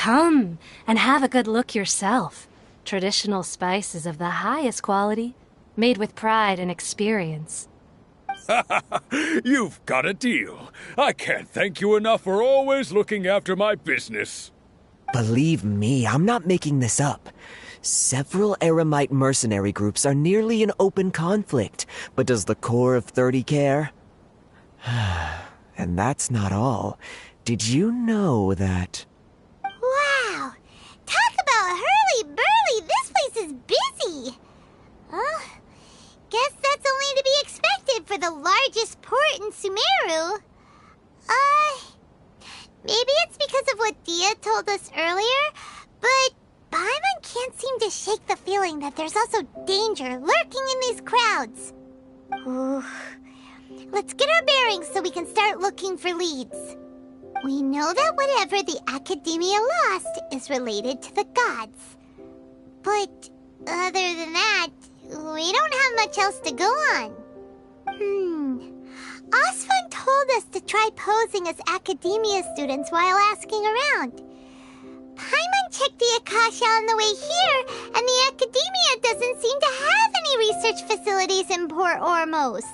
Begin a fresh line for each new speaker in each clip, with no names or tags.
Come and have a good look yourself. Traditional spices of the highest quality, made with pride and experience.
You've got a deal. I can't thank you enough for always looking after my business.
Believe me, I'm not making this up. Several Eremite mercenary groups are nearly in open conflict, but does the core of 30 care? And that's not all. Did you know that...
Wow! Talk about hurly-burly! This place is busy! Guess that's only to be expected for the largest port in Sumeru. Maybe it's because of what Dia told us earlier, but Paimon can't seem to shake the feeling that there's also danger lurking in these crowds. Ooh. Let's get our bearings so we can start looking for leads. We know that whatever the Academia lost is related to the gods. But other than that, we don't have much else to go on. Osfun told us to try posing as Academia students while asking around. Paimon checked the Akasha on the way here, and the Academia doesn't seem to have any research facilities in Port Ormos.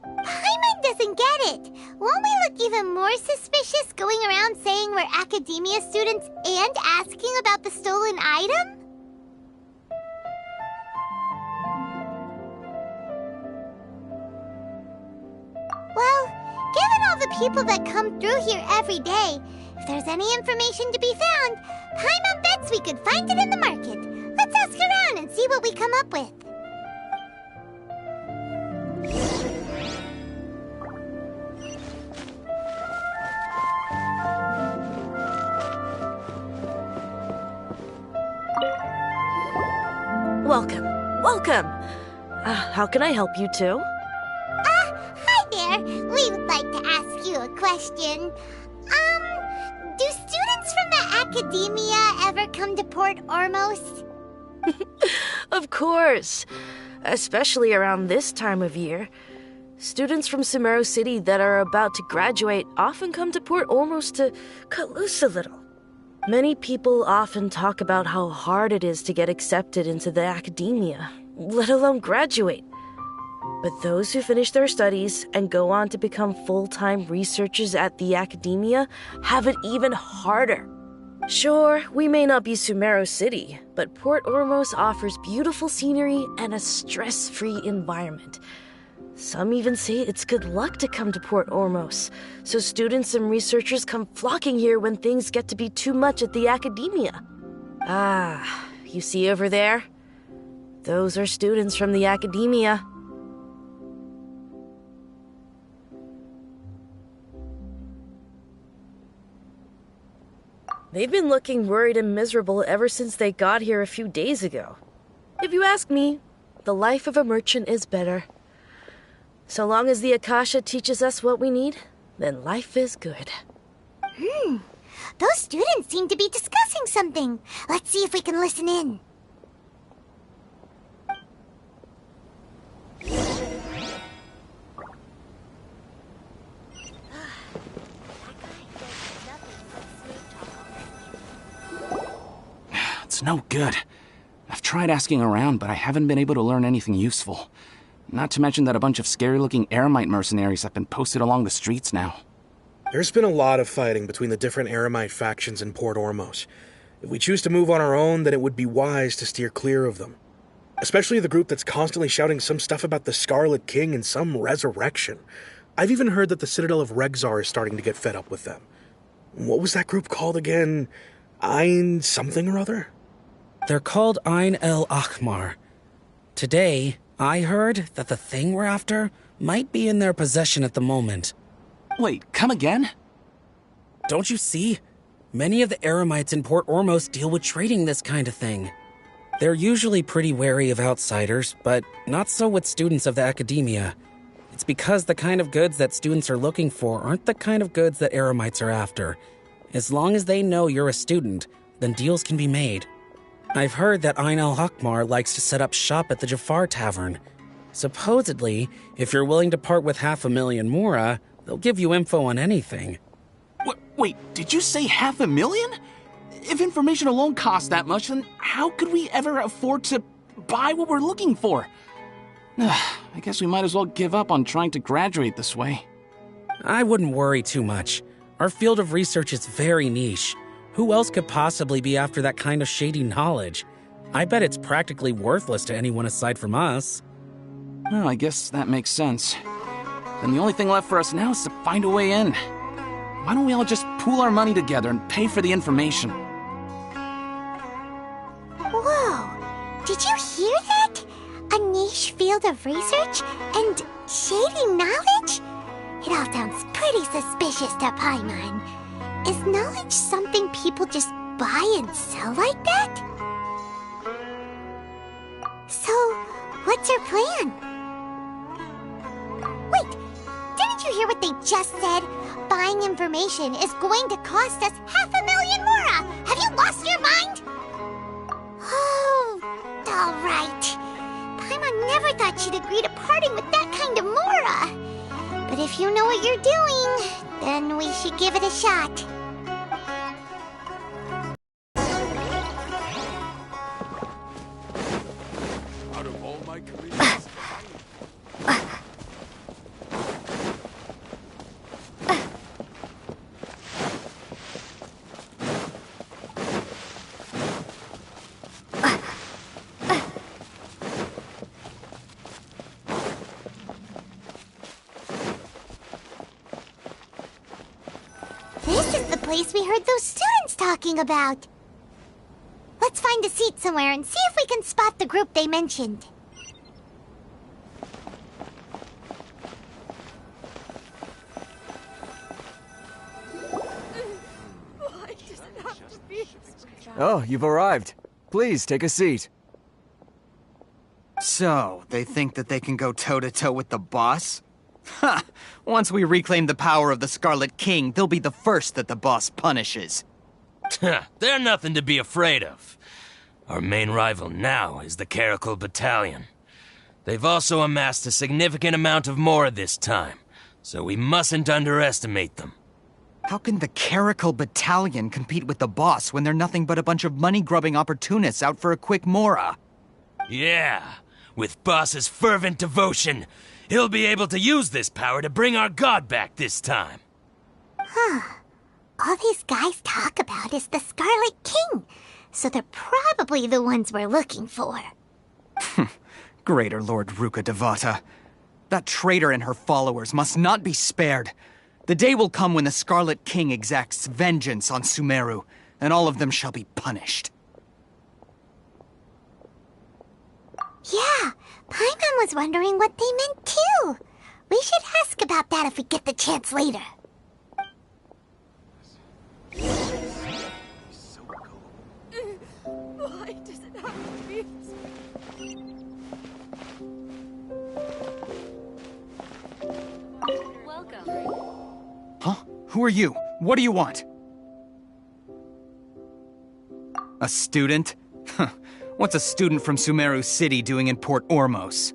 Paimon doesn't get it. Won't we look even more suspicious going around saying we're Academia students and asking about the stolen item? Well, given all the people that come through here every day, if there's any information to be found, Paimon bets we could find it in the market. Let's ask around and see what we come up with.
Welcome. Welcome. How can I help you two?
Hi there. We would like to ask you a question. Do students from the Academia ever come to Port Ormos?
Of course. Especially around this time of year. Students from Sumeru City that are about to graduate often come to Port Ormos to cut loose a little. Many people often talk about how hard it is to get accepted into the Academia, let alone graduate. But those who finish their studies and go on to become full-time researchers at the Academia have it even harder. Sure, we may not be Sumeru City, but Port Ormos offers beautiful scenery and a stress-free environment. Some even say it's good luck to come to Port Ormos, so students and researchers come flocking here when things get to be too much at the Academia. You see over there? Those are students from the Academia. They've been looking worried and miserable ever since they got here a few days ago. If you ask me, the life of a merchant is better. So long as the Akasha teaches us what we need, then life is good.
Those students seem to be discussing something. Let's see if we can listen in.
It's no good. I've tried asking around, but I haven't been able to learn anything useful. Not to mention that a bunch of scary-looking Eremite mercenaries have been posted along the streets now.
There's been a lot of fighting between the different Eremite factions in Port Ormos. If we choose to move on our own, then it would be wise to steer clear of them. Especially the group that's constantly shouting some stuff about the Scarlet King and some resurrection. I've even heard that the Citadel of Regzar is starting to get fed up with them. What was that group called again? Ein something or other?
They're called Ein El Akhmar. Today, I heard that the thing we're after might be in their possession at the moment.
Wait, come again?
Don't you see? Many of the Eremites in Port Ormos deal with trading this kind of thing. They're usually pretty wary of outsiders, but not so with students of the Academia. It's because the kind of goods that students are looking for aren't the kind of goods that Eremites are after. As long as they know you're a student, then deals can be made. I've heard that Ein al-Hakmar likes to set up shop at the Jafar Tavern. Supposedly, if you're willing to part with 500,000 Mora, they'll give you info on anything.
Wait, did you say 500,000? If information alone costs that much, then how could we ever afford to buy what we're looking for? I guess we might as well give up on trying to graduate this way.
I wouldn't worry too much. Our field of research is very niche. Who else could possibly be after that kind of shady knowledge? I bet it's practically worthless to anyone aside from us.
Well, I guess that makes sense. Then the only thing left for us now is to find a way in. Why don't we all just pool our money together and pay for the information?
Whoa! Did you hear that? A niche field of research and shady knowledge? It all sounds pretty suspicious to Paimon. Is knowledge something people just buy and sell like that? So, what's your plan? Wait, didn't you hear what they just said? Buying information is going to cost us 500,000 mora! Have you lost your mind? Oh, all right. Paimon never thought she'd agree to parting with that kind of mora. But if you know what you're doing, then we should give it a shot.
Out of all my careers.
This is the place we heard those students talking about. Let's find a seat somewhere and see if we can spot the group they mentioned.
Oh, you've arrived. Please, take a seat.
So, they think that they can go toe-to-toe with the boss? Ha! Once we reclaim the power of the Scarlet King, they'll be the first that the boss punishes.
They're nothing to be afraid of. Our main rival now is the Caracal Battalion. They've also amassed a significant amount of mora this time, so we mustn't underestimate them.
How can the Caracal Battalion compete with the boss when they're nothing but a bunch of money-grubbing opportunists out for a quick mora?
Yeah, with Boss's fervent devotion, he'll be able to use this power to bring our god back this time.
Huh. All these guys talk about is the Scarlet King, so they're probably the ones we're looking for.
Greater Lord Ruka Devata. That traitor and her followers must not be spared. The day will come when the Scarlet King exacts vengeance on Sumeru, and all of them shall be punished.
Yeah, Paimon was wondering what they meant too. We should ask about that if we get the chance later.
Why does it have to be?
Welcome.
Huh? Who are you? What do you want? A student? What's a student from Sumeru City doing in Port Ormos?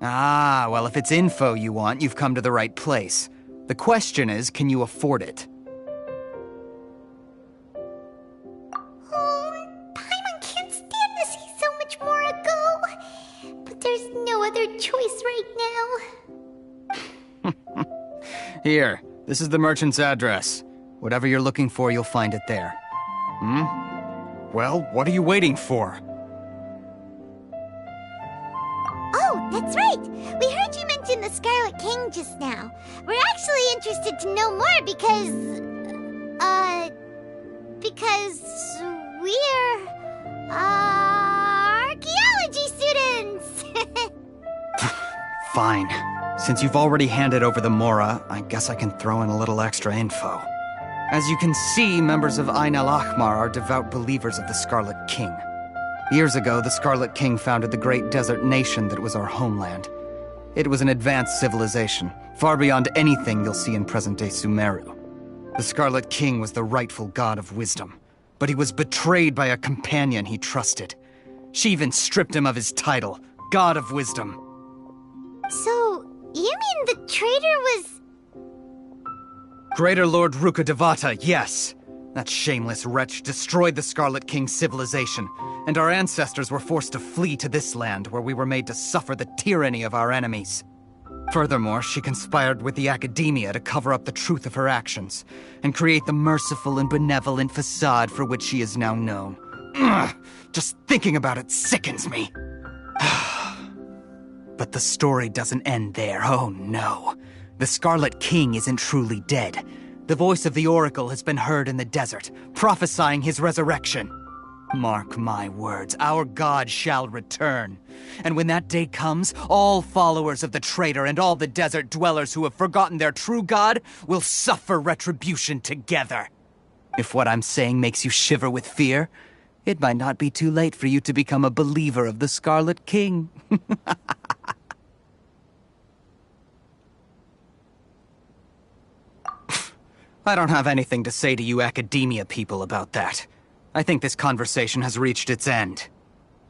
Ah, well, if it's info you want, you've come to the right place. The question is, can you afford it?
Oh, Paimon can't stand to see so much more ago. But there's no other choice right now.
Here, this is the merchant's address. Whatever you're looking for, you'll find it there. Well, what are you waiting for?
Oh, that's right. We heard you mention the Scarlet King just now. We're actually interested to know more because we're, archaeology students.
Fine. Since you've already handed over the Mora, I guess I can throw in a little extra info. As you can see, members of Ain al-Ahmar are devout believers of the Scarlet King. Years ago, the Scarlet King founded the great desert nation that was our homeland. It was an advanced civilization, far beyond anything you'll see in present-day Sumeru. The Scarlet King was the rightful god of wisdom, but he was betrayed by a companion he trusted. She even stripped him of his title, God of Wisdom.
So, you mean the traitor was...
Greater Lord Ruka Devata, yes. That shameless wretch destroyed the Scarlet King's civilization, and our ancestors were forced to flee to this land where we were made to suffer the tyranny of our enemies. Furthermore, she conspired with the Academia to cover up the truth of her actions, and create the merciful and benevolent facade for which she is now known. Ugh, just thinking about it sickens me. But the story doesn't end there, oh no. The Scarlet King isn't truly dead. The voice of the Oracle has been heard in the desert, prophesying his resurrection. Mark my words, our god shall return. And when that day comes, all followers of the traitor and all the desert dwellers who have forgotten their true god will suffer retribution together. If what I'm saying makes you shiver with fear, it might not be too late for you to become a believer of the Scarlet King. I don't have anything to say to you Academia people about that. I think this conversation has reached its end.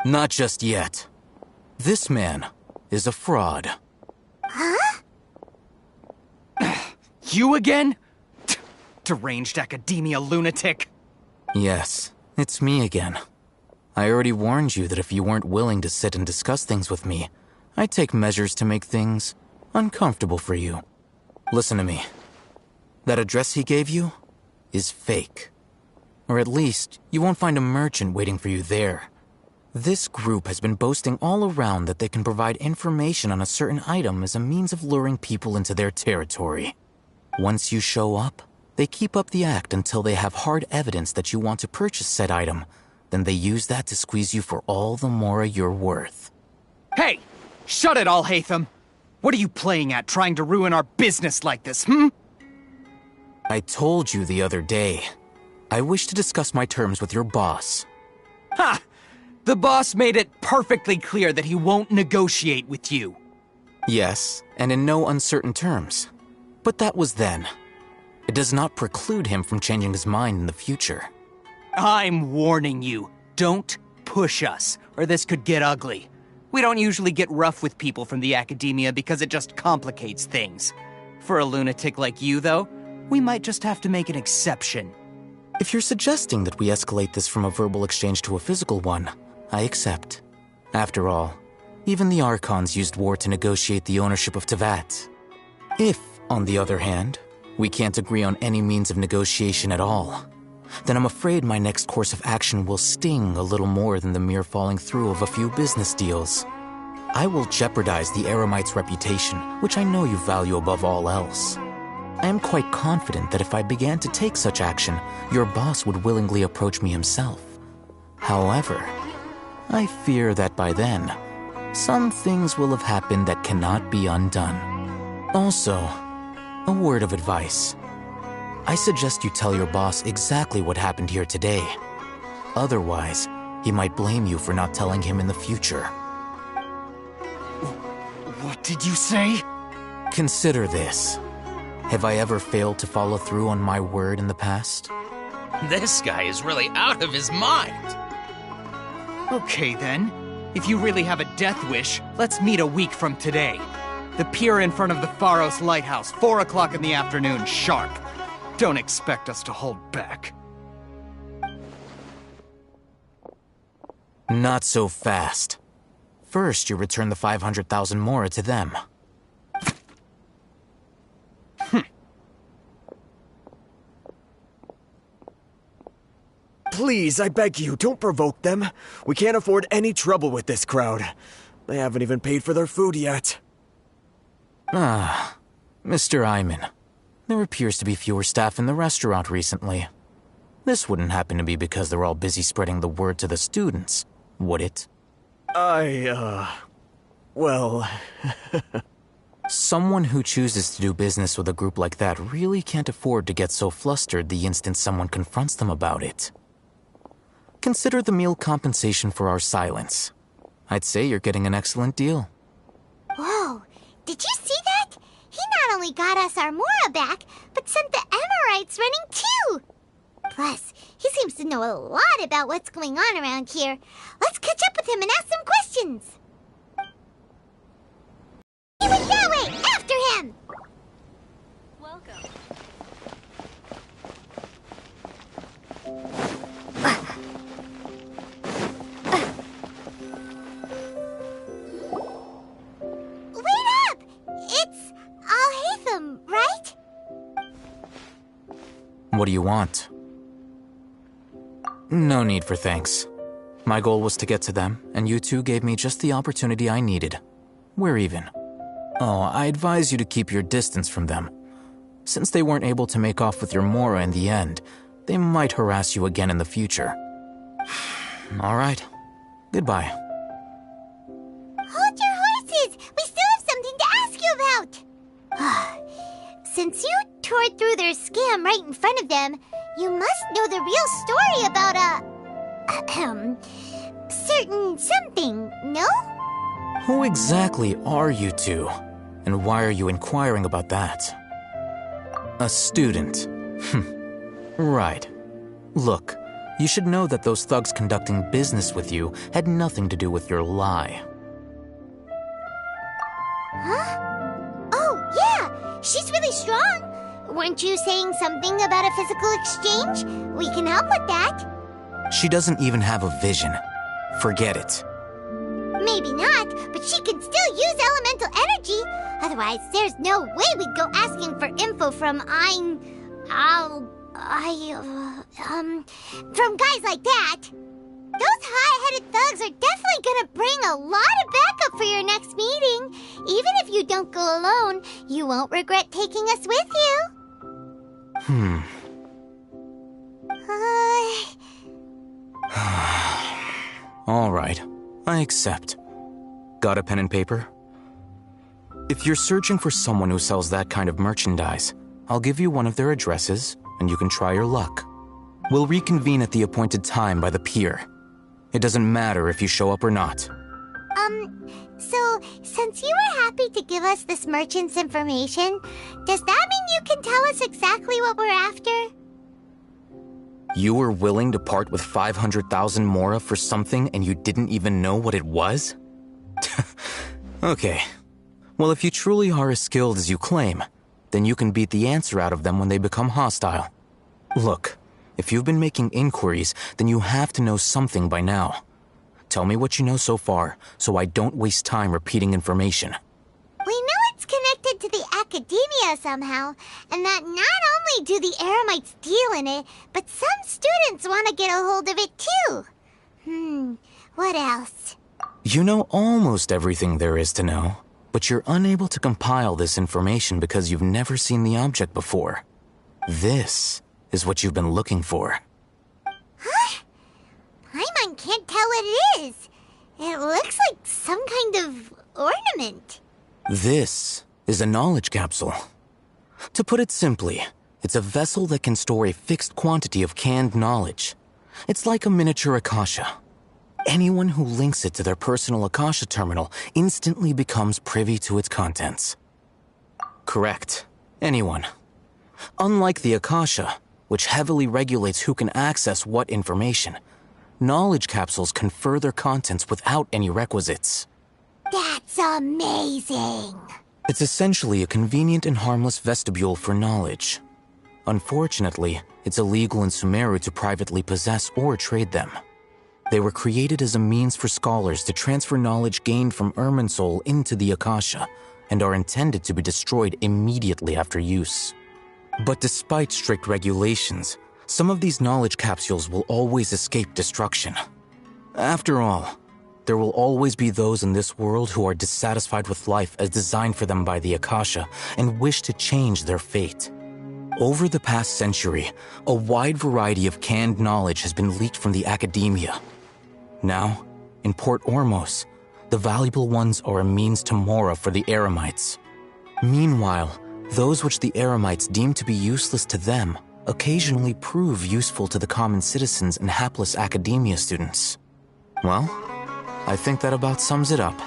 Not just yet. This man is a fraud.
Huh?
You again? Deranged Academia lunatic.
Yes, it's me again. I already warned you that if you weren't willing to sit and discuss things with me, I'd take measures to make things uncomfortable for you. Listen to me. That address he gave you is fake. Or at least, you won't find a merchant waiting for you there. This group has been boasting all around that they can provide information on a certain item as a means of luring people into their territory. Once you show up, they keep up the act until they have hard evidence that you want to purchase said item. Then they use that to squeeze you for all the mora you're worth.
Hey! Shut it all, Hatham! What are you playing at, trying to ruin our business like this,
I told you the other day. I wish to discuss my terms with your boss.
Ha! The boss made it perfectly clear that he won't negotiate with you.
Yes, and in no uncertain terms. But that was then. It does not preclude him from changing his mind in the future.
I'm warning you. Don't push us, or this could get ugly. We don't usually get rough with people from the Academia because it just complicates things. For a lunatic like you, though, we might just have to make an exception.
If you're suggesting that we escalate this from a verbal exchange to a physical one, I accept. After all, even the Archons used war to negotiate the ownership of Tevat. If, on the other hand, we can't agree on any means of negotiation at all, then I'm afraid my next course of action will sting a little more than the mere falling through of a few business deals. I will jeopardize the Eremite's reputation, which I know you value above all else. I am quite confident that if I began to take such action, your boss would willingly approach me himself. However, I fear that by then, some things will have happened that cannot be undone. Also, a word of advice. I suggest you tell your boss exactly what happened here today. Otherwise, he might blame you for not telling him in the future.
What did you say?
Consider this. Have I ever failed to follow through on my word in the past?
This guy is really out of his mind.
Okay then. If you really have a death wish, let's meet a week from today. The pier in front of the Pharos Lighthouse, 4 o'clock in the afternoon, sharp. Don't expect us to hold back.
Not so fast. First, you return the 500,000 mora to them.
Please, I beg you, don't provoke them. We can't afford any trouble with this crowd. They haven't even paid for their food yet.
Ah, Mr. Iman. There appears to be fewer staff in the restaurant recently. This wouldn't happen to be because they're all busy spreading the word to the students, would it?
Well...
Someone who chooses to do business with a group like that really can't afford to get so flustered the instant someone confronts them about it. Consider the meal compensation for our silence. I'd say you're getting an excellent deal.
Whoa, did you see that? He not only got us our Mora back, but sent the Emirites running too! Plus, he seems to know a lot about what's going on around here. Let's catch up with him and ask some questions. He went that way! After him!
Welcome.
What do you want? No need for thanks. My goal was to get to them, and you two gave me just the opportunity I needed. We're even. Oh, I advise you to keep your distance from them. Since they weren't able to make off with your Mora in the end, they might harass you again in the future. All right. Goodbye.
Hold your horses! We still have something to ask you about! Since you tore through their scam right in front of them, you must know the real story about certain something, no?
Who exactly are you two? And why are you inquiring about that? A student. Right. Look, you should know that those thugs conducting business with you had nothing to do with your lie.
Huh? Oh, yeah! She's really strong! Weren't you saying something about a physical exchange? We can help with that.
She doesn't even have a vision. Forget it.
Maybe not, but she can still use elemental energy. Otherwise, there's no way we'd go asking for info from from guys like that. Those high-headed thugs are definitely gonna bring a lot of backup for your next meeting. Even if you don't go alone, you won't regret taking us with you.
All right, I accept. Got a pen and paper? If you're searching for someone who sells that kind of merchandise, I'll give you one of their addresses, and you can try your luck. We'll reconvene at the appointed time by the pier. It doesn't matter if you show up or not.
So, since you were happy to give us this merchant's information, does that mean you can tell us exactly what we're after?
You were willing to part with 500,000 Mora for something and you didn't even know what it was? Okay. Well, if you truly are as skilled as you claim, then you can beat the answer out of them when they become hostile. Look, if you've been making inquiries, then you have to know something by now. Tell me what you know so far, so I don't waste time repeating information.
We know it's connected to the Academia somehow, and that not only do the Eremites deal in it, but some students want to get a hold of it too. What else?
You know almost everything there is to know, but you're unable to compile this information because you've never seen the object before. This is what you've been looking for.
Huh? Paimon can't tell what it is. It looks like some kind of ornament.
This is a knowledge capsule. To put it simply, it's a vessel that can store a fixed quantity of canned knowledge. It's like a miniature Akasha. Anyone who links it to their personal Akasha terminal instantly becomes privy to its contents. Correct. Anyone. Unlike the Akasha, which heavily regulates who can access what information, knowledge capsules confer their contents without any requisites.
That's amazing!
It's essentially a convenient and harmless vestibule for knowledge. Unfortunately, it's illegal in Sumeru to privately possess or trade them. They were created as a means for scholars to transfer knowledge gained from Irminsul into the Akasha, and are intended to be destroyed immediately after use. But despite strict regulations, some of these knowledge capsules will always escape destruction. After all, there will always be those in this world who are dissatisfied with life as designed for them by the Akasha and wish to change their fate. Over the past century, a wide variety of canned knowledge has been leaked from the Academia. Now, in Port Ormos, the valuable ones are a means to Mora for the Eremites. Meanwhile, those which the Eremites deem to be useless to them occasionally prove useful to the common citizens and hapless Academia students. Well, I think that about sums it up.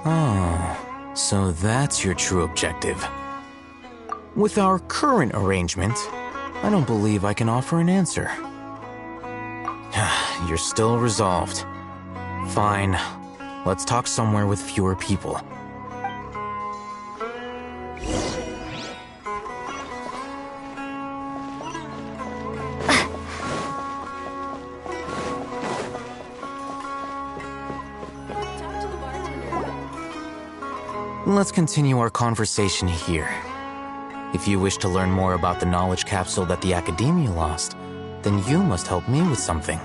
Oh, so that's your true objective. With our current arrangement, I don't believe I can offer an answer. You're still resolved. Fine. Let's talk somewhere with fewer people. Let's continue our conversation here. If you wish to learn more about the knowledge capsule that the Academia lost, then you must help me with something.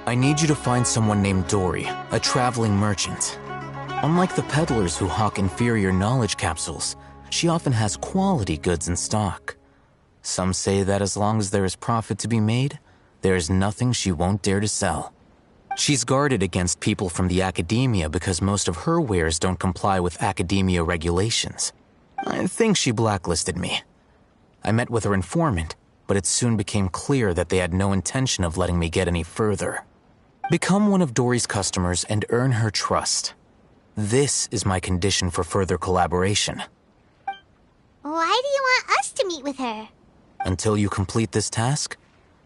I need you to find someone named Dory, a traveling merchant. Unlike the peddlers who hawk inferior knowledge capsules, she often has quality goods in stock. Some say that as long as there is profit to be made, there is nothing she won't dare to sell. She's guarded against people from the Academia because most of her wares don't comply with Academia regulations. I think she blacklisted me. I met with her informant, but it soon became clear that they had no intention of letting me get any further. Become one of Dory's customers and earn her trust. This is my condition for further collaboration.
Why do you want us to meet with her?
Until you complete this task,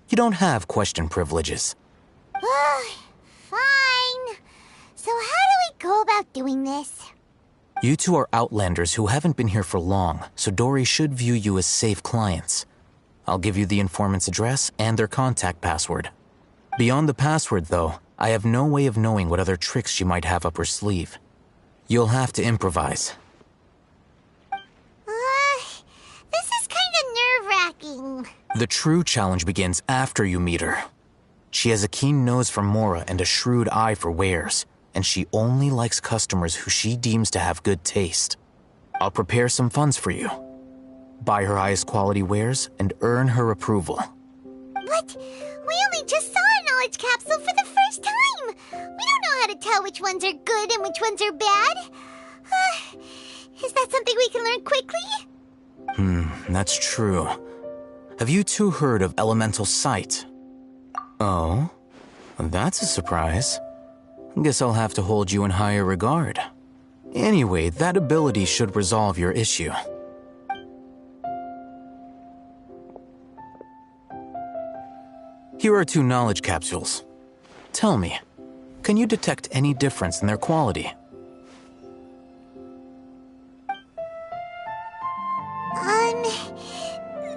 you don't have question privileges.
Fine. So how do we go about doing this?
You two are outlanders who haven't been here for long, so Dory should view you as safe clients. I'll give you the informant's address and their contact password. Beyond the password, though, I have no way of knowing what other tricks she might have up her sleeve. You'll have to improvise.
This is kind of nerve-wracking.
The true challenge begins after you meet her. She has a keen nose for Mora and a shrewd eye for wares, and she only likes customers who she deems to have good taste. I'll prepare some funds for you. Buy her highest quality wares and earn her approval.
But we only just saw a knowledge capsule for the first time. We don't know how to tell which ones are good and which ones are bad. Is that something we can learn quickly?
That's true. Have you two heard of elemental sight? Oh, that's a surprise. Guess I'll have to hold you in higher regard. Anyway, that ability should resolve your issue. Here are 2 knowledge capsules. Tell me, can you detect any difference in their quality?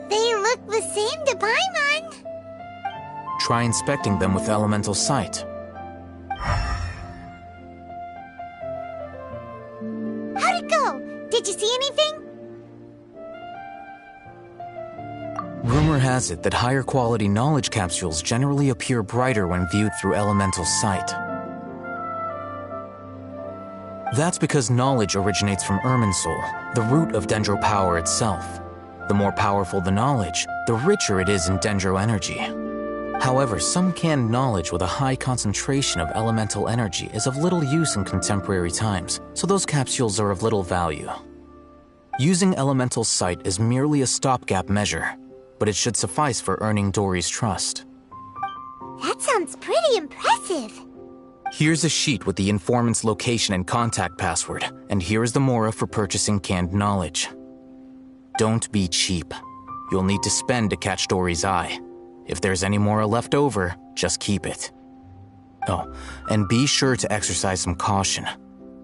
They look the same to Paimon.
Try inspecting them with elemental sight.
How'd it go? Did you see anything?
Rumor has it that higher quality knowledge capsules generally appear brighter when viewed through elemental sight. That's because knowledge originates from Irminsul, the root of Dendro power itself. The more powerful the knowledge, the richer it is in Dendro energy. However, some canned knowledge with a high concentration of elemental energy is of little use in contemporary times, so those capsules are of little value. Using elemental sight is merely a stopgap measure, but it should suffice for earning Dory's trust.
That sounds pretty impressive.
Here's a sheet with the informant's location and contact password, and here is the Mora for purchasing canned knowledge. Don't be cheap. You'll need to spend to catch Dory's eye. If there's any Mora left over, just keep it. Oh, and be sure to exercise some caution.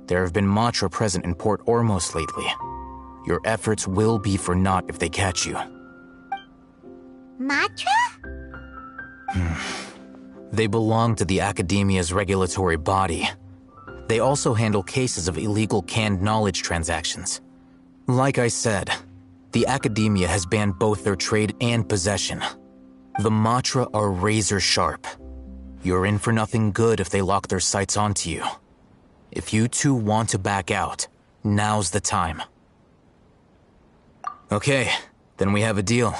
There have been Matra present in Port Ormos lately. Your efforts will be for naught if they catch you.
Matra?
They belong to the Academia's regulatory body. They also handle cases of illegal canned knowledge transactions. Like I said, the Academia has banned both their trade and possession. The Matra are razor sharp. You're in for nothing good if they lock their sights onto you. If you two want to back out, now's the time. Okay, then we have a deal.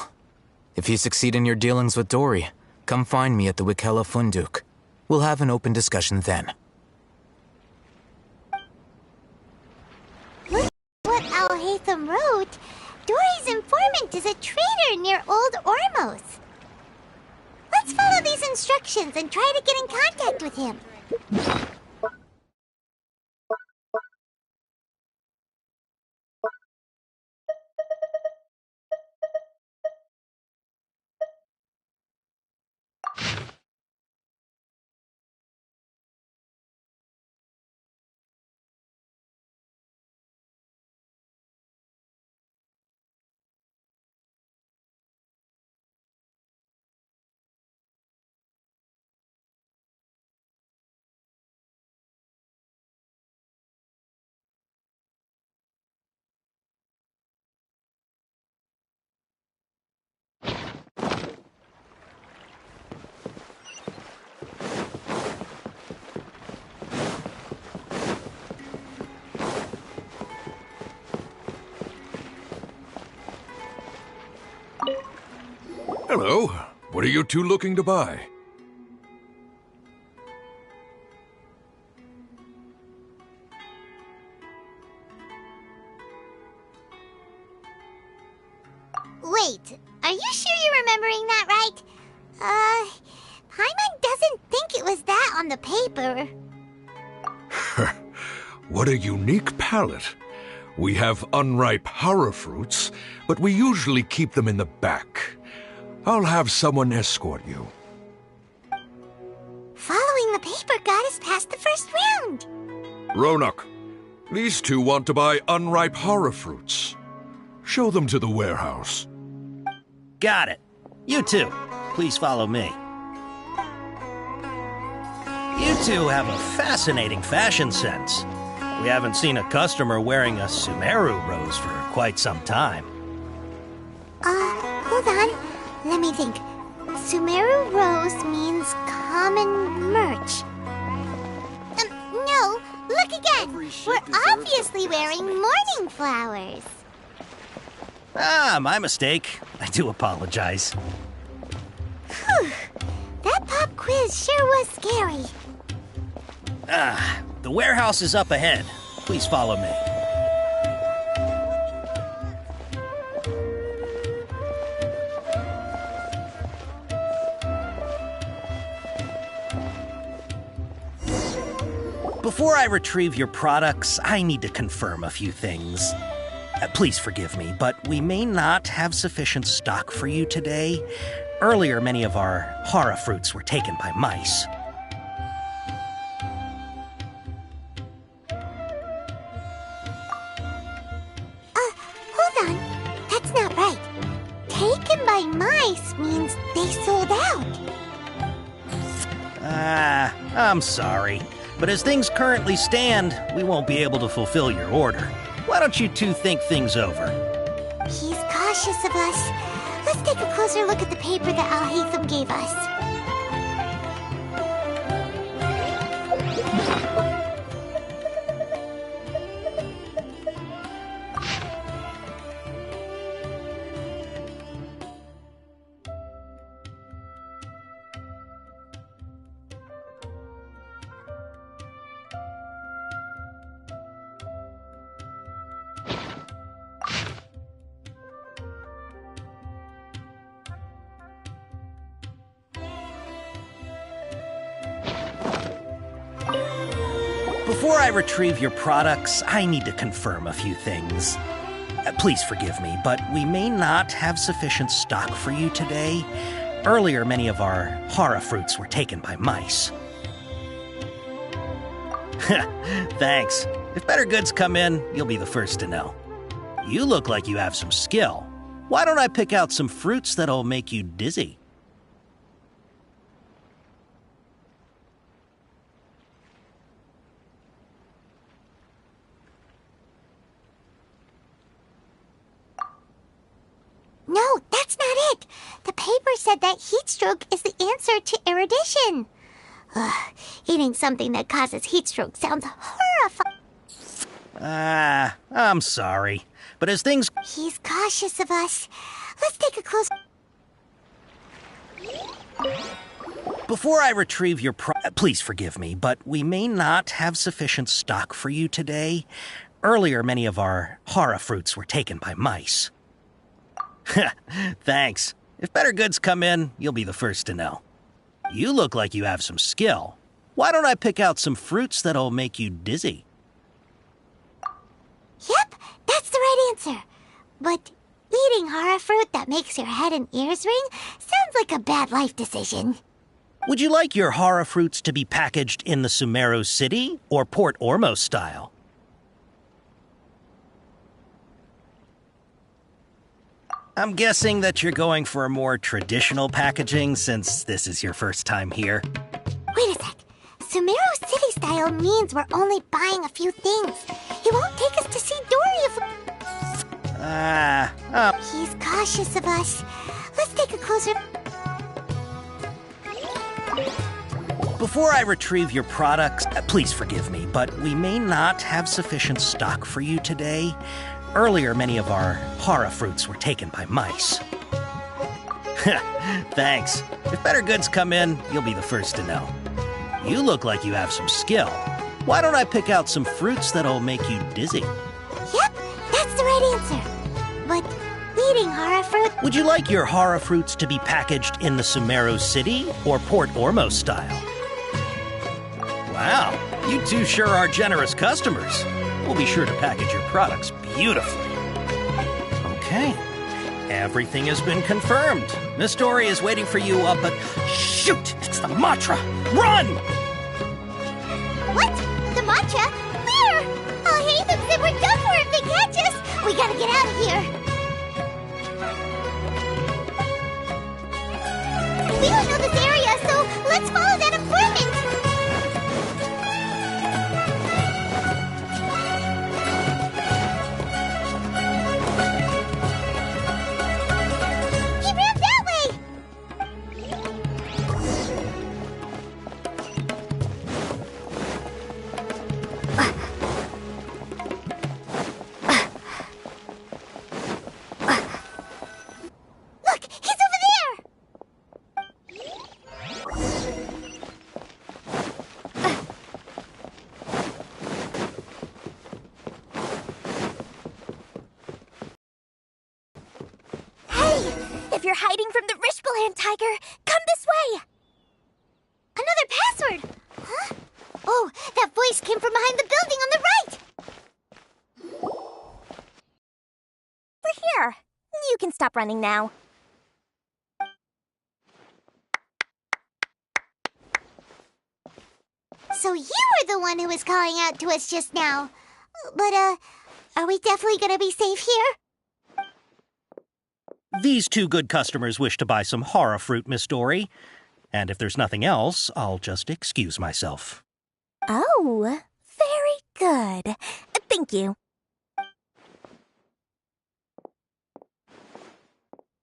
If you succeed in your dealings with Dory, come find me at the Wikela Funduk. We'll have an open discussion then.
Look what Al-Haytham wrote. Dory's informant is a trader near Old Ormos. Let's follow these instructions and try to get in contact with him.
Hello. What are you two looking to buy?
Wait, are you sure you're remembering that right? Paimon doesn't think it was that on the paper.
What a unique palate. We have unripe hara fruits, but we usually keep them in the back. I'll have someone escort you.
Following the paper got us past the first round.
Ronak, these two want to buy unripe hara fruits. Show them to the warehouse.
Got it. You two, please follow me. You two have a fascinating fashion sense. We haven't seen a customer wearing a Sumeru rose for quite some time.
Hold on. Let me think. Sumeru rose means common merch. No, look again. We're obviously wearing morning flowers.
Ah, my mistake. I do apologize.
Whew. That pop quiz sure was scary.
The warehouse is up ahead. Please follow me. Before I retrieve your products, I need to confirm a few things. Please forgive me, but we may not have sufficient stock for you today. Earlier, many of our hara fruits were taken by mice.
Hold on. That's not right. Taken by mice means they sold out.
I'm sorry. But as things currently stand, we won't be able to fulfill your order. Why don't you two think things over?
He's cautious of us. Let's take a closer look at the paper that Al-Haytham gave us.
Before I retrieve your products, I need to confirm a few things. Please forgive me, but we may not have sufficient stock for you today. Earlier, many of our hara fruits were taken by mice. Thanks. If better goods come in, you'll be the first to know. You look like you have some skill. Why don't I pick out some fruits that'll make you dizzy?
No, that's not it. The paper said that heat stroke is the answer to erudition. Eating something that causes heat stroke sounds horrifying.
I'm sorry. But as things...
He's cautious of us. Let's take a close...
Before I retrieve your please forgive me, but we may not have sufficient stock for you today. Earlier, many of our hara fruits were taken by mice. Thanks. If better goods come in, you'll be the first to know. You look like you have some skill. Why don't I pick out some fruits that'll make you dizzy?
Yep, that's the right answer. But eating hara fruit that makes your head and ears ring sounds like a bad life decision.
Would you like your hara fruits to be packaged in the Sumeru City or Port Ormos style? I'm guessing that you're going for a more traditional packaging since this is your first time here.
Wait a sec. Sumeru City style means we're only buying a few things. He won't take us to see Dory if... He's cautious of us. Let's take a closer...
Before I retrieve your products, please forgive me, but we may not have sufficient stock for you today. Earlier, many of our hara fruits were taken by mice. Thanks. If better goods come in, you'll be the first to know. You look like you have some skill. Why don't I pick out some fruits that'll make you dizzy?
Yep, that's the right answer. But eating horror fruit...
Would you like your horror fruits to be packaged in the Sumeru City or Port Ormos style? Wow, you two sure are generous customers. We'll be sure to package your products beautifully. Okay, everything has been confirmed. Miss Dory is waiting for you up at... Shoot! It's the Matra! Run!
What? The Matra? Where? Oh, hey, them said we're done for if they catch us. We gotta get out of here. We don't know this area, so let's follow that informant. He ran that way. Look, he's over there. If you're hiding from the Rishbaland tiger, come this way! Another password! Huh? Oh, that voice came from behind the building on the right!
We're here. You can stop running now.
So you were the one who was calling out to us just now. But, are we definitely gonna be safe here?
These two good customers wish to buy some horror fruit, Miss Dory. And if there's nothing else, I'll just excuse myself.
Oh, very good. Thank you.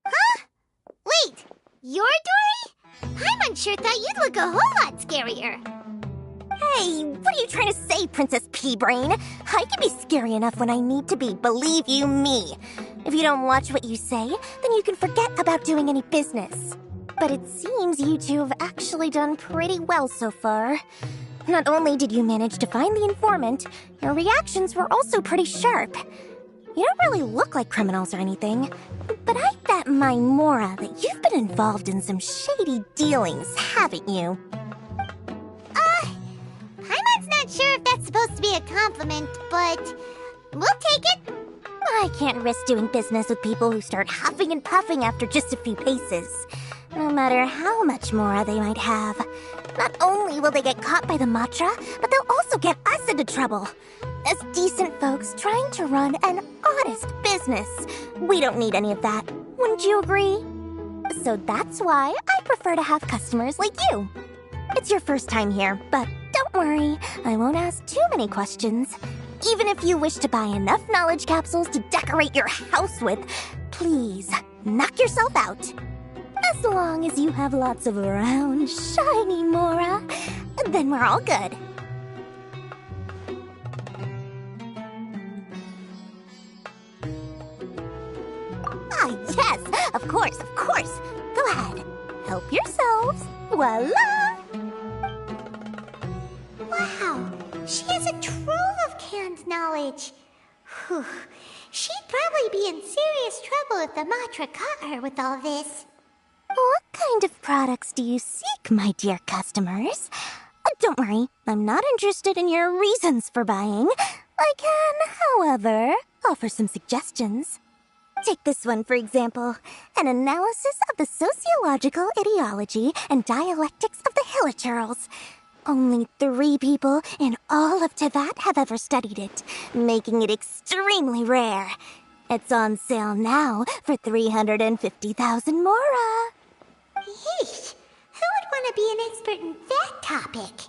Huh? Wait, you're Dory? Paimon sure thought you'd look a whole lot scarier.
Hey, what are you trying to say, Princess Pea-Brain? I can be scary enough when I need to be, believe you me. If you don't watch what you say, then you can forget about doing any business. But it seems you two have actually done pretty well so far. Not only did you manage to find the informant, your reactions were also pretty sharp. You don't really look like criminals or anything, but I bet my Mora that you've been involved in some shady dealings, haven't you?
Paimon's not sure if that's supposed to be a compliment, but we'll take it.
I can't risk doing business with people who start huffing and puffing after just a few paces. No matter how much Mora they might have. Not only will they get caught by the Matra, but they'll also get us into trouble. As decent folks trying to run an honest business, we don't need any of that. Wouldn't you agree? So that's why I prefer to have customers like you. It's your first time here, but don't worry, I won't ask too many questions. Even if you wish to buy enough knowledge capsules to decorate your house with, please, knock yourself out. As long as you have lots of round, shiny Mora, then we're all good. Ah, yes, of course, of course. Go ahead, help yourselves. Voila!
Wow, she has a trove of canned knowledge. Whew. She'd probably be in serious trouble if the Matra caught her with all this.
What kind of products do you seek, my dear customers? Don't worry, I'm not interested in your reasons for buying. I can, however, offer some suggestions. Take this one, for example. An analysis of the sociological ideology and dialectics of the Hilichurls. Only 3 people in all of Teyvat have ever studied it, making it extremely rare. It's on sale now for 350,000 Mora.
Yeesh, who would want to be an expert in that topic?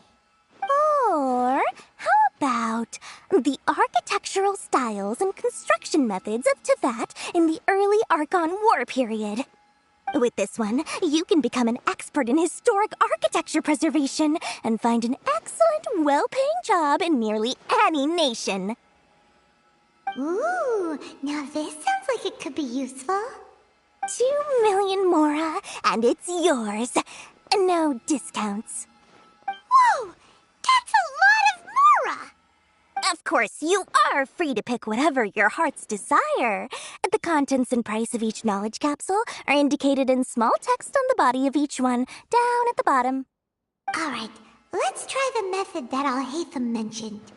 Or how about the architectural styles and construction methods of Teyvat in the early Archon War period? With this one, you can become an expert in historic architecture preservation and find an excellent, well-paying job in nearly any nation.
Ooh, now this sounds like it could be useful.
2,000,000 Mora, and it's yours. No discounts.
Whoa! That's a lot of Mora!
Of course, you are free to pick whatever your heart's desire. The contents and price of each knowledge capsule are indicated in small text on the body of each one, down at the bottom.
Alright, let's try the method that Alhaitham mentioned.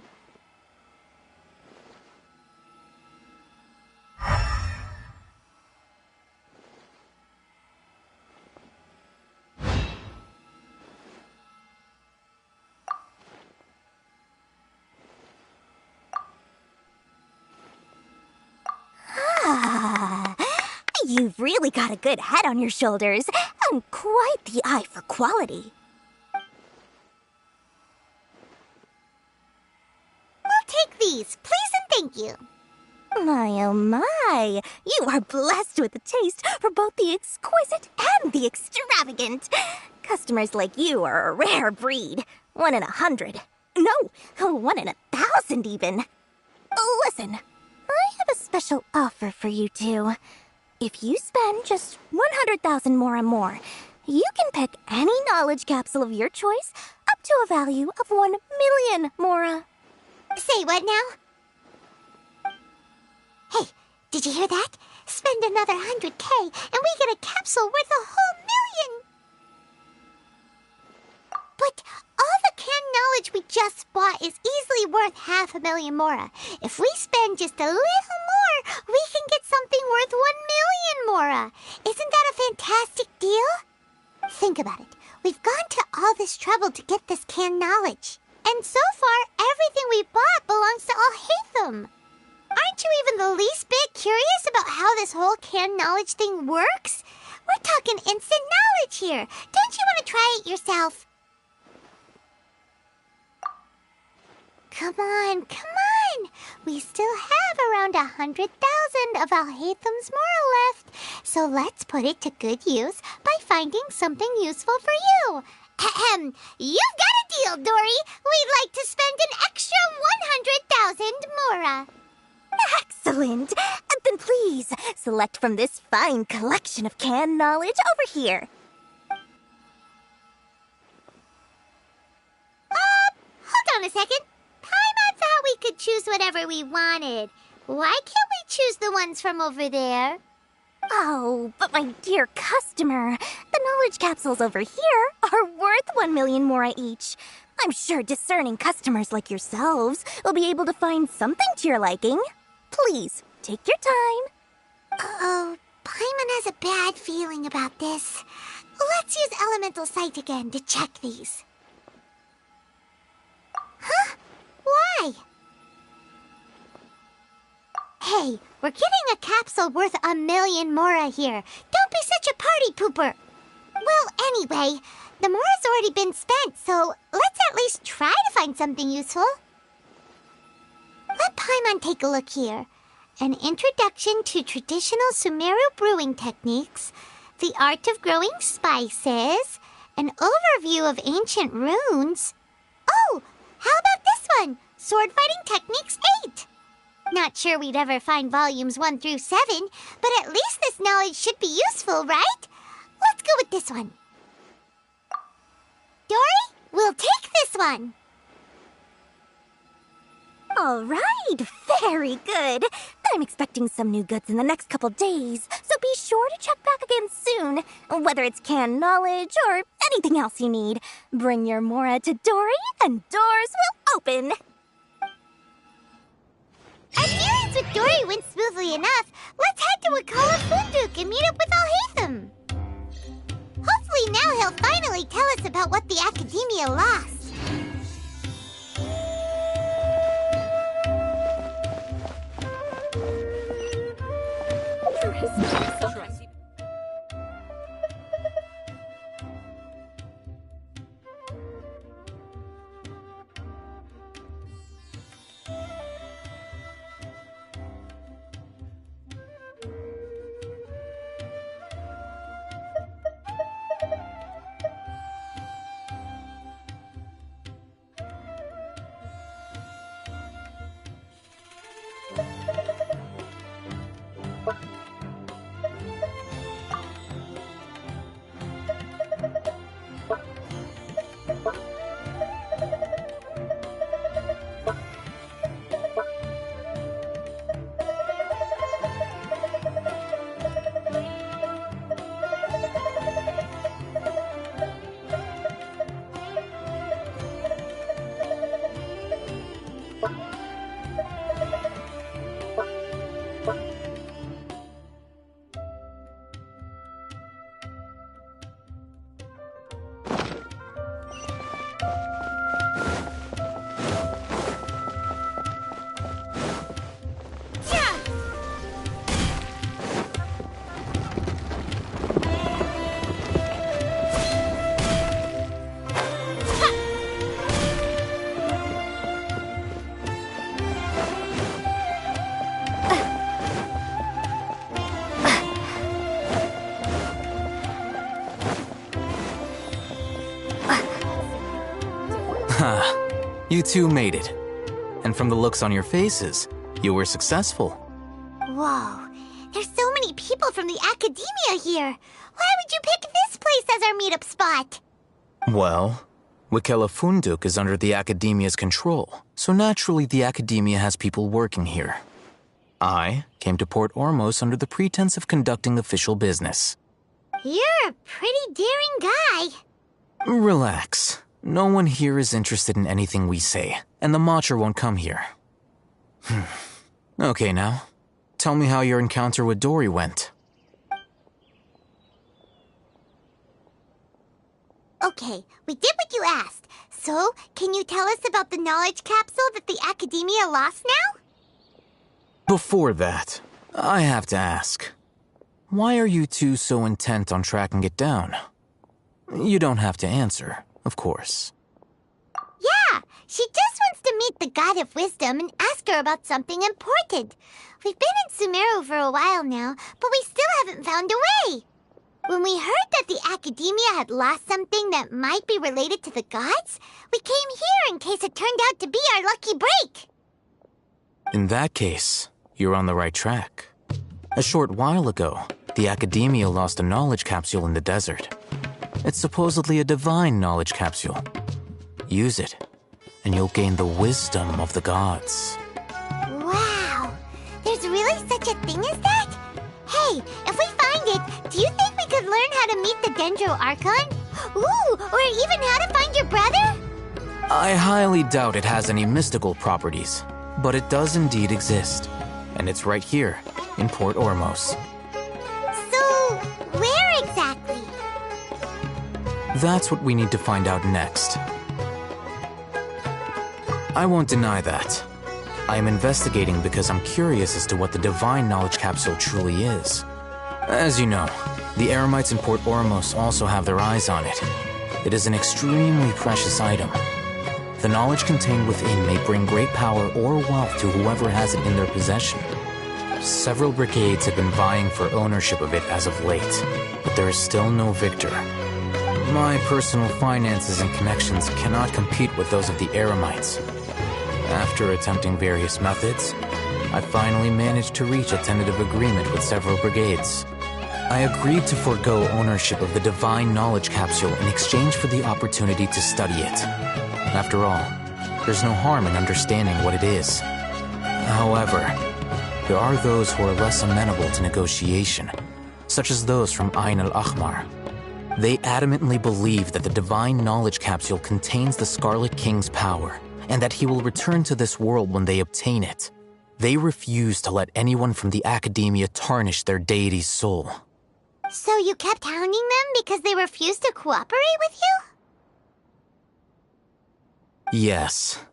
You've really got a good head on your shoulders, and quite the eye for quality.
We'll take these, please and thank you.
My oh my, you are blessed with a taste for both the exquisite and the extravagant. Customers like you are a rare breed. 1 in 100. No, 1 in 1,000 even. Listen, I have a special offer for you two. If you spend just 100,000 more, you can pick any knowledge capsule of your choice up to a value of 1,000,000 Mora.
Say what now? Hey, did you hear that? Spend another 100K and we get a capsule worth a whole 1,000,000! But all the canned knowledge we just bought is easily worth 500,000 Mora. If we spend just a little more, we can get something worth 1,000,000 Mora. Isn't that a fantastic deal? Think about it. We've gone to all this trouble to get this canned knowledge. And so far, everything we bought belongs to Alhaitham. Aren't you even the least bit curious about how this whole canned knowledge thing works? We're talking instant knowledge here. Don't you want to try it yourself? Come on. We still have around 100,000 of Alhaitham's Mora left. So let's put it to good use by finding something useful for you. Ahem. You've got a deal, Dory. We'd like to spend an extra 100,000 Mora.
Excellent! Then please, select from this fine collection of canned knowledge over here.
Hold on a second. Paimon thought we could choose whatever we wanted. Why can't we choose the ones from over there?
Oh, but my dear customer, the knowledge capsules over here are worth 1,000,000 Mora each. I'm sure discerning customers like yourselves will be able to find something to your liking. Please, take your time.
Uh-oh, Paimon has a bad feeling about this. Let's use Elemental Sight again to check these. Huh? Why? Hey, we're getting a capsule worth 1,000,000 Mora here. Don't be such a party pooper. Well, anyway, the Mora's already been spent, so let's at least try to find something useful. Let Paimon take a look here. An introduction to traditional Sumeru brewing techniques, the art of growing spices, an overview of ancient runes. Oh, how about this one? Sword Fighting Techniques 8. Not sure we'd ever find volumes 1 through 7, but at least this knowledge should be useful, right? Let's go with this one. Dory, we'll take this one.
All right, very good. I'm expecting some new goods in the next couple days, so be sure to check back again soon. Whether it's canned knowledge or anything else you need, bring your Mora to Dory and doors will open.
Our dealings with Dory went smoothly enough. Let's head to Wakala Funduk and meet up with Alhaitham. Hopefully now he'll finally tell us about what the Academia lost.
You two made it. And from the looks on your faces, you were successful.
Whoa, there's so many people from the Academia here. Why would you pick this place as our meetup spot?
Well, Wikela Funduk is under the Academia's control, so naturally the Academia has people working here. I came to Port Ormos under the pretense of conducting official business.
You're a pretty daring guy.
Relax. No one here is interested in anything we say, and the Matcha won't come here. Okay now, tell me how your encounter with Dory went.
Okay, we did what you asked. So, can you tell us about the knowledge capsule that the Academia lost now?
Before that, I have to ask, why are you two so intent on tracking it down? You don't have to answer, of course.
Yeah, she just wants to meet the God of Wisdom and ask her about something important. We've been in Sumeru for a while now, but we still haven't found a way. When we heard that the Academia had lost something that might be related to the gods, we came here in case it turned out to be our lucky break.
In that case, you're on the right track. A short while ago, the Academia lost a knowledge capsule in the desert. It's supposedly a divine knowledge capsule. Use it, and you'll gain the wisdom of the gods.
Wow! There's really such a thing as that? Hey, if we find it, do you think we could learn how to meet the Dendro Archon? Ooh, or even how to find your brother?
I highly doubt it has any mystical properties, but it does indeed exist. And it's right here, in Port Ormos.
So, where exactly?
That's what we need to find out next. I won't deny that. I am investigating because I'm curious as to what the divine knowledge capsule truly is. As you know, the Eremites in Port Ormos also have their eyes on it. It is an extremely precious item. The knowledge contained within may bring great power or wealth to whoever has it in their possession. Several brigades have been vying for ownership of it as of late, but there is still no victor. My personal finances and connections cannot compete with those of the Eremites. After attempting various methods, I finally managed to reach a tentative agreement with several brigades. I agreed to forego ownership of the divine knowledge capsule in exchange for the opportunity to study it. After all, there's no harm in understanding what it is. However, there are those who are less amenable to negotiation, such as those from Ain al-Ahmar. They adamantly believe that the divine knowledge capsule contains the Scarlet King's power, and that he will return to this world when they obtain it. They refuse to let anyone from the Academia tarnish their deity's soul.
So you kept hounding them because they refused to cooperate with you?
Yes.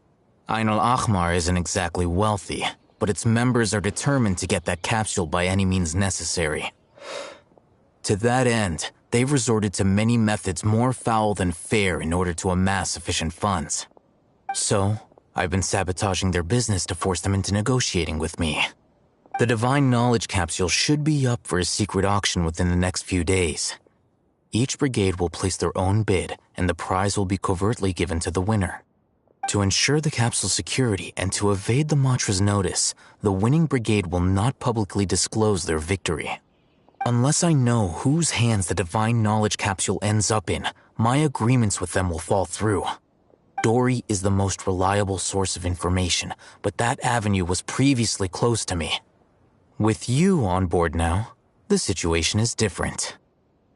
Ain al-Ahmar isn't exactly wealthy, but its members are determined to get that capsule by any means necessary. To that end, they've resorted to many methods more foul than fair in order to amass sufficient funds. So, I've been sabotaging their business to force them into negotiating with me. The divine knowledge capsule should be up for a secret auction within the next few days. Each brigade will place their own bid, and the prize will be covertly given to the winner. To ensure the capsule's security and to evade the Matra's notice, the winning brigade will not publicly disclose their victory. Unless I know whose hands the divine knowledge capsule ends up in, my agreements with them will fall through. Dory is the most reliable source of information, but that avenue was previously closed to me. With you on board now, the situation is different.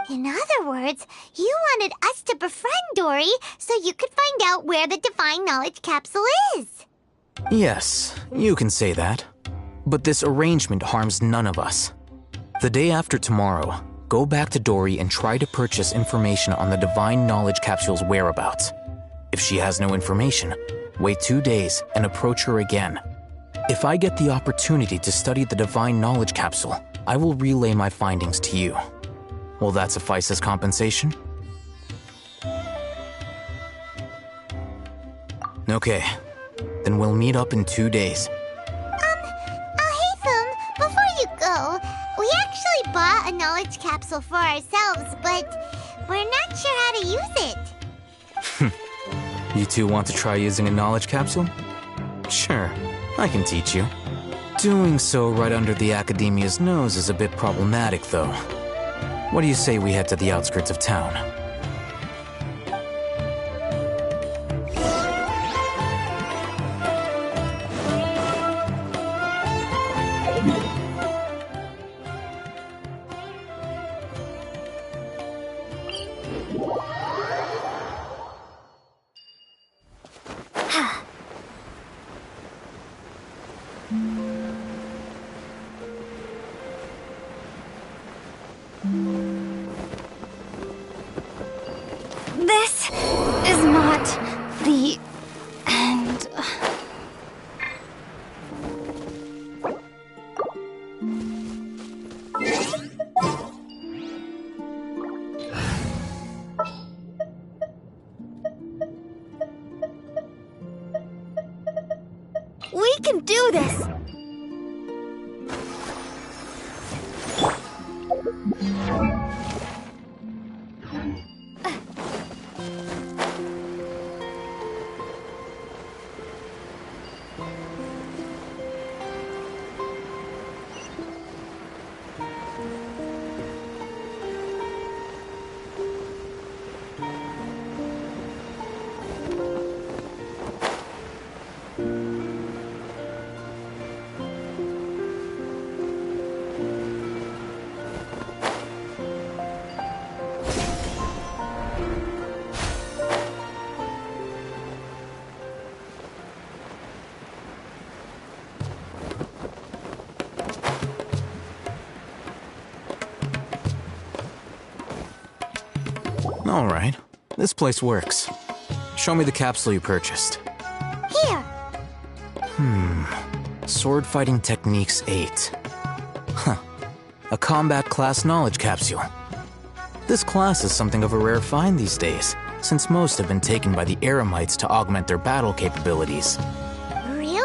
In other words, you wanted us to befriend Dory so you could find out where the divine knowledge capsule is.
Yes, you can say that. But this arrangement harms none of us. The day after tomorrow, go back to Dory and try to purchase information on the divine knowledge capsule's whereabouts. If she has no information, wait 2 days and approach her again. If I get the opportunity to study the divine knowledge capsule, I will relay my findings to you. Will that suffice as compensation? Okay, then we'll meet up in 2 days.
Haytham, before you go, we actually bought a knowledge capsule for ourselves, but we're not sure how to use it.
You two want to try using a knowledge capsule? Sure, I can teach you. Doing so right under the Academia's nose is a bit problematic, though. What do you say we head to the outskirts of town?
This is not the end.
We can do this!
Alright, this place works. Show me the capsule you purchased.
Here!
Sword Fighting Techniques 8. Huh. A combat class knowledge capsule. This class is something of a rare find these days, since most have been taken by the Eremites to augment their battle capabilities.
Really?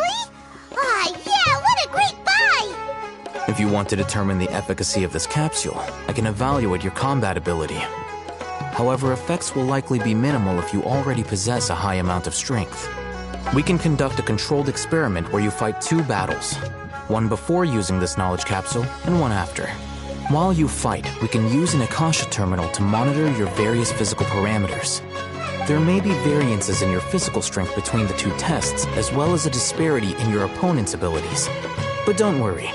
Ah, yeah, what a great buy!
If you want to determine the efficacy of this capsule, I can evaluate your combat ability. However, effects will likely be minimal if you already possess a high amount of strength. We can conduct a controlled experiment where you fight 2 battles, one before using this knowledge capsule and one after. While you fight, we can use an Akasha terminal to monitor your various physical parameters. There may be variances in your physical strength between the 2 tests, as well as a disparity in your opponent's abilities. But don't worry,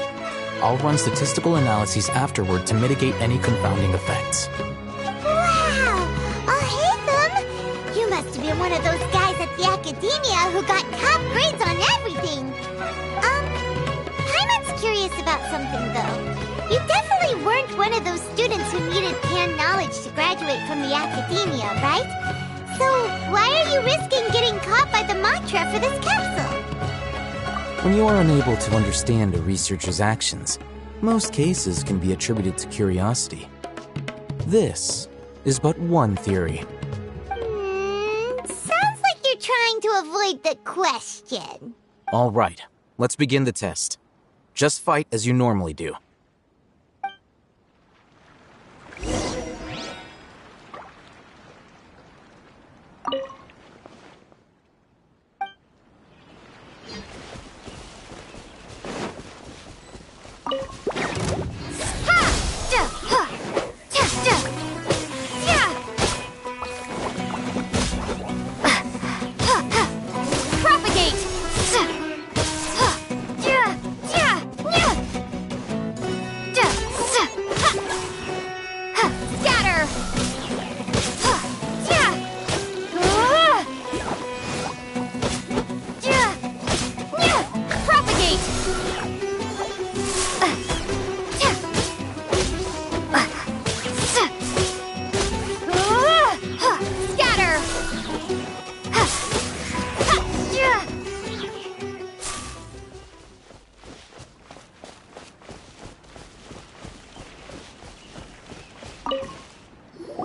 I'll run statistical analyses afterward to mitigate any confounding effects.
You must have been one of those guys at the Academia who got top grades on everything. Paimon's curious about something, though. You definitely weren't one of those students who needed pan knowledge to graduate from the Academia, right? So why are you risking getting caught by the Matra for this capsule?
When you are unable to understand a researcher's actions, most cases can be attributed to curiosity. This is but one theory.
Sounds like you're trying to avoid the question.
All right, let's begin the test. Just fight as you normally do.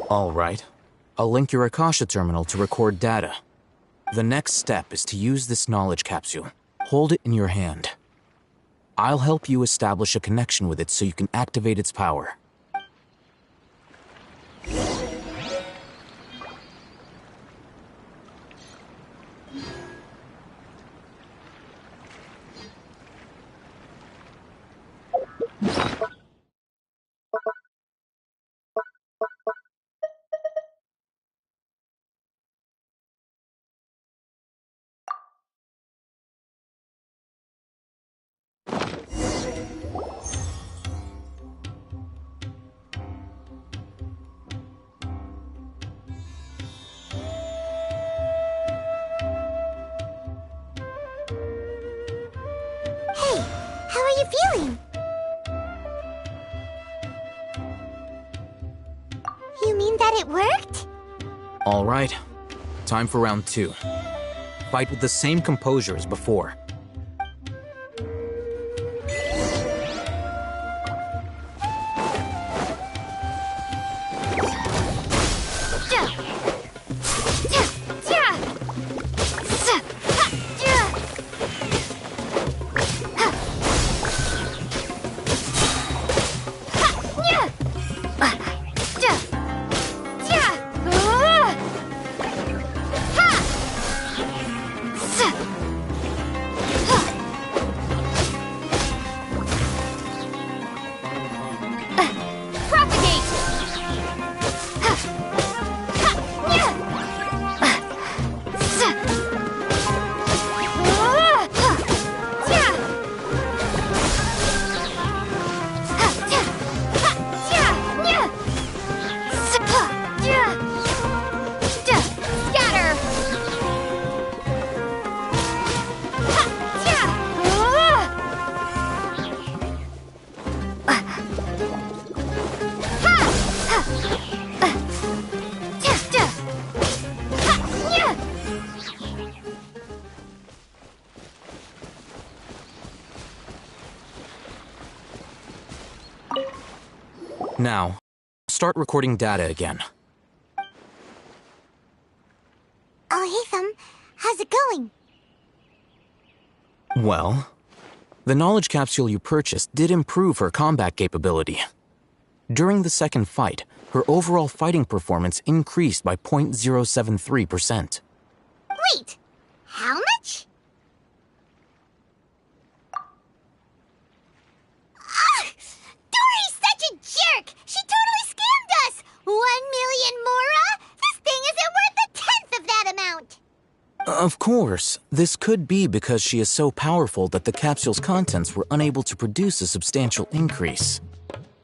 All right. I'll link your Akasha terminal to record data. The next step is to use this knowledge capsule. Hold it in your hand. I'll help you establish a connection with it so you can activate its power.
Hey, how are you feeling? You mean that it worked?
All right. Time for round 2. Fight with the same composure as before. Now, start recording data again.
Oh, hey, Thumb. How's it going?
Well, the knowledge capsule you purchased did improve her combat capability. During the second fight, her overall fighting performance increased by 0.073%.
Wait, how much? Dory's such a jerk! She totally scammed us! 1 million mora? This thing isn't worth a tenth of that amount!
Of course, this could be because she is so powerful that the capsule's contents were unable to produce a substantial increase.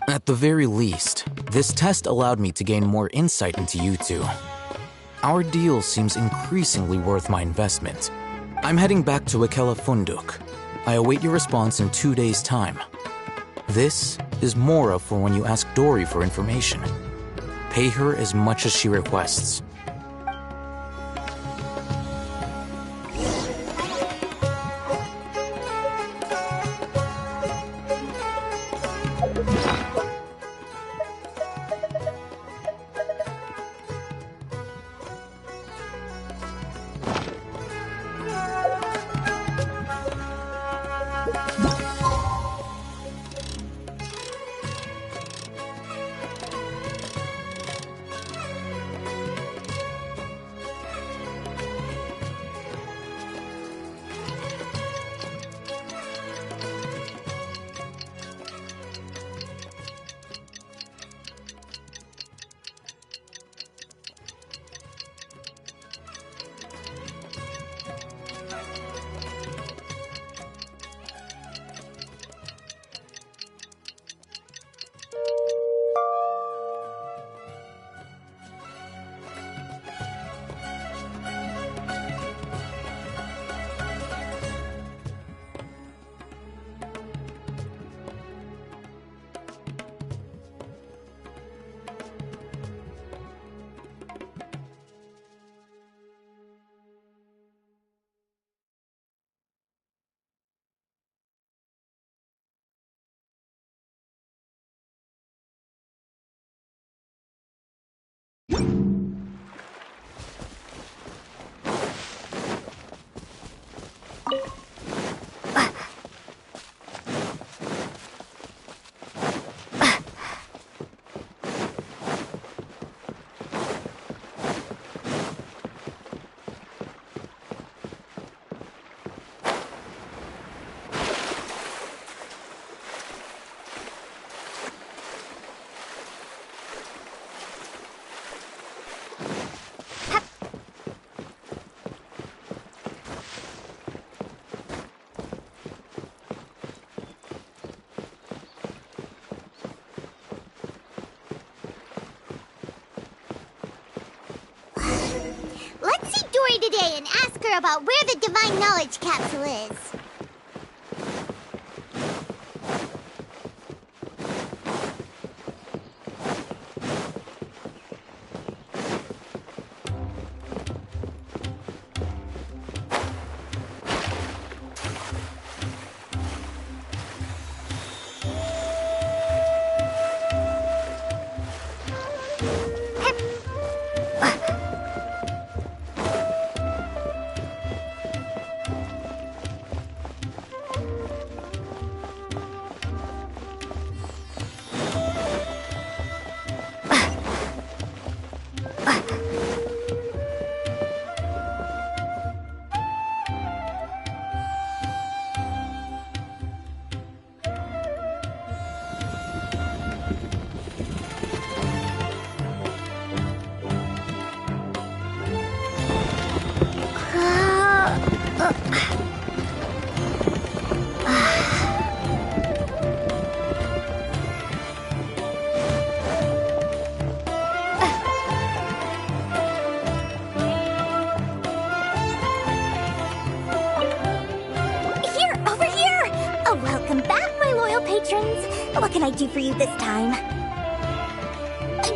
At the very least, this test allowed me to gain more insight into you two. Our deal seems increasingly worth my investment. I'm heading back to Akela Funduk. I await your response in 2 days' time. This is Mora for when you ask Dory for information. Pay her as much as she requests.
Today and ask her about where the Divine Knowledge Capsule is.
patrons. What can I do for you this time?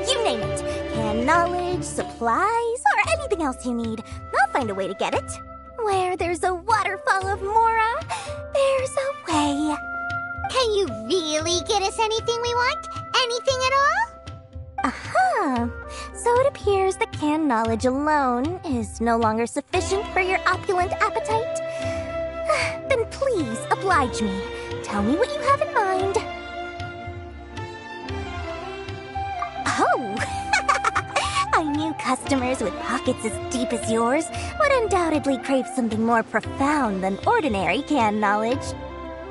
You name it. Canned knowledge, supplies, or anything else you need. I'll find a way to get it. Where there's a waterfall of Mora, there's a way.
Can you really get us anything we want? Anything at all?
Uh-huh. So it appears that canned knowledge alone is no longer sufficient for your opulent appetite. Then please, oblige me. Tell me what you have in mind. Oh! I knew customers with pockets as deep as yours would undoubtedly crave something more profound than ordinary canned knowledge.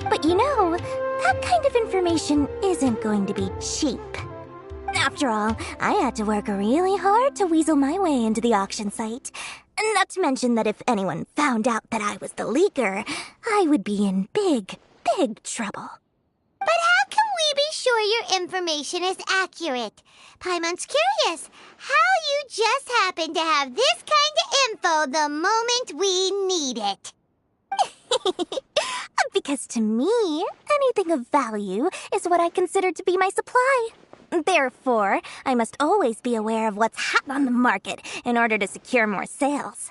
But you know, that kind of information isn't going to be cheap. After all, I had to work really hard to weasel my way into the auction site. Not to mention that if anyone found out that I was the leaker, I would be in big, big trouble.
But how can we be sure your information is accurate? Paimon's curious how you just happen to have this kind of info the moment we need it.
Because to me, anything of value is what I consider to be my supply. Therefore, I must always be aware of what's hot on the market in order to secure more sales.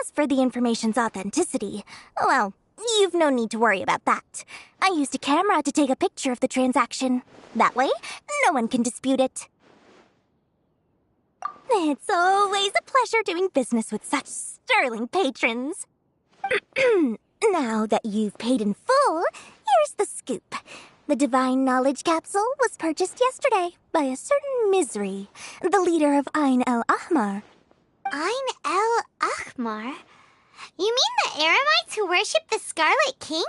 As for the information's authenticity, well, you've no need to worry about that. I used a camera to take a picture of the transaction. That way, no one can dispute it. It's always a pleasure doing business with such sterling patrons. Now that you've paid in full, here's the scoop. The Divine Knowledge Capsule was purchased yesterday by a certain Misery, the leader of Ain el Ahmar.
Ain el Ahmar? You mean the Eremites who worship the Scarlet King?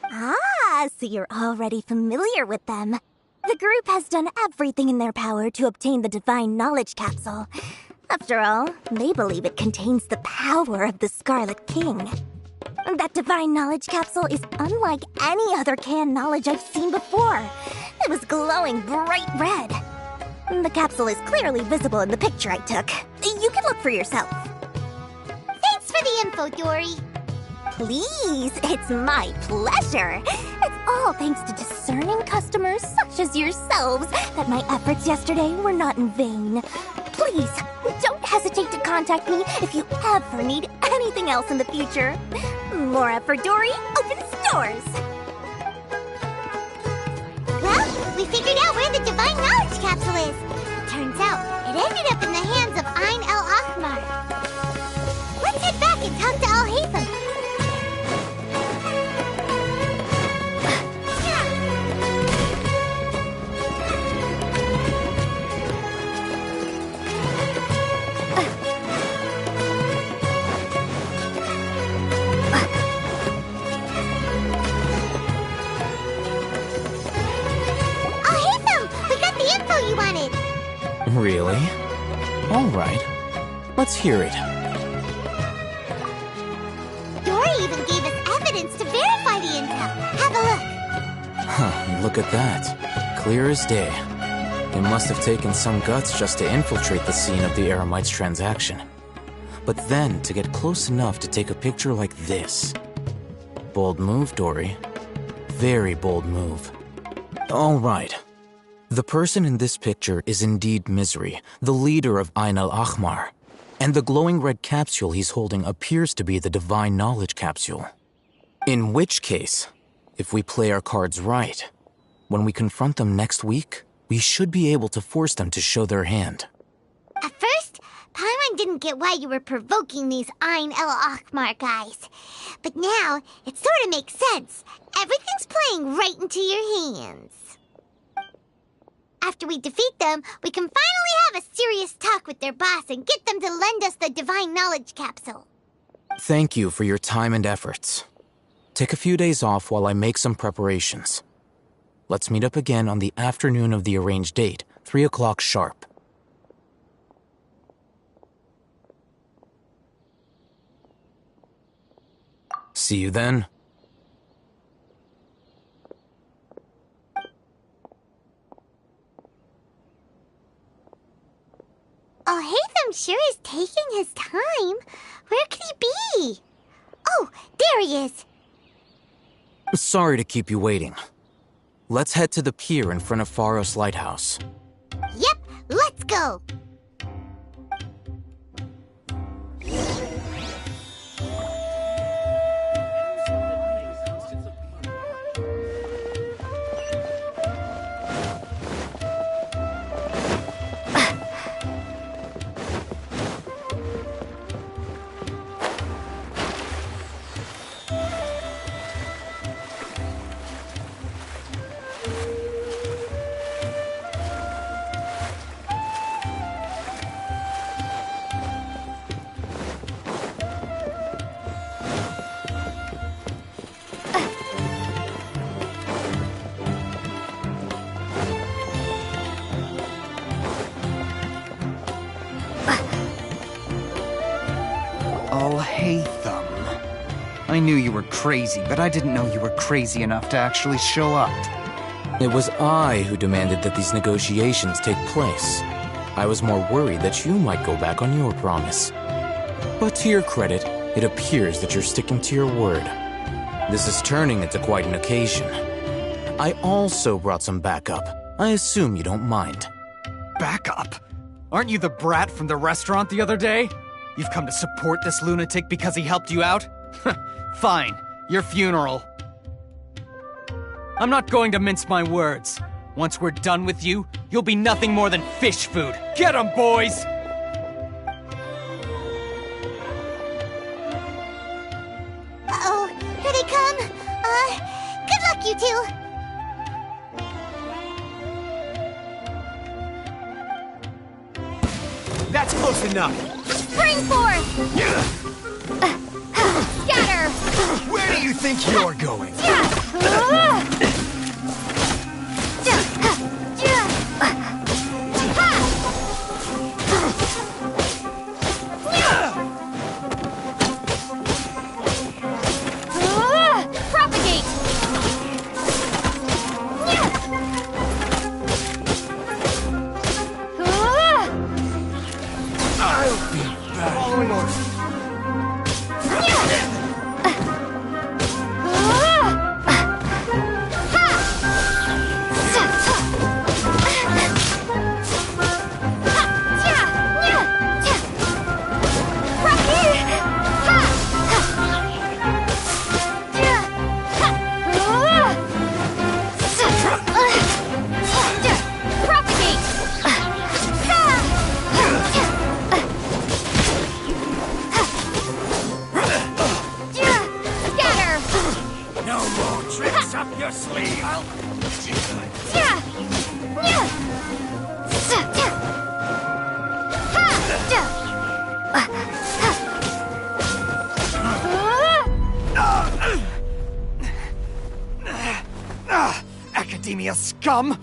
Ah, so you're already familiar with them. The group has done everything in their power to obtain the Divine Knowledge Capsule. After all, they believe it contains the power of the Scarlet King. That Divine Knowledge Capsule is unlike any other canned knowledge I've seen before. It was glowing bright red. The capsule is clearly visible in the picture I took. You can look for yourself.
Thanks for the info, Dory.
Please, it's my pleasure. It's all thanks to discerning customers such as yourselves that my efforts yesterday were not in vain. Please, don't hesitate to contact me if you ever need anything else in the future. Mora for Dory opens doors.
Well, we figured out where the Divine Knowledge Capsule is. Turns out, it ended up in the hands of Ain el Ahmar. Let's head back and talk to Al-Haytham.
Really? All right. Let's hear it.
Dory even gave us evidence to verify the intel. Have a look.
Huh, look at that. Clear as day. It must have taken some guts just to infiltrate the scene of the Eremites' transaction. But then to get close enough to take a picture like this. Bold move, Dory. Very bold move. All right. The person in this picture is indeed Misery, the leader of Ain el Ahmar, and the glowing red capsule he's holding appears to be the Divine Knowledge Capsule. In which case, if we play our cards right, when we confront them next week, we should be able to force them to show their hand.
At first, Paimon didn't get why you were provoking these Ain el Ahmar guys. But now, it sort of makes sense. Everything's playing right into your hands. After we defeat them, we can finally have a serious talk with their boss and get them to lend us the Divine Knowledge Capsule.
Thank you for your time and efforts. Take a few days off while I make some preparations. Let's meet up again on the afternoon of the arranged date, 3 o'clock sharp. See you then.
Al-Haytham sure is taking his time. Where could he be? Oh, there he is.
Sorry to keep you waiting. Let's head to the pier in front of Faros Lighthouse.
Yep, let's go!
I'll hate them. I knew you were crazy, but I didn't know you were crazy enough to actually show up.
It was I who demanded that these negotiations take place. I was more worried that you might go back on your promise. But to your credit, it appears that you're sticking to your word. This is turning into quite an occasion. I also brought some backup. I assume you don't mind.
Backup? Aren't you the brat from the restaurant the other day? You've come to support this lunatic because he helped you out? Fine, your funeral. I'm not going to mince my words. Once we're done with you, you'll be nothing more than fish food. Get 'em, boys!
Uh-oh, here they come. Good luck, you two.
That's close enough.
Spring forth! Scatter!
Where do you think you're going?
Propagate!
I'll be back. Following orders.
Academia scum!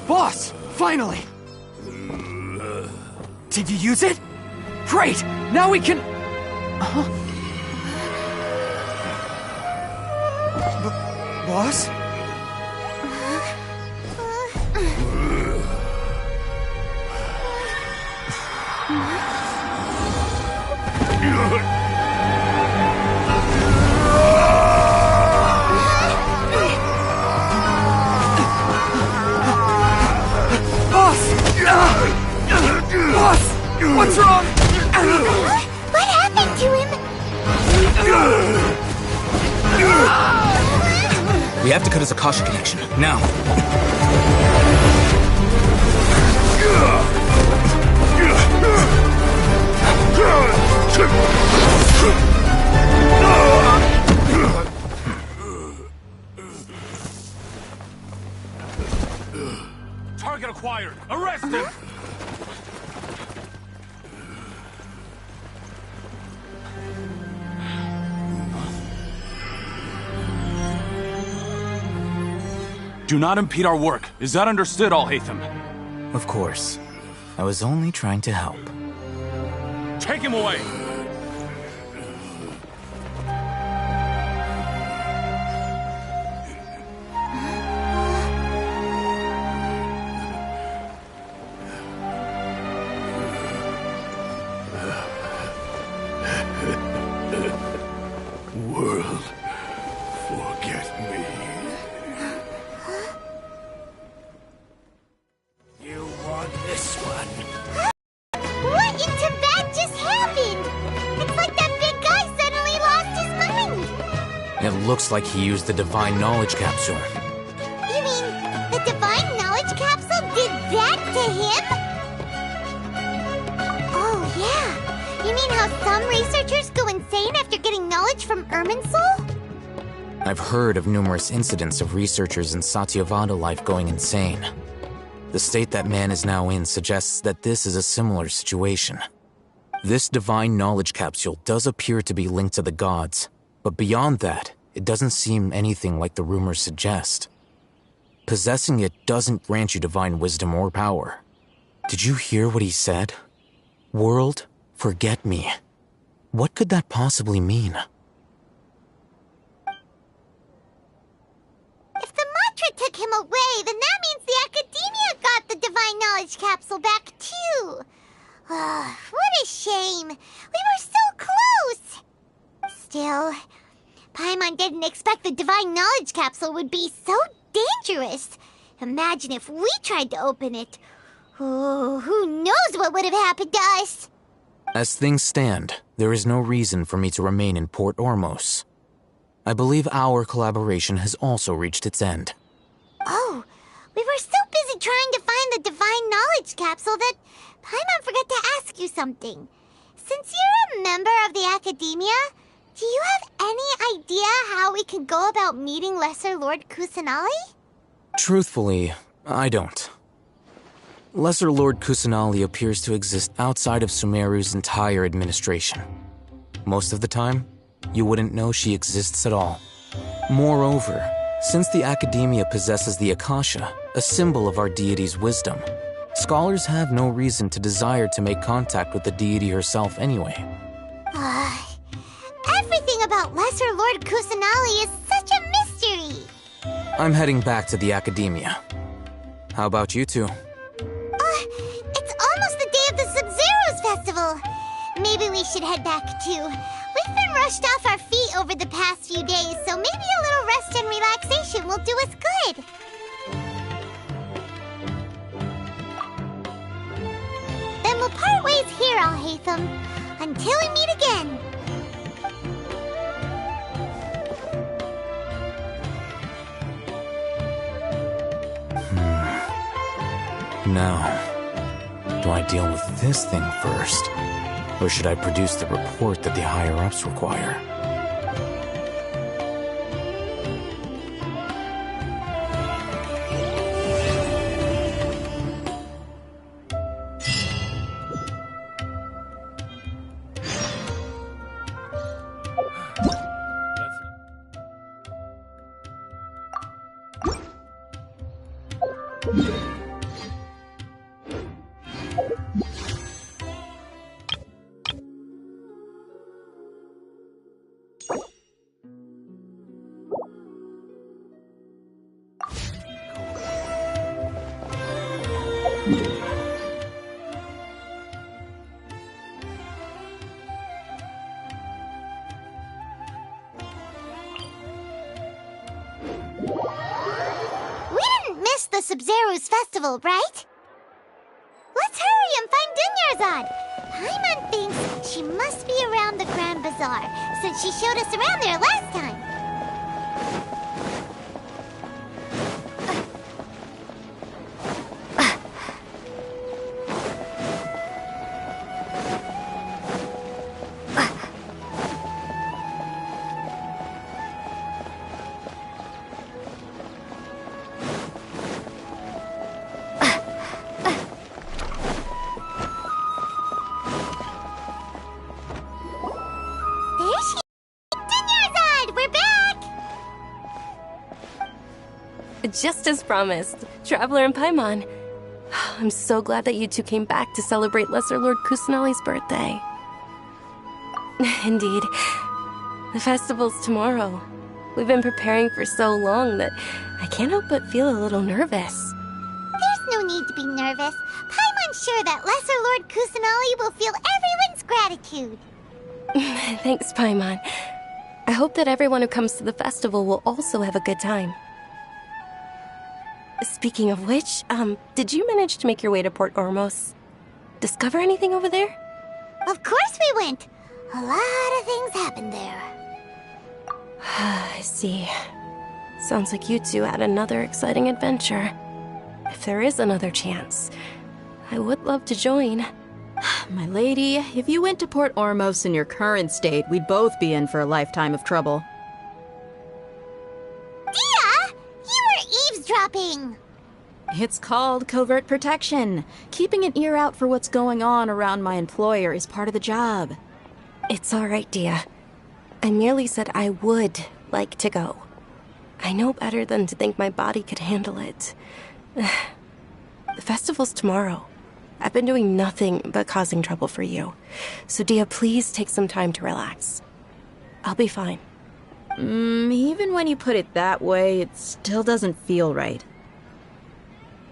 Boss! Finally! Did you use it? Great! Now we can... Boss? Boss! What's wrong?
What happened to him?
We have to cut his Akasha connection, now.
Target acquired! Arrest him! Do not impede our work. Is that understood, Al-Haytham?
Of course. I was only trying to help.
Take him away!
It looks like he used the Divine Knowledge Capsule.
You mean the Divine Knowledge Capsule did that to him? Oh, yeah. You mean how some researchers go insane after getting knowledge from Irminsul?
I've heard of numerous incidents of researchers in Satyavada life going insane. The state that man is now in suggests that this is a similar situation. This Divine Knowledge Capsule does appear to be linked to the gods, but beyond that, it doesn't seem anything like the rumors suggest. Possessing it doesn't grant you divine wisdom or power. Did you hear what he said? World, forget me. What could that possibly mean?
If the mantra took him away, then that means the Academia got the Divine Knowledge Capsule back too. What a shame. We were so close. Still, Paimon didn't expect the Divine Knowledge Capsule would be so dangerous. Imagine if we tried to open it. Oh, who knows what would have happened to us?
As things stand, there is no reason for me to remain in Port Ormos. I believe our collaboration has also reached its end.
Oh, we were so busy trying to find the Divine Knowledge Capsule that Paimon forgot to ask you something. Since you're a member of the Academia, do you have any idea how we can go about meeting Lesser Lord Kusanali?
Truthfully, I don't. Lesser Lord Kusanali appears to exist outside of Sumeru's entire administration. Most of the time, you wouldn't know she exists at all. Moreover, since the Academia possesses the Akasha, a symbol of our deity's wisdom, scholars have no reason to desire to make contact with the deity herself anyway.
Everything about Lesser Lord Kusanali is such a mystery.
I'm heading back to the Academia. How about you two?
It's almost the day of the Sub-Zero's festival. Maybe we should head back too. We've been rushed off our feet over the past few days, so maybe a little rest and relaxation will do us good. Then we'll part ways here, Alhaitham, until we meet again.
Now, do I deal with this thing first? Or should I produce the report that the higher-ups require?
The Sub-Zero's festival, right? Let's hurry and find Dunyarzad. Paimon thinks she must be around the Grand Bazaar, since she showed us around there last time.
Just as promised, Traveler and Paimon. I'm so glad that you two came back to celebrate Lesser Lord Kusanali's birthday. Indeed. The festival's tomorrow. We've been preparing for so long that I can't help but feel a little nervous.
There's no need to be nervous. Paimon's sure that Lesser Lord Kusanali will feel everyone's gratitude.
Thanks, Paimon. I hope that everyone who comes to the festival will also have a good time. Speaking of which, did you manage to make your way to Port Ormos? Discover anything over there?
Of course we went. A lot of things happened there.
I see. Sounds like you two had another exciting adventure. If there is another chance, I would love to join.
My lady, if you went to Port Ormos in your current state, we'd both be in for a lifetime of trouble.
Dia! You were eavesdropping!
It's called covert protection. Keeping an ear out for what's going on around my employer is part of the job.
It's all right, Dia. I merely said I would like to go. I know better than to think my body could handle it. The festival's tomorrow. I've been doing nothing but causing trouble for you. So, Dia, please take some time to relax. I'll be fine.
Even when you put it that way, it still doesn't feel right.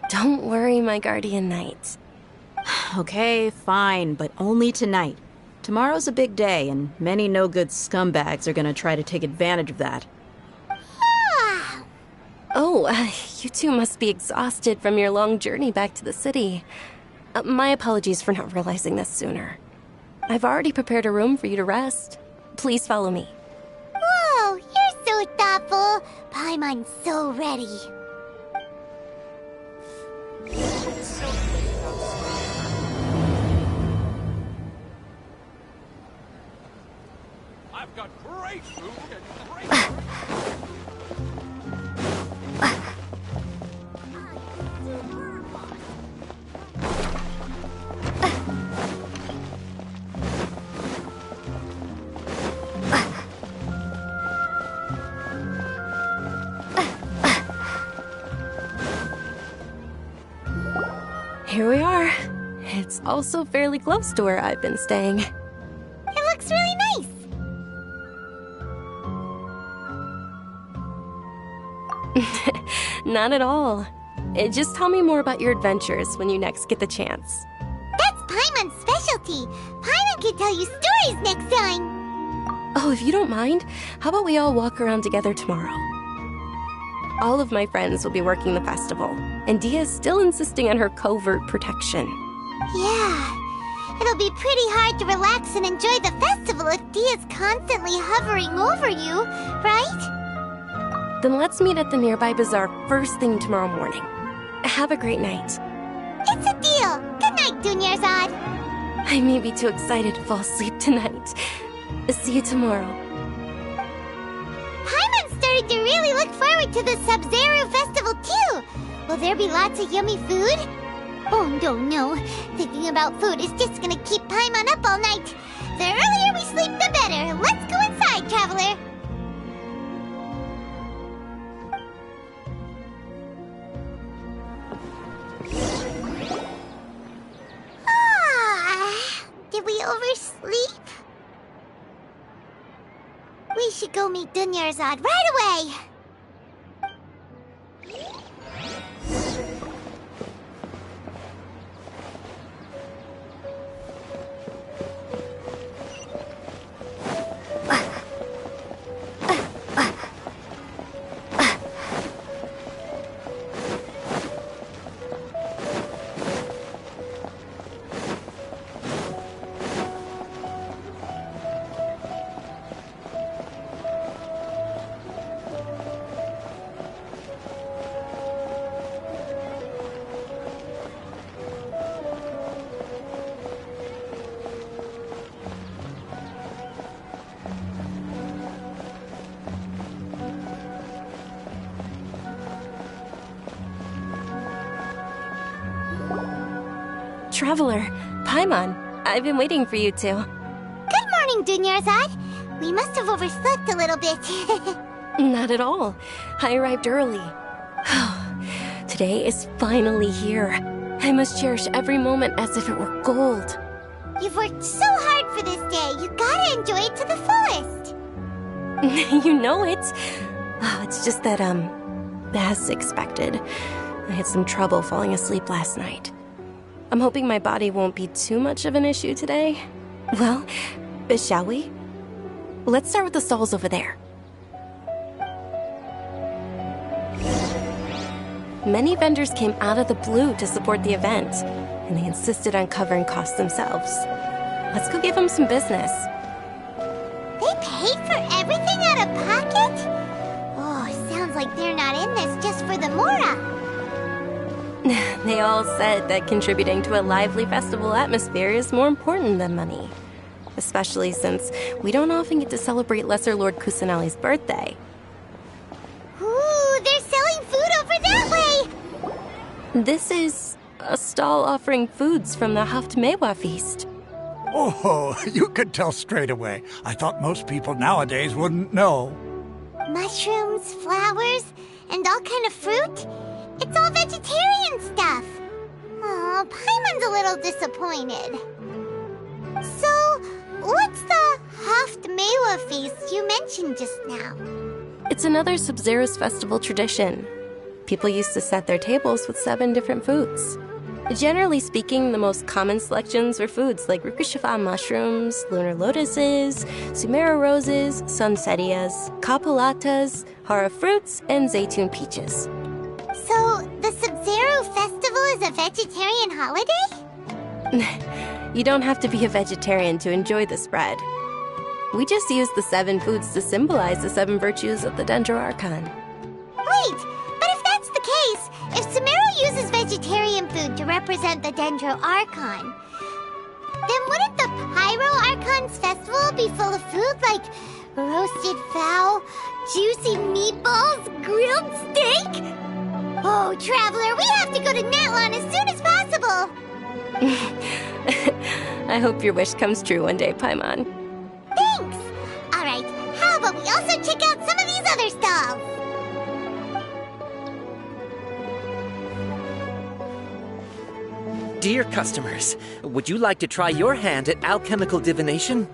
Don't worry, my guardian knight.
Okay, fine, but only tonight. Tomorrow's a big day, and many no-good scumbags are gonna try to take advantage of that.
Oh, you two must be exhausted from your long journey back to the city. My apologies for not realizing this sooner. I've already prepared a room for you to rest. Please follow me.
Whoa, you're so thoughtful. Paimon's so ready.
I've got great food and great...
Here we are. It's also fairly close to where I've been staying.
It looks really nice.
Not at all. Just tell me more about your adventures when you next get the chance.
That's Paimon's specialty. Paimon can tell you stories next time.
Oh, if you don't mind, how about we all walk around together tomorrow? All of my friends will be working the festival, and Dia is still insisting on her covert protection.
Yeah. It'll be pretty hard to relax and enjoy the festival if Dia's constantly hovering over you, right?
Then let's meet at the nearby bazaar first thing tomorrow morning. Have a great night.
It's a deal. Good night, Dunyarzad.
I may be too excited to fall asleep tonight. See you tomorrow.
Paimon's starting to really look forward to the Sub-Zero festival too. Will there be lots of yummy food? Oh, no. Thinking about food is just gonna keep Paimon up all night. The earlier we sleep, the better. Let's go inside, traveler. Did we oversleep? We should go meet Dunyarzad right away.
Traveler, Paimon, I've been waiting for you two.
Good morning, Dunyarzad. We must have overslept a little bit.
Not at all. I arrived early. Today is finally here. I must cherish every moment as if it were gold.
You've worked so hard for this day. You gotta enjoy it to the fullest.
You know it. Oh, it's just that, as expected, I had some trouble falling asleep last night. I'm hoping my body won't be too much of an issue today. Well, shall we? Let's start with the stalls over there. Many vendors came out of the blue to support the event, and they insisted on covering costs themselves. Let's go give them some business.
They paid for everything out out of pocket? Oh, sounds like they're not in this just for the Mora.
They all said that contributing to a lively festival atmosphere is more important than money. Especially since we don't often get to celebrate Lesser Lord Kusanali's birthday.
Ooh, they're selling food over that way!
This is a stall offering foods from the Haft Mewa feast.
Oh, you could tell straight away. I thought most people nowadays wouldn't know.
Mushrooms, flowers, and all kind of fruit? It's all vegetarian stuff. Oh, Paimon's a little disappointed. So, what's the Haft Mewa feast you mentioned just now?
It's another Sub-Zero's festival tradition. People used to set their tables with 7 different foods. Generally speaking, the most common selections were foods like Rukushifa mushrooms, lunar lotuses, Sumera roses, sunsetias, kapulatas, hara fruits, and zaytun peaches.
So, the Sub-Zero festival is a vegetarian holiday?
You don't have to be a vegetarian to enjoy the spread. We just use the 7 foods to symbolize the 7 virtues of the Dendro Archon.
Wait, but if that's the case, if Sumero uses vegetarian food to represent the Dendro Archon, then wouldn't the Pyro Archon's festival be full of food like roasted fowl, juicy meatballs, grilled steak? Oh, Traveler, we have to go to Natlon as soon as possible!
I hope your wish comes true one day, Paimon.
Thanks! Alright, how about we also check out some of these other stalls?
Dear customers, would you like to try your hand at alchemical divination?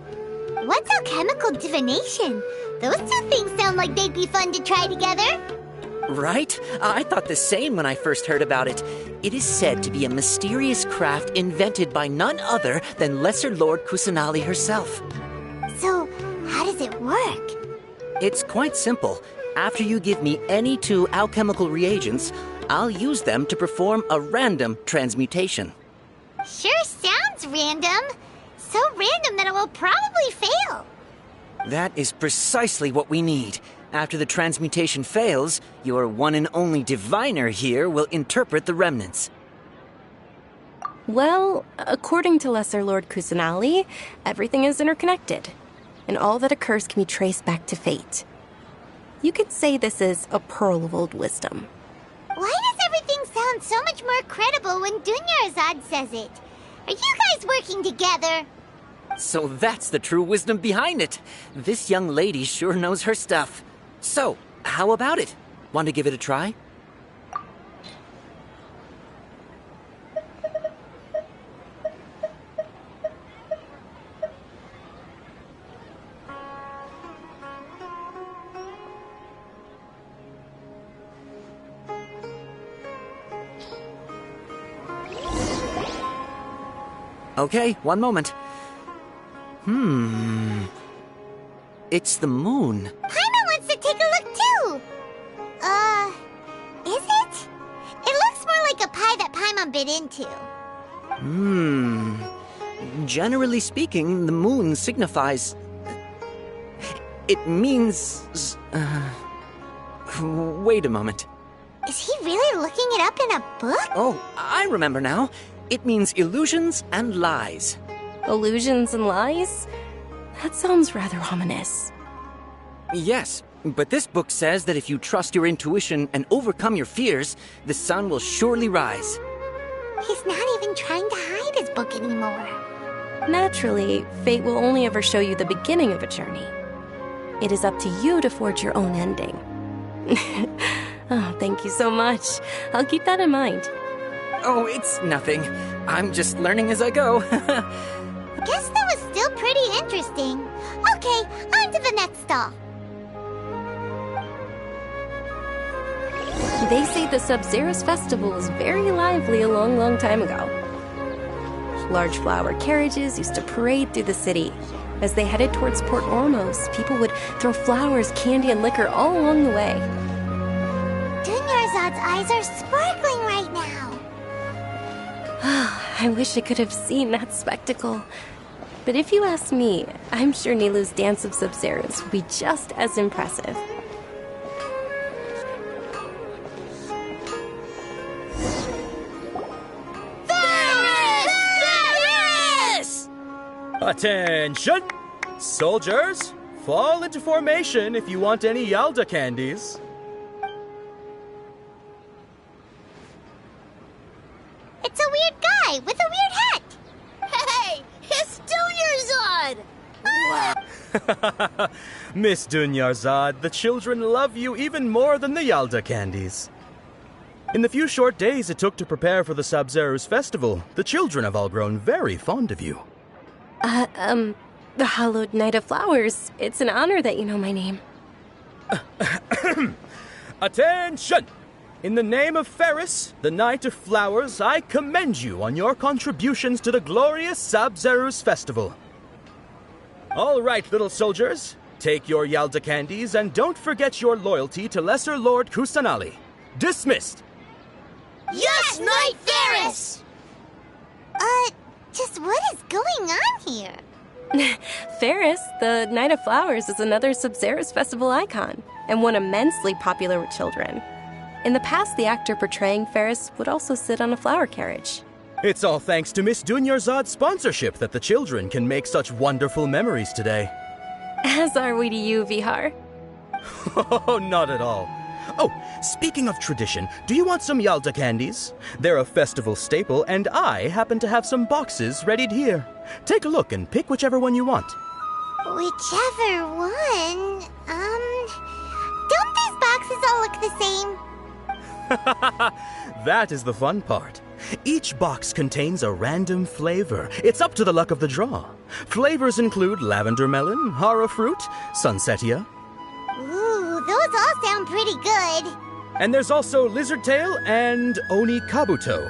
What's alchemical divination? Those two things sound like they'd be fun to try together.
Right? I thought the same when I first heard about it. It is said to be a mysterious craft invented by none other than Lesser Lord Kusanali herself.
So, how does it work?
It's quite simple. After you give me any 2 alchemical reagents, I'll use them to perform a random transmutation.
Sure sounds random. So random that it will probably fail.
That is precisely what we need. After the transmutation fails, your one and only diviner here will interpret the remnants.
Well, according to Lesser Lord Kusanali, everything is interconnected, and all that occurs can be traced back to fate. You could say this is a pearl of old wisdom.
Why does everything sound so much more credible when Dunyarzad says it? Are you guys working together?
So that's the true wisdom behind it. This young lady sure knows her stuff. So, how about it? Want to give it a try? Okay, one moment. It's the moon.
Paimon wants to take a look too! Is it? It looks more like a pie that Paimon bit into.
Generally speaking, the moon signifies... It means... Wait a moment.
Is he really looking it up in a book?
Oh, I remember now. It means illusions and lies.
Illusions and lies? That sounds rather ominous.
Yes, but this book says that if you trust your intuition and overcome your fears, the sun will surely rise.
He's not even trying to hide his book anymore.
Naturally, fate will only ever show you the beginning of a journey. It is up to you to forge your own ending. Oh, thank you so much. I'll keep that in mind.
Oh, it's nothing. I'm just learning as I go.
Guess that was still pretty interesting. Okay, on to the next stall.
They say the Sub-Zero's festival was very lively a long, long time ago. Large flower carriages used to parade through the city. As they headed towards Port Ormos, people would throw flowers, candy, and liquor all along the way.
Dunyarzad's eyes are sparkling right now.
I wish I could have seen that spectacle. But if you ask me, I'm sure Nilu's dance of Sub-Zeros will be just as impressive.
Attention! Soldiers, fall into formation if you want any Yalda candies.
It's a weird guy with a weird hat. Hey, it's Dunyarzad!
Miss Dunyarzad, the children love you even more than the Yalda candies. In the few short days it took to prepare for the Sub-Zeros festival, the children have all grown very fond of you.
The Hallowed Knight of Flowers. It's an honor that you know my name.
Attention! In the name of Ferris, the Knight of Flowers, I commend you on your contributions to the glorious Sub-Zeros festival. All right, little soldiers, take your Yalda candies and don't forget your loyalty to Lesser Lord Kusanali. Dismissed!
Yes, Knight Ferris! Just what is going on here?
Ferris, the Knight of Flowers, is another Sub-Zeros festival icon, and one immensely popular with children. In the past, the actor portraying Ferris would also sit on a flower carriage.
It's all thanks to Miss Dunyarzad's sponsorship that the children can make such wonderful memories today.
As are we to you, Vihar.
Oh, not at all. Oh, speaking of tradition, do you want some Yalda candies? They're a festival staple, and I happen to have some boxes readied here. Take a look and pick whichever one you want.
Whichever one? Don't these boxes all look the same?
That is the fun part. Each box contains a random flavor. It's up to the luck of the draw. Flavors include lavender melon, hara fruit, sunsetia.
Ooh, those all sound pretty good.
And there's also lizard tail and oni kabuto.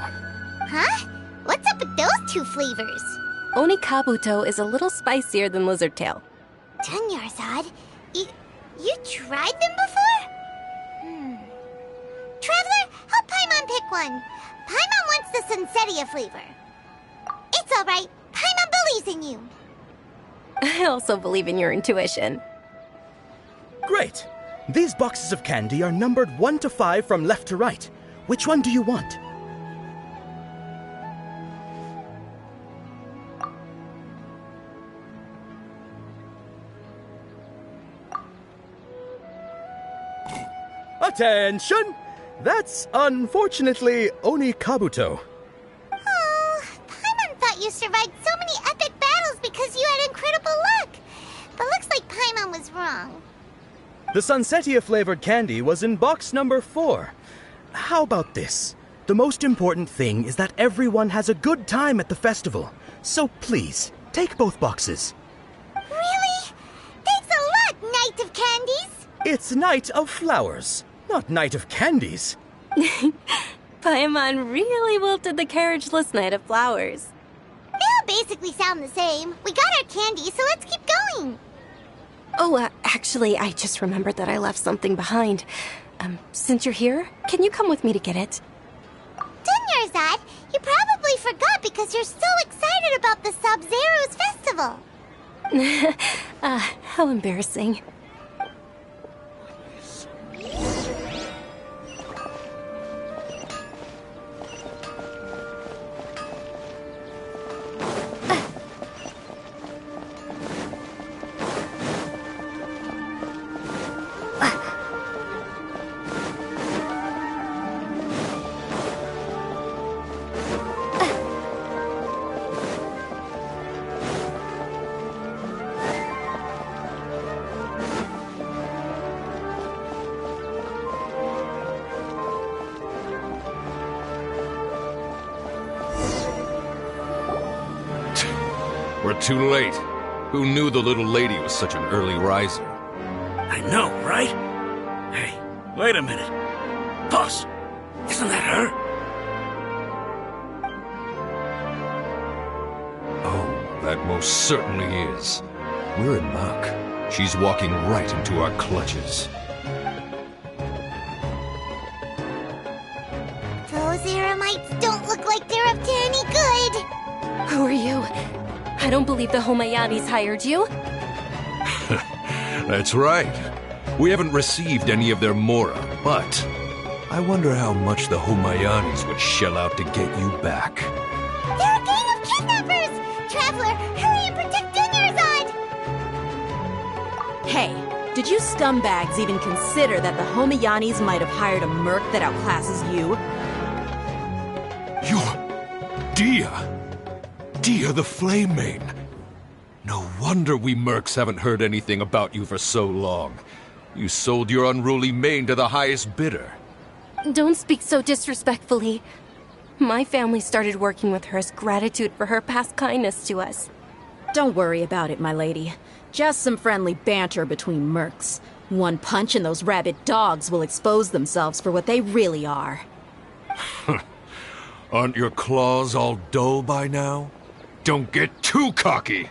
Huh? What's up with those two flavors?
Oni kabuto is a little spicier than lizard tail.
Dunyarzad, you tried them before? Traveler, help Paimon pick one. Paimon wants the sunsetia flavor. It's all right. Paimon believes in you.
I also believe in your intuition.
Great. These boxes of candy are numbered 1 to 5 from left to right. Which one do you want? Attention! That's unfortunately Oni Kabuto.
Oh, Paimon thought you survived so many epic battles because you had incredible luck. But looks like Paimon was wrong.
The Sunsetia flavored candy was in box number 4. How about this? The most important thing is that everyone has a good time at the festival. So please, take both boxes.
Really? Thanks a lot, Knight of Candies!
It's Knight of Flowers, not Knight of Candies.
Paimon really wilted the carriageless Knight of Flowers.
They all basically sound the same. We got our candy, so let's keep going.
Oh, actually, I just remembered that I left something behind. Since you're here, can you come with me to get it?
Dunyarzad, you probably forgot because you're so excited about the Sub-Zeros festival.
How embarrassing.
We're too late. Who knew the little lady was such an early riser?
I know, right? Hey, wait a minute. Boss, isn't that her?
Oh, that most certainly is. We're in luck. She's walking right into our clutches.
Those Eremites don't look like they're up to any good.
Who are you? I don't believe the Homayanis hired you.
That's right. We haven't received any of their mora, but I wonder how much the Homayanis would shell out to get you back.
They're a gang of kidnappers! Traveler, hurry and protect Dunyarzad!
Hey, did you scumbags even consider that the Homayanis might have hired a merc that outclasses you?
You're Dia! Dia the Flame Mane! No wonder we mercs haven't heard anything about you for so long. You sold your unruly mane to the highest bidder.
Don't speak so disrespectfully. My family started working with her as gratitude for her past kindness to us.
Don't worry about it, my lady. Just some friendly banter between mercs. One punch and those rabid dogs will expose themselves for what they really are.
Aren't your claws all dull by now? Don't get too cocky!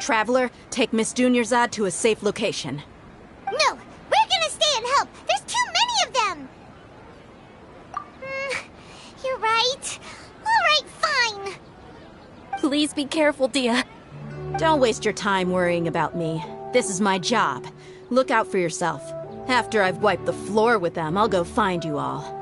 Traveler, take Miss Dunyarzad to a safe location.
No! We're gonna stay and help! There's too many of them! You're right. Alright, fine.
Please be careful, Dia.
Don't waste your time worrying about me. This is my job. Look out for yourself. After I've wiped the floor with them, I'll go find you all.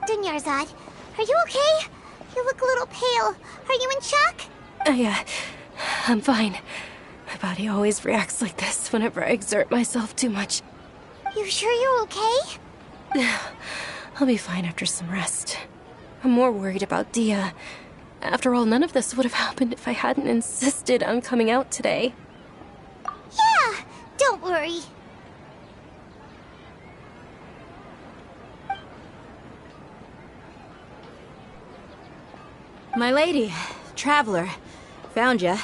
Dunyarzad, are you okay? You look a little pale. Are you in shock?
I'm fine. My body always reacts like this whenever I exert myself too much.
You sure you're okay?
I'll be fine after some rest. I'm more worried about Dia. After all, none of this would have happened if I hadn't insisted on coming out today.
Yeah, don't worry.
My lady, Traveler, found ya.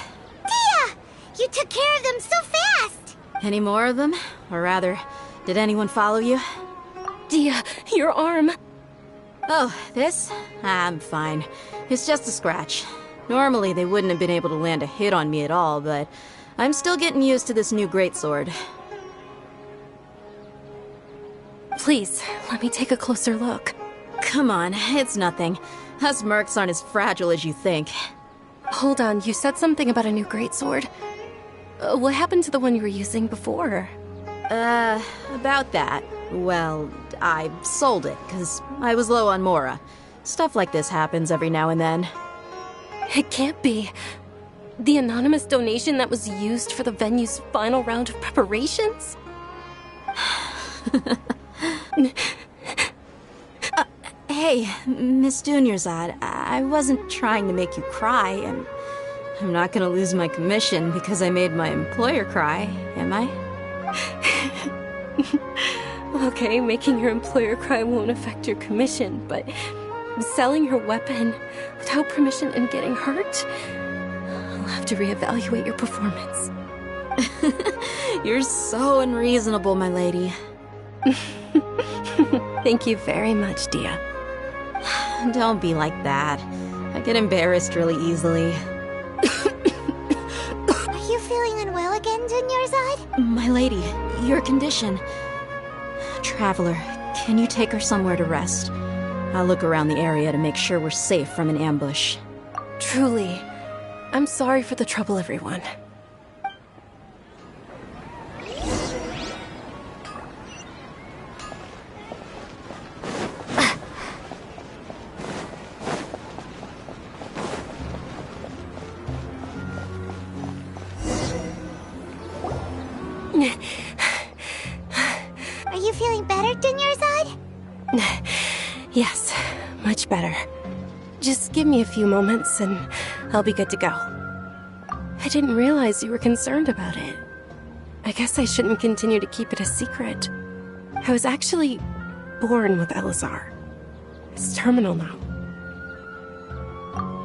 Dia! You took care of them so fast!
Any more of them? Or rather, did anyone follow you?
Dia, your arm!
Oh, this? I'm fine. It's just a scratch. Normally they wouldn't have been able to land a hit on me at all, but I'm still getting used to this new greatsword.
Please, let me take a closer look.
Come on, it's nothing. Us mercs aren't as fragile as you think.
Hold on, you said something about a new greatsword. What happened to the one you were using before?
About that. Well, I sold it, because I was low on mora. Stuff like this happens every now and then.
It can't be. The anonymous donation that was used for the venue's final round of preparations?
Hey, Miss Dunyarzad, I wasn't trying to make you cry, and I'm not gonna lose my commission because I made my employer cry, am I?
Okay, making your employer cry won't affect your commission, but selling your weapon without permission and getting hurt? I'll have to reevaluate your performance.
You're so unreasonable, my lady.
Thank you very much, Dia.
Don't be like that. I get embarrassed really easily.
Are you feeling unwell again, Dunyarzad?
My lady, your condition. Traveler, can you take her somewhere to rest? I'll look around the area to make sure we're safe from an ambush.
Truly, I'm sorry for the trouble, everyone.
Are you feeling better, Dunyarzad?
Yes, much better. Just give me a few moments and I'll be good to go. I didn't realize you were concerned about it. I guess I shouldn't continue to keep it a secret. I was actually born with Elazar. It's terminal now.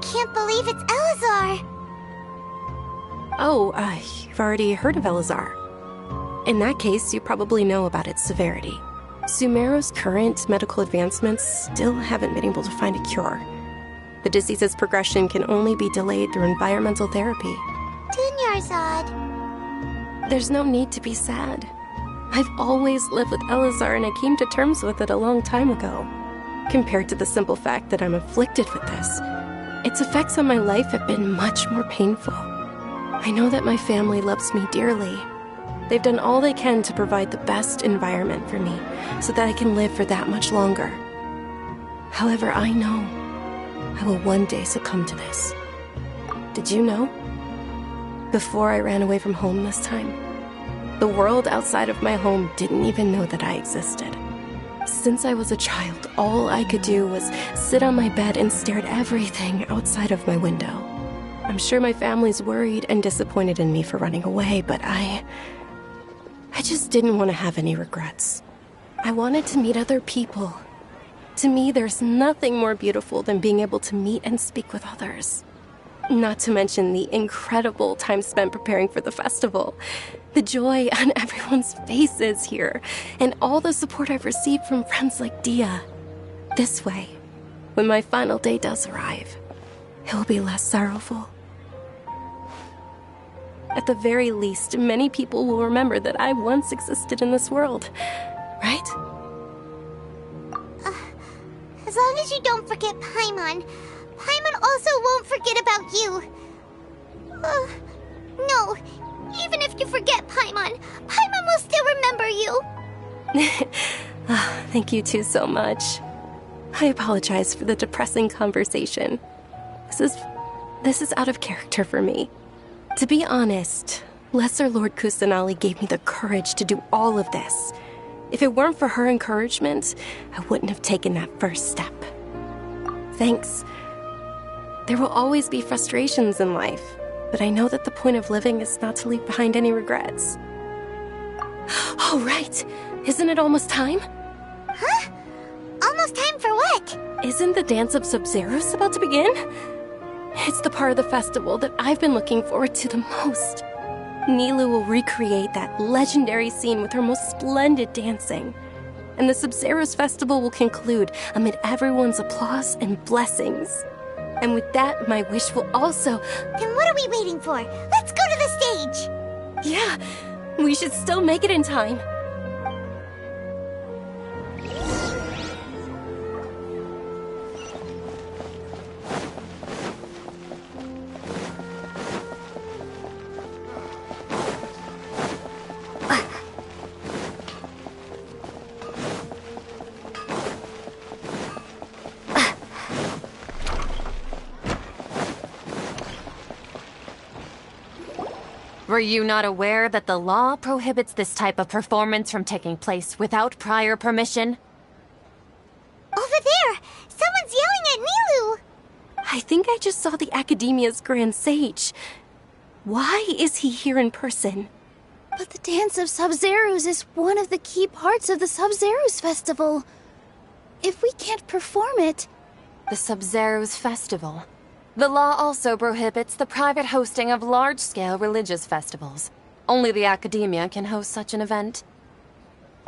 Can't believe it's Elazar!
Oh, you've already heard of Elazar. In that case, you probably know about its severity. Sumeru's current medical advancements still haven't been able to find a cure. The disease's progression can only be delayed through environmental therapy.
Dunyarzad.
There's no need to be sad. I've always lived with Elazar, and I came to terms with it a long time ago. Compared to the simple fact that I'm afflicted with this, its effects on my life have been much more painful. I know that my family loves me dearly. They've done all they can to provide the best environment for me, so that I can live for that much longer. However, I know I will one day succumb to this. Did you know? Before I ran away from home this time, the world outside of my home didn't even know that I existed. Since I was a child, all I could do was sit on my bed and stare at everything outside of my window. I'm sure my family's worried and disappointed in me for running away, but I just didn't want to have any regrets. I wanted to meet other people. To me, there's nothing more beautiful than being able to meet and speak with others. Not to mention the incredible time spent preparing for the festival. The joy on everyone's faces here, and all the support I've received from friends like Dia. This way, when my final day does arrive, it will be less sorrowful. At the very least, many people will remember that I once existed in this world, right?
As long as you don't forget Paimon. Paimon also won't forget about you. No, even if you forget Paimon, Paimon will still remember you.
Thank you two so much. I apologize for the depressing conversation. This is out of character for me. To be honest, Lesser Lord Kusanali gave me the courage to do all of this. If it weren't for her encouragement, I wouldn't have taken that first step. Thanks. There will always be frustrations in life, but I know that the point of living is not to leave behind any regrets. Oh, right. Isn't it almost time?
Huh? Almost time for what?
Isn't the Dance of Sub-Zeros about to begin? It's the part of the festival that I've been looking forward to the most. Nilu will recreate that legendary scene with her most splendid dancing. And the Sub-Zeros festival will conclude amid everyone's applause and blessings. And with that, my wish will also...
Then what are we waiting for? Let's go to the stage!
Yeah, we should still make it in time.
Were you not aware that the law prohibits this type of performance from taking place without prior permission?
Over there! Someone's yelling at Nilu!
I think I just saw the Academia's Grand Sage. Why is he here in person?
But the Dance of Sub-Zeros is one of the key parts of the Sub-Zeros festival. If we can't perform it...
The Sub-Zeros festival. The law also prohibits the private hosting of large-scale religious festivals. Only the Academia can host such an event.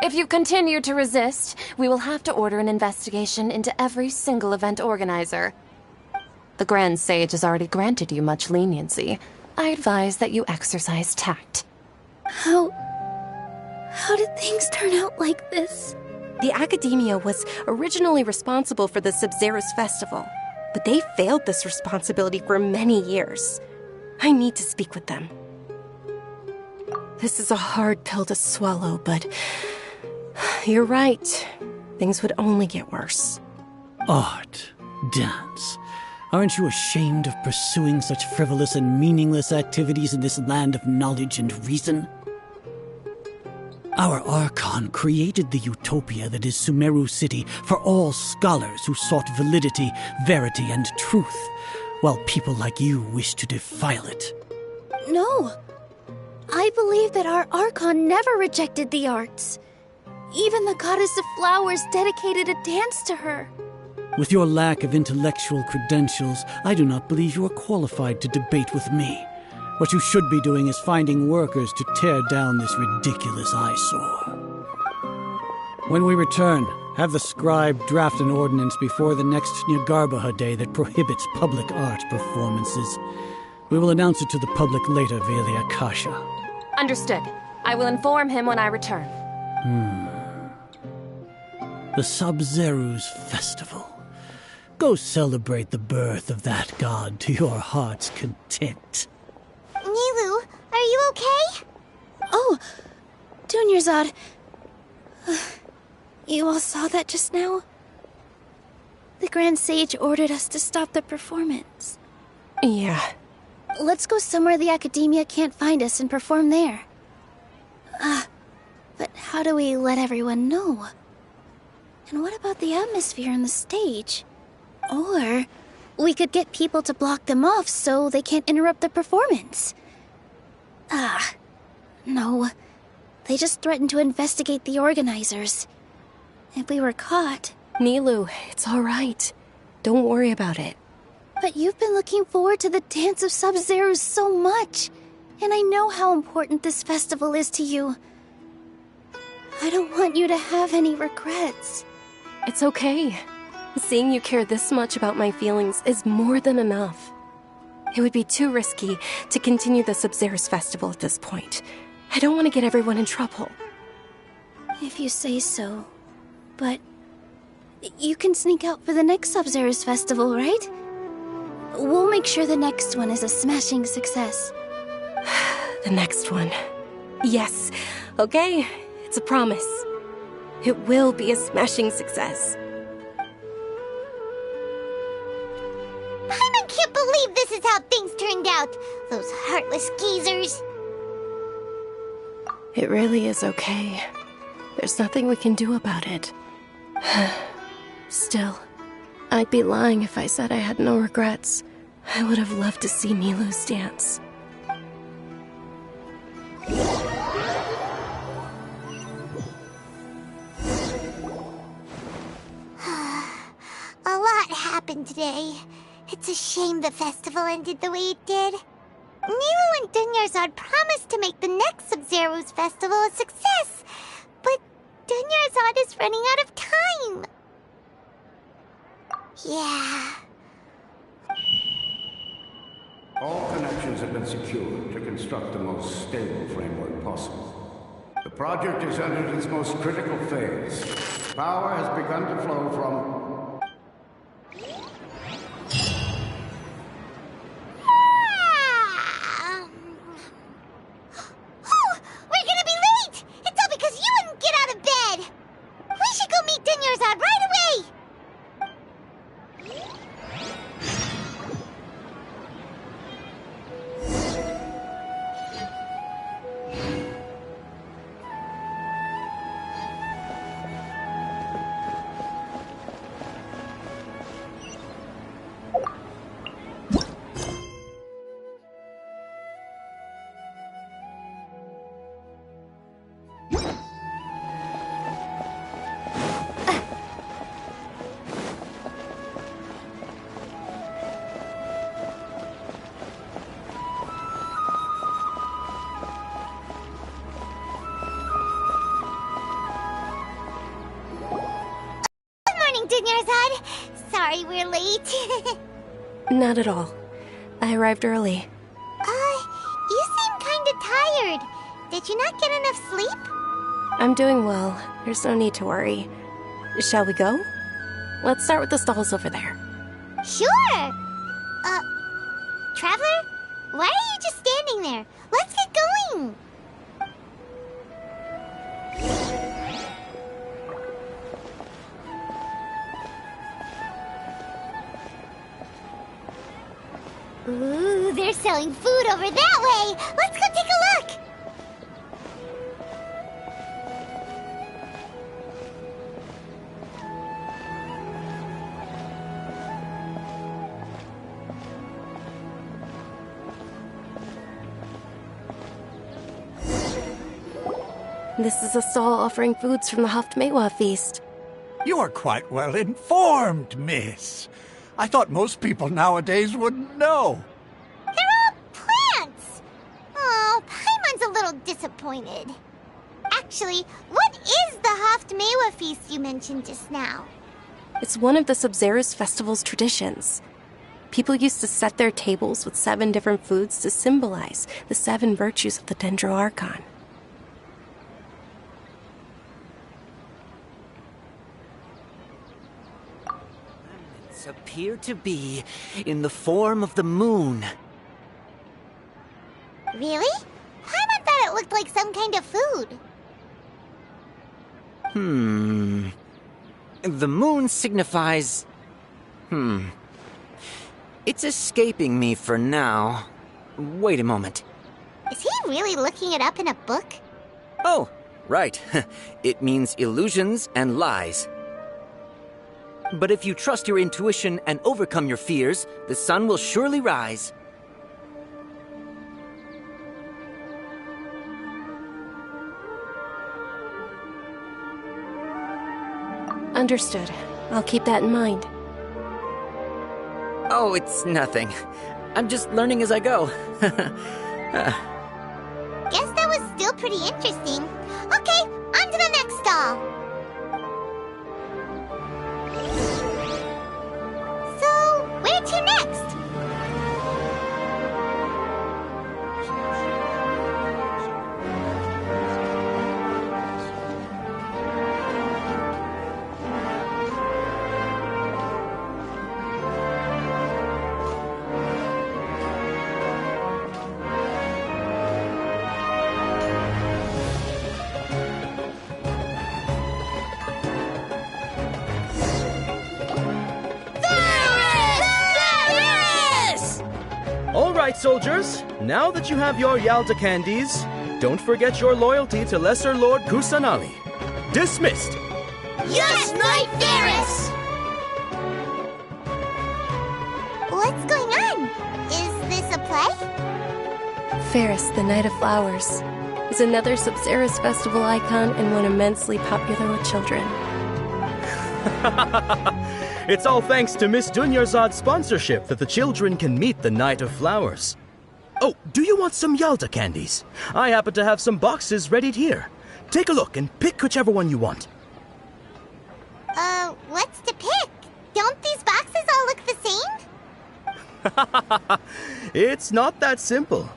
If you continue to resist, we will have to order an investigation into every single event organizer. The Grand Sage has already granted you much leniency. I advise that you exercise tact.
How did things turn out like this?
The Academia was originally responsible for the Sub-Zeros festival, but they failed this responsibility for many years. I need to speak with them. This is a hard pill to swallow, but you're right. Things would only get worse.
Art, dance. Aren't you ashamed of pursuing such frivolous and meaningless activities in this land of knowledge and reason? Our Archon created the utopia that is Sumeru City for all scholars who sought validity, verity, and truth, while people like you wish to defile it.
No. I believe that our Archon never rejected the arts. Even the goddess of flowers dedicated a dance to her.
With your lack of intellectual credentials, I do not believe you are qualified to debate with me. What you should be doing is finding workers to tear down this ridiculous eyesore. When we return, have the scribe draft an ordinance before the next Nyargarbaha Day that prohibits public art performances. We will announce it to the public later via the Akasha.
Understood. I will inform him when I return.
The Sub-Zeru's Festival. Go celebrate the birth of that god to your heart's content.
Nilu, are you okay?
Oh, Dunyarzad. You all saw that just now? The Grand Sage ordered us to stop the performance.
Yeah.
Let's go somewhere the Academia can't find us and perform there. But how do we let everyone know? And what about the atmosphere on the stage? Or we could get people to block them off so they can't interrupt the performance. No. They just threatened to investigate the organizers. If we were caught...
Nilu, it's all right. Don't worry about it.
But you've been looking forward to the Dance of Sub-Zerus so much. And I know how important this festival is to you. I don't want you to have any regrets.
It's okay. Seeing you care this much about my feelings is more than enough. It would be too risky to continue the Sub-Zerus festival at this point. I don't want to get everyone in trouble.
If you say so. But you can sneak out for the next Sub-Zerus festival, right? We'll make sure the next one is a smashing success.
The next one. Yes. Okay. It's a promise. It will be a smashing success.
I can't believe this is how things turned out. Those heartless geezers.
It really is okay. There's nothing we can do about it. Still, I'd be lying if I said I had no regrets. I would have loved to see Nilu's dance.
A lot happened today. It's a shame the festival ended the way it did. Nilu and Dunyarzad promised to make the next Sub-Zeru's festival a success, but Dunyarzad is running out of time. Yeah.
All connections have been secured to construct the most stable framework possible. The project is entered its most critical phase. Power has begun to flow from...
We're gonna be late! It's all because you wouldn't get out of bed! We should go meet Dunyarzad right away! Dunyarzad. Sorry we're late.
Not at all. I arrived early.
You seem kinda tired. Did you not get enough sleep?
I'm doing well. There's no need to worry. Shall we go? Let's start with the stalls over there.
Sure! Traveler? Why are you just standing there? Let's get going! Ooh, they're selling food over that way! Let's go take a look!
This is a stall offering foods from the Haftmewa feast.
You are quite well informed, miss. I thought most people nowadays wouldn't know.
They're all plants! little disappointed. Actually, what is the Haft-Mewa feast you mentioned just now?
It's one of the Sub-Zerus Festival's traditions. People used to set their tables with 7 different foods to symbolize the 7 virtues of the Dendroarchon.
It's appear to be in the form of the moon.
Really? Paimon thought it looked like some kind of food.
The moon signifies... It's escaping me for now. Wait a moment.
Is he really looking it up in a book?
Oh, right. It means illusions and lies. But if you trust your intuition and overcome your fears, the sun will surely rise.
Understood. I'll keep that in mind.
Oh, it's nothing. I'm just learning as I go.
Guess that was still pretty interesting. Okay, on to the next stall. So, where to next?
Alright, soldiers. Now that you have your Yalta candies, don't forget your loyalty to Lesser Lord Kusanali. Dismissed!
Yes, Knight Ferris! What's going on? Is this a play?
Ferris, the Knight of Flowers, is another Sub-Zerus festival icon and one immensely popular with children.
It's all thanks to Miss Dunyarzad's sponsorship that the children can meet the Knight of Flowers. Oh, do you want some Yalta candies? I happen to have some boxes readied here. Take a look and pick whichever one you want.
What's to pick? Don't these boxes all look the same?
It's not that simple.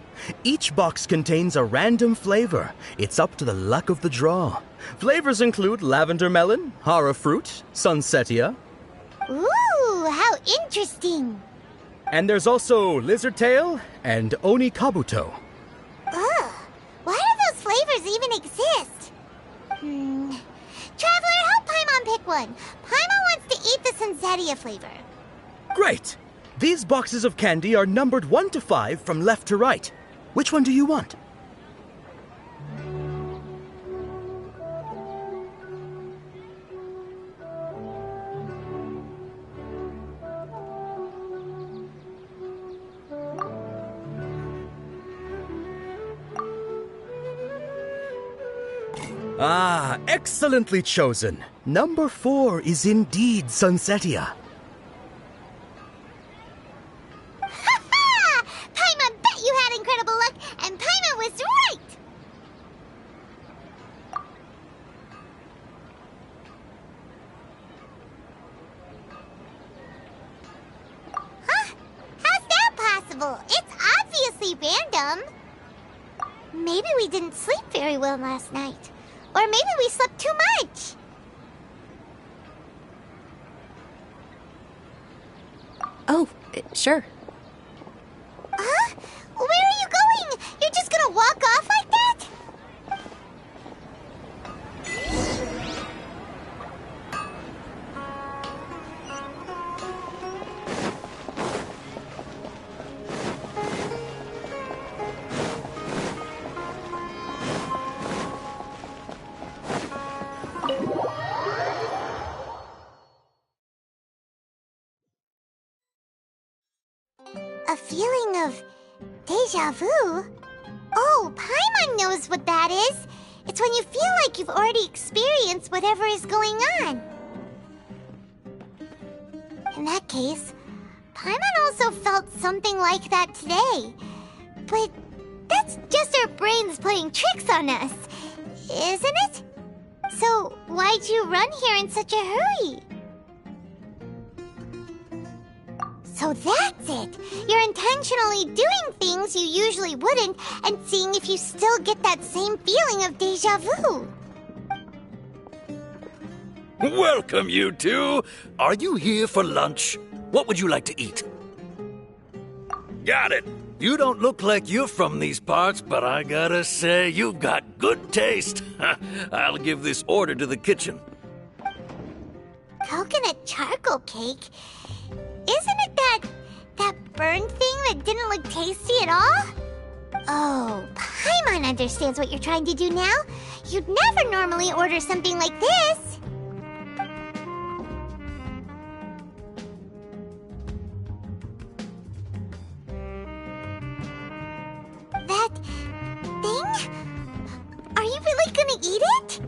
Each box contains a random flavor. It's up to the luck of the draw. Flavors include lavender melon, hara fruit, sunsetia.
Ooh, how interesting.
And there's also lizard tail and oni kabuto.
Ugh, why do those flavors even exist? Traveler, help Paimon pick one. Paimon wants to eat the sunsetia flavor.
Great! These boxes of candy are numbered 1 to 5 from left to right. Which one do you want? Ah, excellently chosen. Number 4 is indeed sunsetia.
Ha-ha! Paimon bet you had incredible luck, and Paimon was right! Huh? How's that possible? It's obviously random. Maybe we didn't sleep very well last night. Or maybe we slept too much.
Oh, sure.
Huh? Where are you going? You're just gonna walk off like that? A feeling of deja vu? Oh, Paimon knows what that is. It's when you feel like you've already experienced whatever is going on. In that case, Paimon also felt something like that today. But That's just our brains playing tricks on us, isn't it? So, why'd you run here in such a hurry? So that's it! You're intentionally doing things you usually wouldn't and seeing if you still get that same feeling of déjà vu.
Welcome, you two. Are you here for lunch? What would you like to eat? Got it. You don't look like you're from these parts, but I gotta say, you've got good taste. I'll give this order to the kitchen.
Coconut charcoal cake? Isn't it that burned thing that didn't look tasty at all? Oh, Paimon understands what you're trying to do now. You'd never normally order something like this. That thing? Are you really gonna eat it?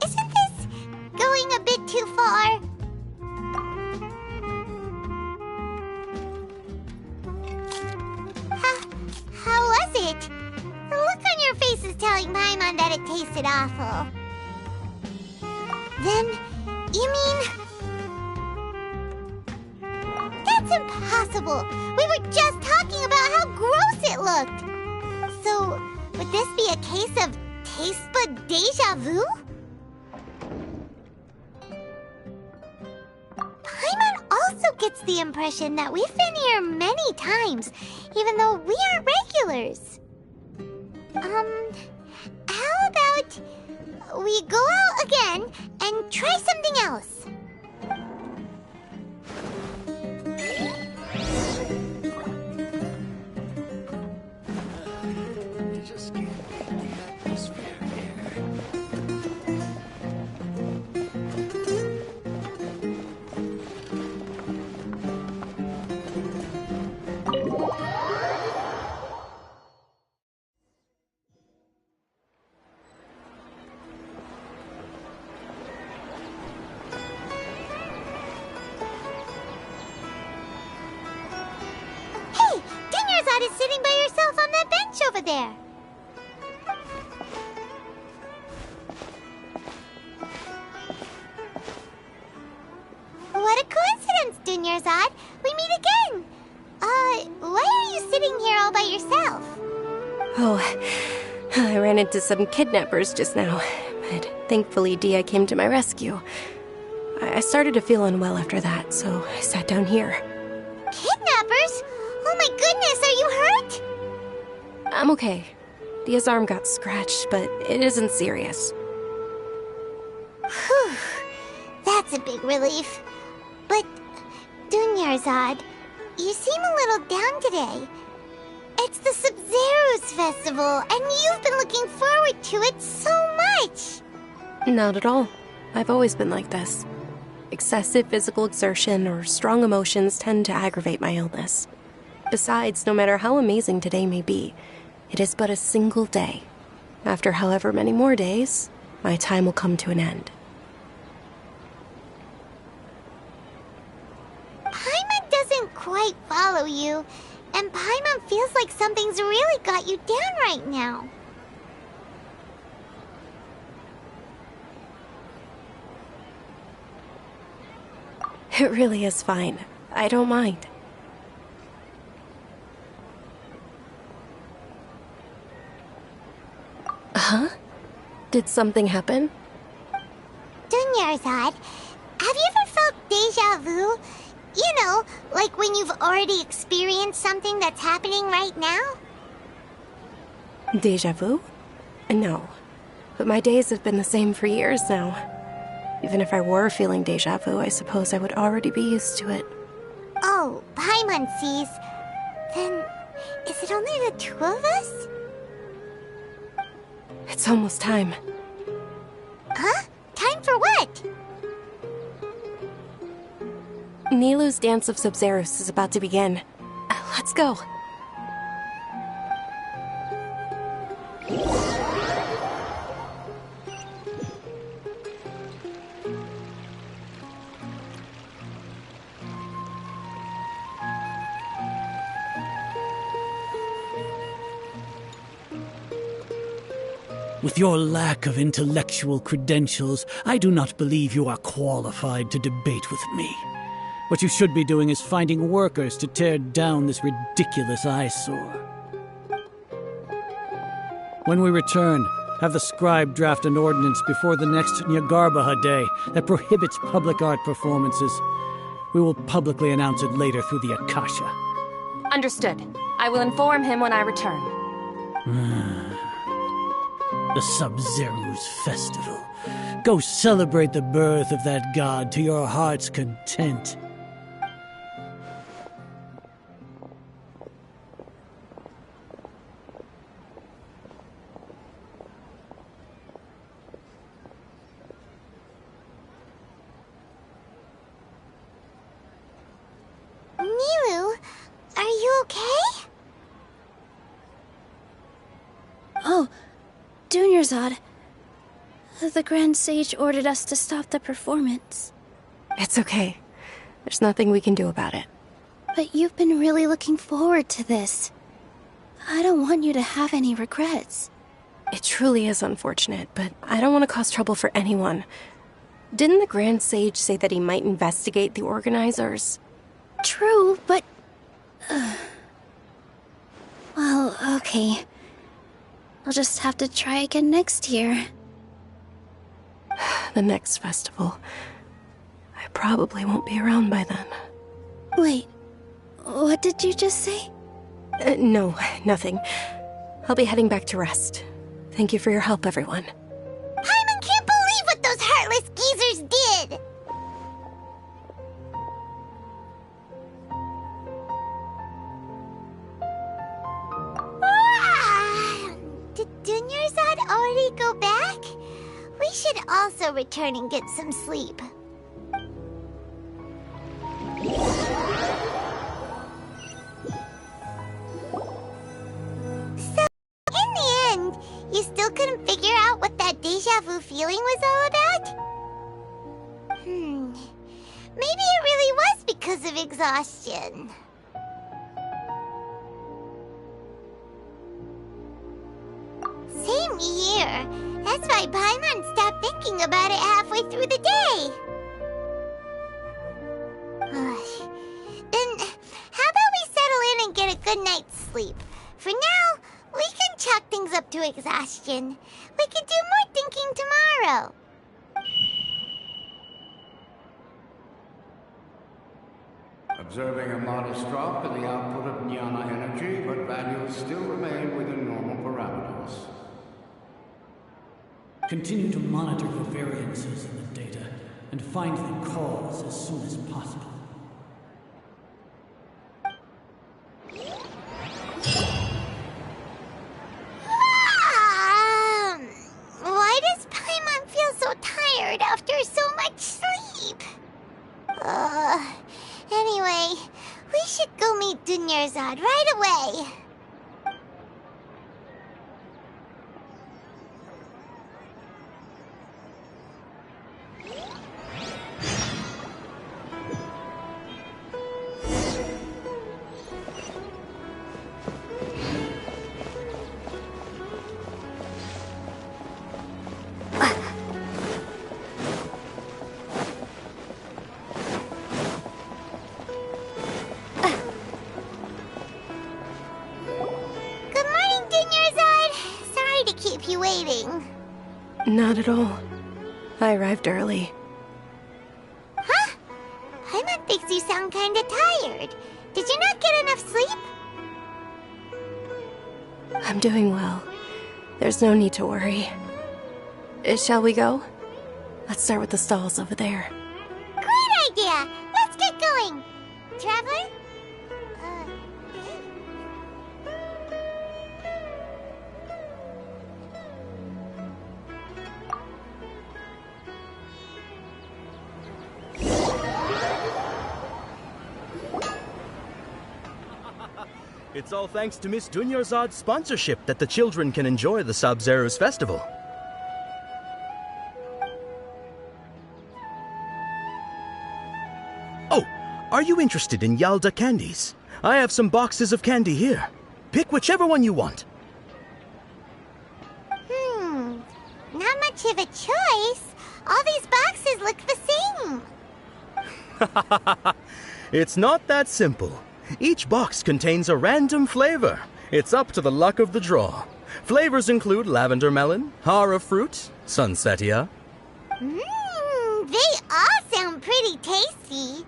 Isn't this going a bit too far? How was it? The look on your face is telling Paimon that it tasted awful. Then, you mean... That's impossible! We were just talking about how gross it looked! So, would this be a case of taste bud déjà vu? Paimon also gets the impression that we've been here many times, even though we aren't regulars. How about we go out again and try something else? Is sitting by yourself on that bench over there. What a coincidence, Dunyarzad. We meet again. Why are you sitting here all by yourself?
Oh, I ran into some kidnappers just now, but thankfully Dia came to my rescue. I started to feel unwell after that, so I sat down here.
Kidnappers? Oh my goodness, are you hurt?
I'm okay. Dia's arm got scratched, but it isn't serious.
Whew. That's a big relief. But, Dunyarzad, you seem a little down today. It's the Sub-Zero's festival, and you've been looking forward to it so much.
Not at all. I've always been like this. Excessive physical exertion or strong emotions tend to aggravate my illness. Besides, no matter how amazing today may be, it is but a single day. After however many more days, my time will come to an end.
Paimon doesn't quite follow you, and Paimon feels like something's really got you down right now.
It really is fine. I don't mind. Huh? Did something happen?
Dunyarzad, have you ever felt déjà vu? You know, like when you've already experienced something that's happening right now?
Déjà vu? No. But my days have been the same for years now. Even if I were feeling déjà vu, I suppose I would already be used to it.
Oh, Paimon sees. Then, is it only the two of us?
It's almost time.
Huh? Time for what?
Nilou's Dance of Sub-Zeros is about to begin. Let's go.
With your lack of intellectual credentials, I do not believe you are qualified to debate with me. What you should be doing is finding workers to tear down this ridiculous eyesore. When we return, have the scribe draft an ordinance before the next Nyargarbaha Day that prohibits public art performances. We will publicly announce it later through the Akasha.
Understood. I will inform him when I return.
The Sub-Zeru's festival. Go celebrate the birth of that god to your heart's content.
Nilu, are you okay?
Oh, Dunyarzad. The Grand Sage ordered us to stop the performance.
It's okay. There's nothing we can do about it.
But you've been really looking forward to this. I don't want you to have any regrets.
It truly is unfortunate, but I don't want to cause trouble for anyone. Didn't the Grand Sage say that he might investigate the organizers?
True, but... Well, okay. I'll just have to try again next year.
The next festival. I probably won't be around by then.
Wait, what did you just say?
No, nothing. I'll be heading back to rest. Thank you for your help, everyone.
Paimon can't believe what those heartless geezers did! Did Dunyarzad already go back? We should also return and get some sleep. So, in the end, you still couldn't figure out what that deja vu feeling was all about? Maybe it really was because of exhaustion. Same here. That's why Paimon stopped thinking about it halfway through the day. Then, how about we settle in and get a good night's sleep? For now, we can chalk things up to exhaustion. We can do more thinking tomorrow.
Observing a modest drop in the output of jnana energy, but values still remain within normal parameters.
Continue to monitor for variances in the data and find the cause as soon as possible.
Why does Paimon feel so tired after so much sleep? Anyway, we should go meet Dunyarzad right away.
Not at all. I arrived early.
Huh? Paimon thinks you sound kinda tired. Did you not get enough sleep?
I'm doing well. There's no need to worry. Shall we go? Let's start with the stalls over there.
Great idea! Let's get going! Traveler?
It's all thanks to Miss Dunyarzad's sponsorship that the children can enjoy the Sub-Zeru's festival. Oh, are you interested in Yalda candies? I have some boxes of candy here. Pick whichever one you want.
All these boxes look the same.
It's not that simple. Each box contains a random flavor. It's up to the luck of the draw. Flavors include lavender melon, hara fruit, sunsetia.
They all sound pretty tasty.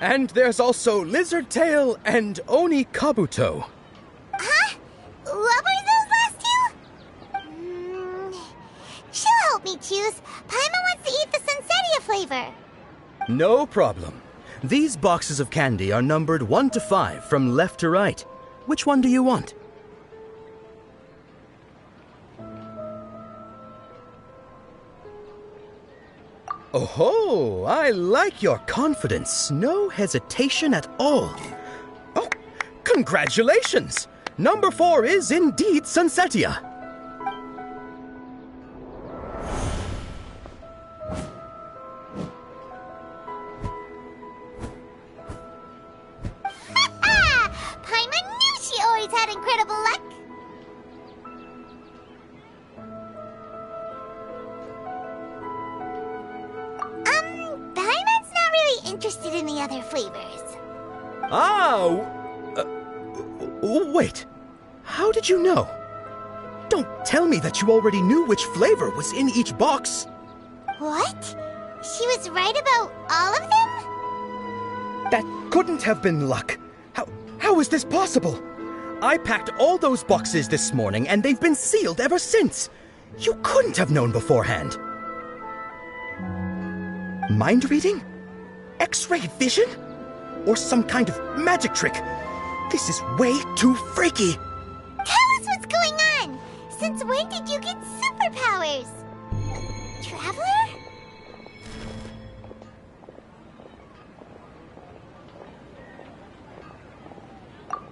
And there's also lizard tail and oni kabuto.
Huh? What were those last two? She'll help me choose. Paimon wants to eat the sunsetia flavor.
No problem. These boxes of candy are numbered 1 to 5 from left to right. Which one do you want? Oh, I like your confidence. No hesitation at all. Oh, congratulations! Number 4 is indeed sunsetia.
Paimon knew she always had incredible luck. Paimon's not really interested in the other flavors.
Wait. How did you know? Don't tell me that you already knew which flavor was in each box.
What? She was right about all of them?
That couldn't have been luck. How is this possible? I packed all those boxes this morning and they've been sealed ever since. You couldn't have known beforehand. Mind reading? X-ray vision? Or some kind of magic trick? This is way too freaky.
Tell us what's going on. Since when did you get superpowers? Traveler?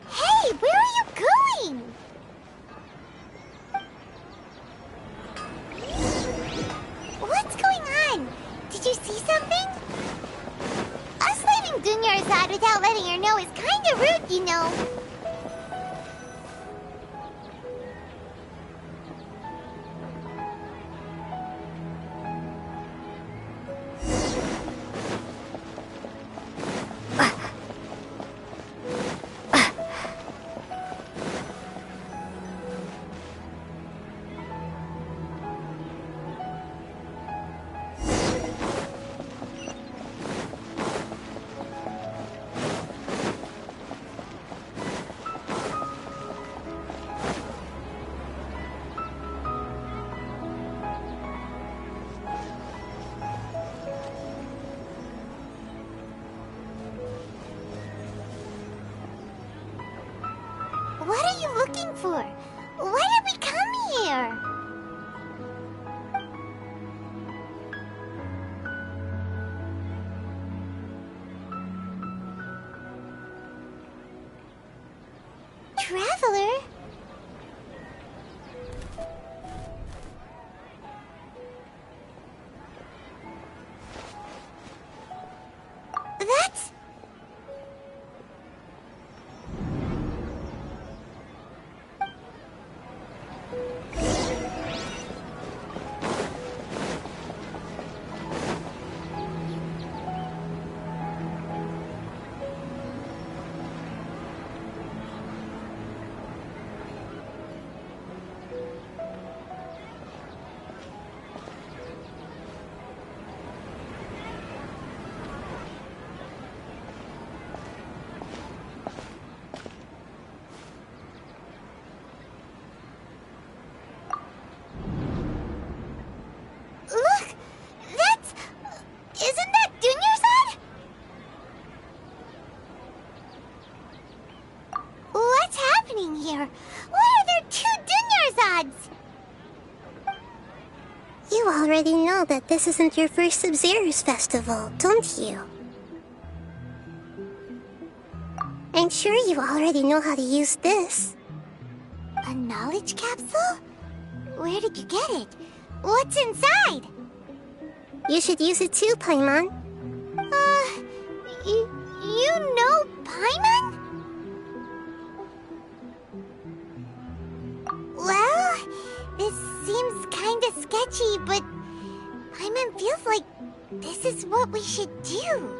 Hey, where are you going? What's going on? Did you see something? Us leaving Dunyarzad without letting her know is kinda rude, you know. What are you looking for? Why did we come here? Traveler? That's... Look! That's... Isn't that Dunyarzad? What's happening here? Why are there 2 Dunyarzads?
You already know that this isn't your first Sub-Zero's festival, don't you? I'm sure you already know how to use this.
A knowledge capsule? Where did you get it? What's inside?
You should use it too, Paimon.
You know Paimon? Well, this seems kinda sketchy, but I'm Paimon feels like this is what we should do.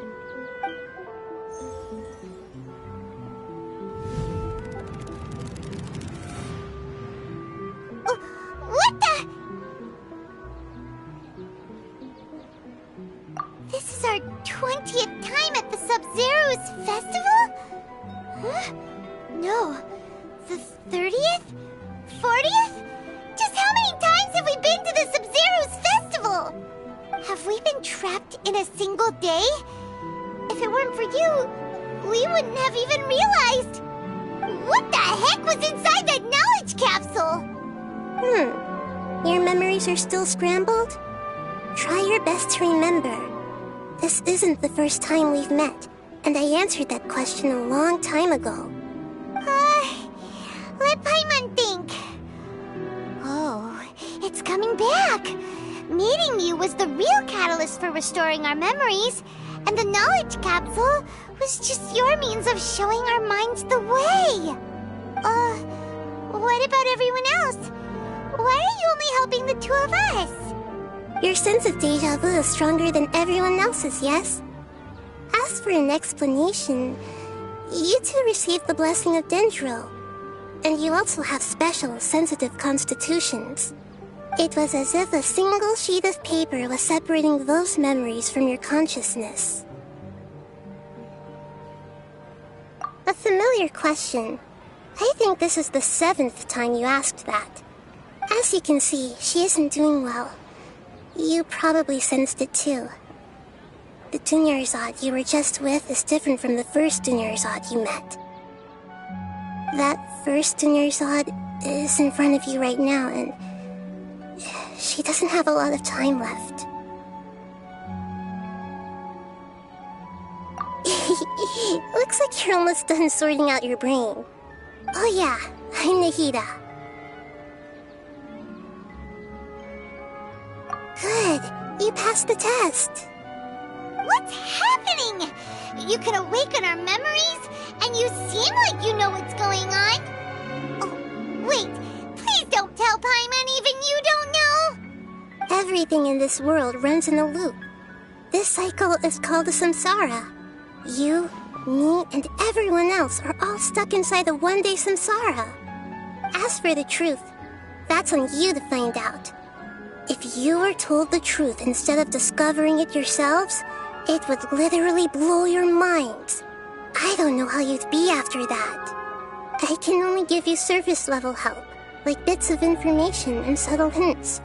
What the? This is our 20th time at the Sub-Zero's festival? Huh? No. The 30th? 40th? Just how many times have we been to the Sub-Zero's festival? Have we been trapped in a single day? If it weren't for you, we wouldn't have even realized. What the heck was inside that knowledge capsule?
Your memories are still scrambled? Try your best to remember. This isn't the first time we've met, and I answered that question a long time ago.
Let Paimon think. Oh, it's coming back. Meeting you was the real catalyst for restoring our memories, and the knowledge capsule was just your means of showing our minds the way. What about everyone else? Why are you only helping the two of us?
Your sense of déjà vu is stronger than everyone else's, yes? As for an explanation, you two received the blessing of Dendro, and you also have special, sensitive constitutions. It was as if a single sheet of paper was separating those memories from your consciousness. A familiar question. I think this is the 7th time you asked that. As you can see, she isn't doing well. You probably sensed it too. The Dunyarzad you were just with is different from the first Dunyarzad you met. That first Dunyarzad is in front of you right now, and she doesn't have a lot of time left. Looks like you're almost done sorting out your brain. Oh yeah, I'm Nahida. Good, you passed the test.
What's happening? You can awaken our memories, and you seem like you know what's going on. Oh, wait, please don't tell Paimon even you don't know.
Everything in this world runs in a loop. This cycle is called the samsara. You, me, and everyone else are all stuck inside the one-day samsara. As for the truth, that's on you to find out. If you were told the truth instead of discovering it yourselves, it would literally blow your minds. I don't know how you'd be after that. I can only give you surface-level help, like bits of information and subtle hints.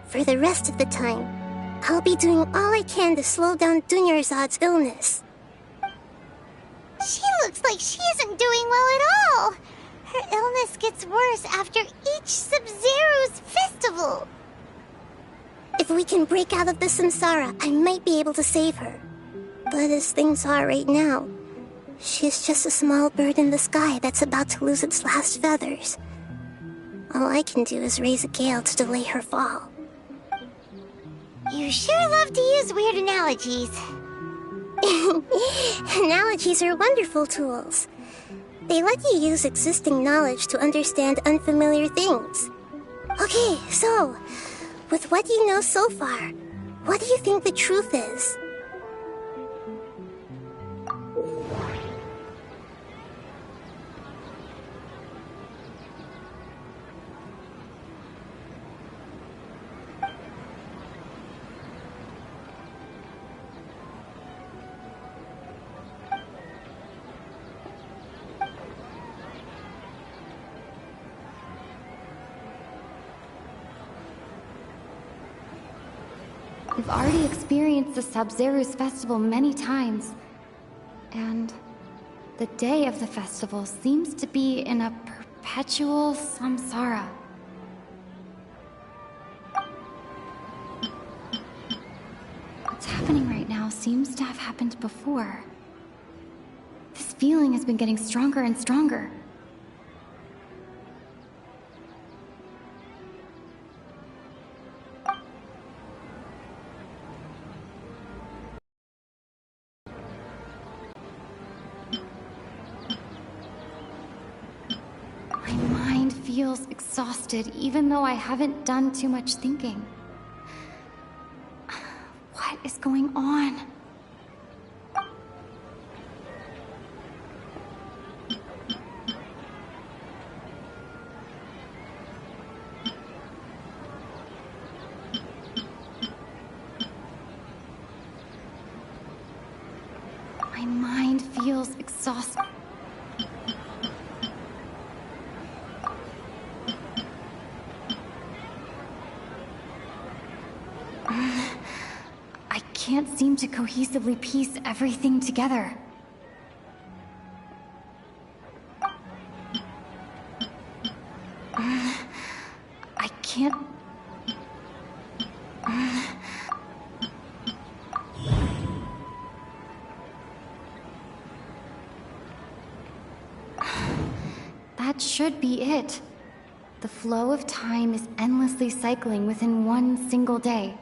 For the rest of the time, I'll be doing all I can to slow down Dunyarzad's illness.
She looks like she isn't doing well at all. Her illness gets worse after each Sub-Zero's festival.
If we can break out of the samsara, I might be able to save her. But as things are right now, she's just a small bird in the sky that's about to lose its last feathers. All I can do is raise a gale to delay her fall.
You sure love to use weird analogies.
Analogies are wonderful tools. They let you use existing knowledge to understand unfamiliar things. Okay, so, with what you know so far, what do you think the truth is?
We've already experienced the Sub-Zero's festival many times. And the day of the festival seems to be in a perpetual samsara. What's happening right now seems to have happened before. This feeling has been getting stronger and stronger. Feels exhausted, even though I haven't done too much thinking. is going on? My mind feels exhausted. I can't seem to cohesively piece everything together. I can't... That should be it. The flow of time is endlessly cycling within one single day.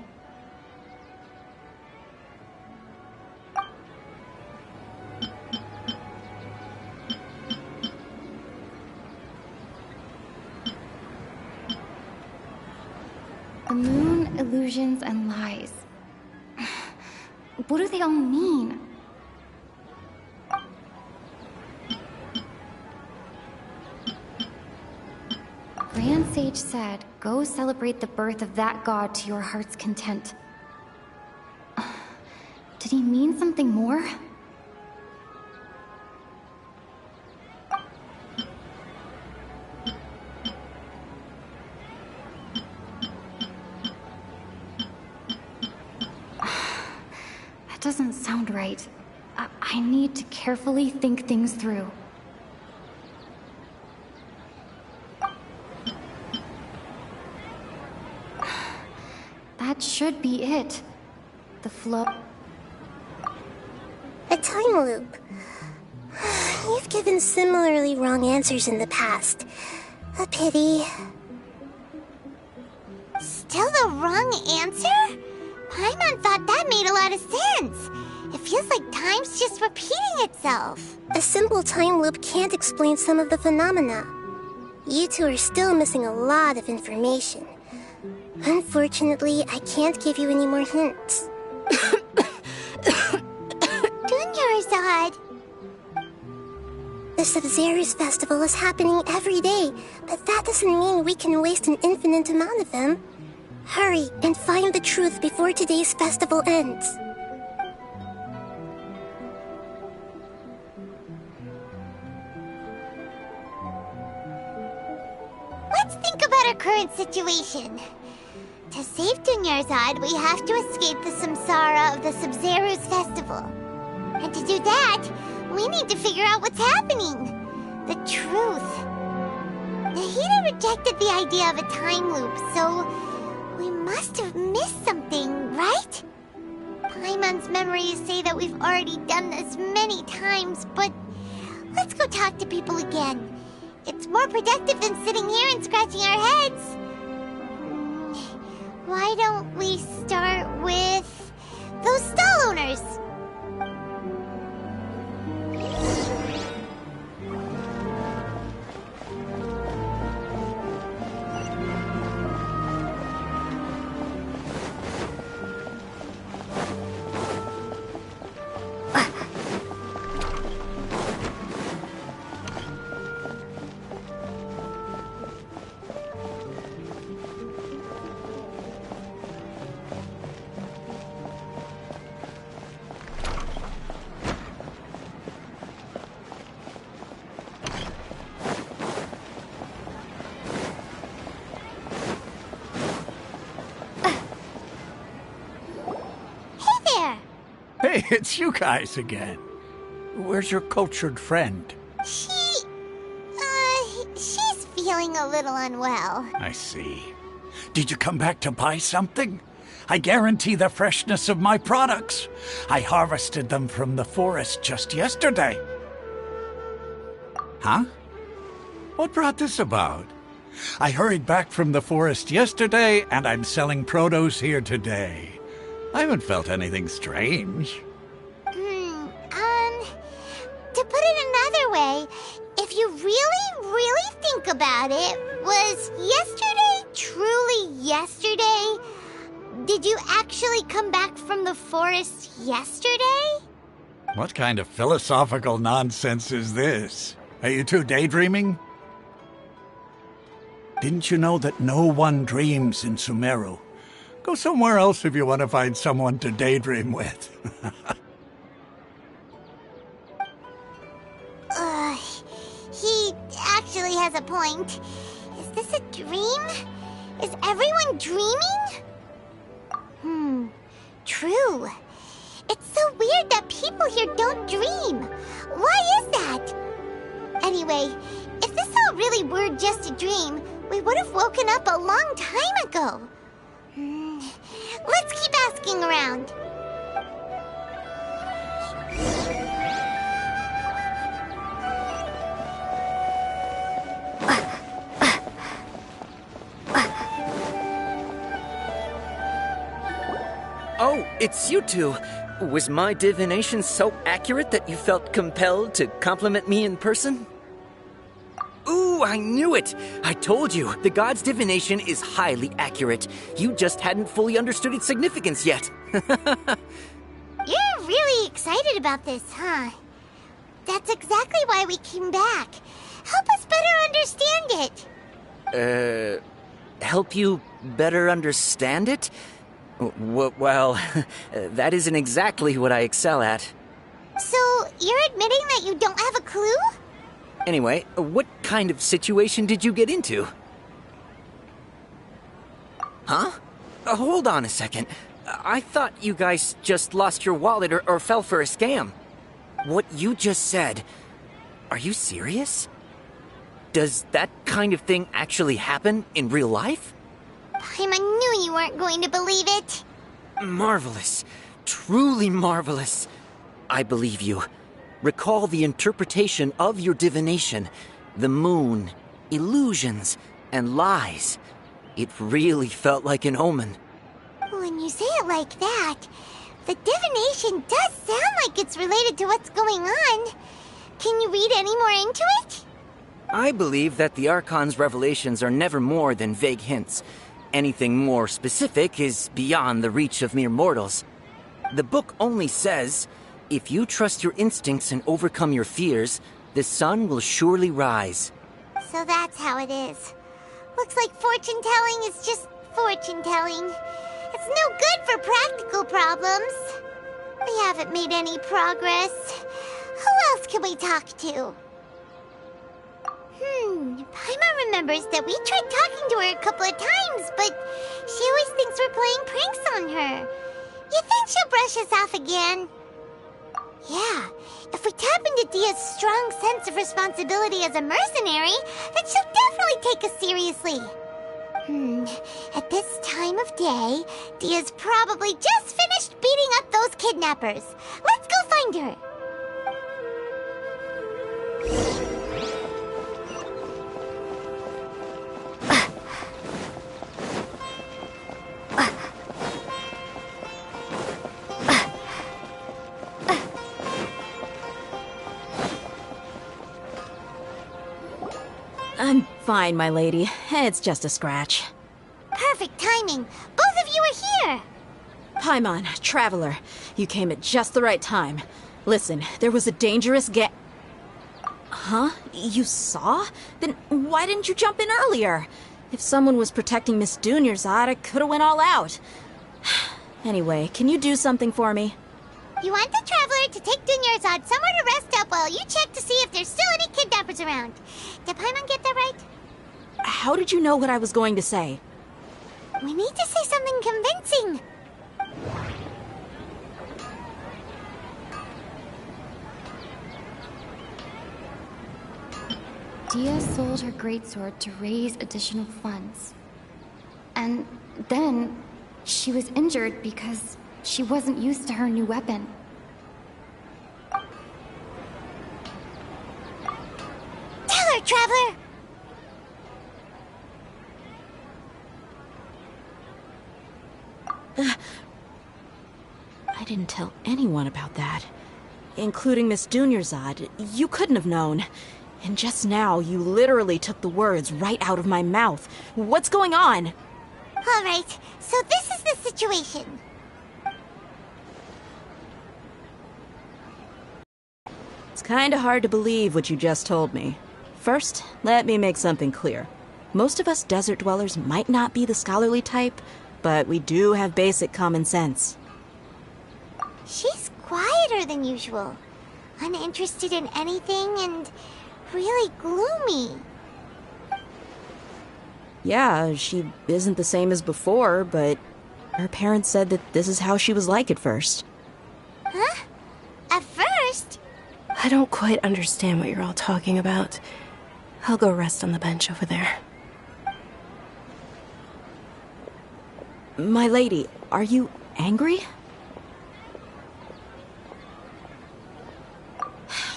The moon, illusions, and lies. What do they all mean? Grand Sage said, go celebrate the birth of that god to your heart's content. Did he mean something more? That doesn't sound right. I need to carefully think things through. That should be it. The flow...
A time loop. You've given similarly wrong answers in the past. A pity.
Still the wrong answer? Paimon thought that made a lot of sense. It feels like time's just repeating itself.
A simple time loop can't explain some of the phenomena. You two are still missing a lot of information. Unfortunately, I can't give you any more hints.
Dunyarzad!
The Sub-Zerus festival is happening every day, but that doesn't mean we can waste an infinite amount of them. Hurry and find the truth before today's festival ends.
Let's think about our current situation. To save Dunyarzad, we have to escape the samsara of the Sub-Zerus festival. And to do that, we need to figure out what's happening. The truth. Nahida rejected the idea of a time loop, so we must have missed something, right? Paimon's memories say that we've already done this many times, but let's go talk to people again. It's more productive than sitting here and scratching our heads. Why don't we start with those stall owners?
Hey, it's you guys again. Where's your cultured friend?
She's feeling a little unwell.
I see. Did you come back to buy something? I guarantee the freshness of my products. I harvested them from the forest just yesterday. Huh? What brought this about? I hurried back from the forest yesterday, and I'm selling produce here today. I haven't felt anything strange.
To put it another way, if you really think about it, was yesterday truly yesterday? Did you actually come back from from the forest yesterday?
What kind of philosophical nonsense is this? Are you two daydreaming? Didn't you know that no one dreams in Sumeru? Go somewhere else if you want to find someone to daydream with.
He actually has a point. Is this a dream? Is everyone dreaming? True. It's so weird that people here don't dream. Why is that? Anyway, if this all really were just a dream, we would have woken up a long time ago. Let's keep asking around.
Oh, it's you two. Was my divination so accurate that you felt compelled to compliment me in person? Ooh, I knew it! I told you, the god's divination is highly accurate. You just hadn't fully understood its significance yet.
You're really excited about this, huh? That's exactly why we came back. Help us better understand it.
Help you better understand it? Well, that isn't exactly what I excel at.
So, you're admitting that you don't have a clue?
Anyway, what kind of situation did you get into? Huh? Hold on a second. I thought you guys just lost your wallet or fell for a scam. What you just said, are you serious? Does that kind of thing actually happen in real life?
Paimon knew you weren't going to believe it.
Marvelous. Truly marvelous. I believe you. Recall the interpretation of your divination. The moon, illusions, and lies. It really felt like an omen.
When you say it like that, the divination does sound like it's related to what's going on. Can you read any more into it?
I believe that the Archon's revelations are never more than vague hints. Anything more specific is beyond the reach of mere mortals. The book only says, if you trust your instincts and overcome your fears, the sun will surely rise.
So that's how it is. Looks like fortune-telling is just fortune-telling. It's no good for practical problems. We haven't made any progress. Who else can we talk to? Paimon remembers that we tried talking to her a couple of times, but she always thinks we're playing pranks on her. You think she'll brush us off again? Yeah, if we tap into Dia's strong sense of responsibility as a mercenary, then she'll definitely take us seriously. At this time of day, Dia's probably just finished beating up those kidnappers. Let's go find her.
I'm fine, my lady. It's just a scratch.
Perfect timing. Both of you are here.
Paimon, Traveler, you came at just the right time. Listen, there was a dangerous Huh? You saw? Then why didn't you jump in earlier? If someone was protecting Miss Dunyarzad, I could've went all out. Anyway, can you do something for me?
You want the Traveler to take Dunyarzad somewhere to rest up while you check to see if there's still any kidnappers around. Did Paimon get that right?
How did you know what I was going to say?
We need to say something convincing.
Dia sold her greatsword to raise additional funds. And then she was injured because she wasn't used to her new weapon.
Tell her, Traveler!
I didn't tell anyone about that. Including Miss Dunyarzad. You couldn't have known. And just now, you literally took the words right out of my mouth. What's going on?
All right, so this is the situation.
It's kinda hard to believe what you just told me. First, let me make something clear. Most of us desert dwellers might not be the scholarly type, but we do have basic common sense.
She's quieter than usual. Uninterested in anything and really gloomy.
Yeah, she isn't the same as before, but her parents said that this is how she was like at first.
Huh? At first?
I don't quite understand what you're all talking about. I'll go rest on the bench over there.
My lady, are you angry?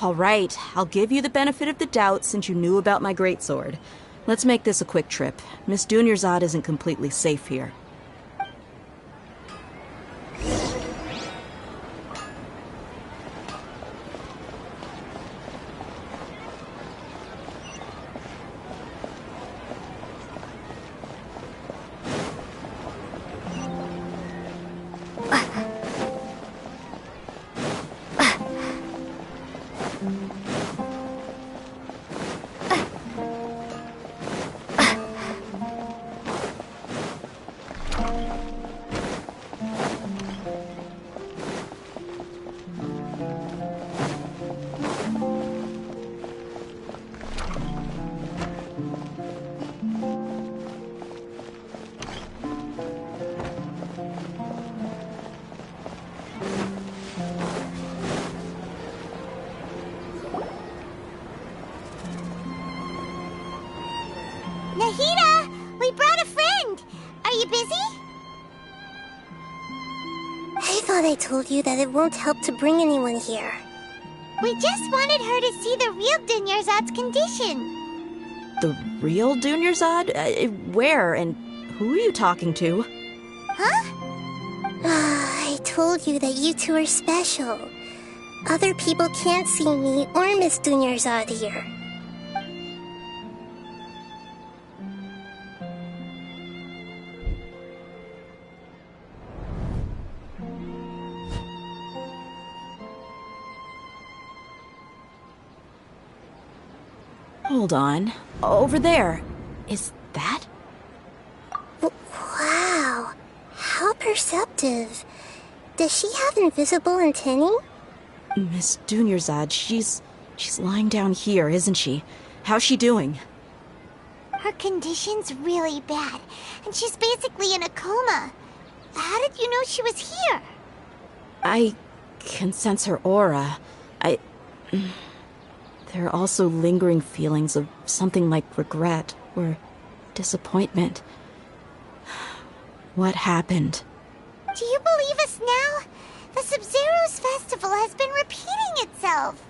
All right, I'll give you the benefit of the doubt since you knew about my greatsword. Let's make this a quick trip. Miss Dunyarzad isn't completely safe here.
Nahida! We brought a friend! Are you busy?
I thought I told you that it won't help to bring anyone here.
We just wanted her to see the real Dunyarzad's condition.
The real Dunyarzad? Where and who are you talking to?
Huh?
I told you that you two are special. Other people can't see me or Miss Dunyarzad here.
Hold on. Over there. Is that?
Wow. How perceptive. Does she have invisible antennae?
Miss Dunyarzad, she's lying down here, isn't she? How's she doing?
Her condition's really bad, and she's basically in a coma. How did you know she was here?
I can sense her aura. There are also lingering feelings of something like regret or disappointment. What happened?
Do you believe us now? The Sub-Zero's festival has been repeating itself.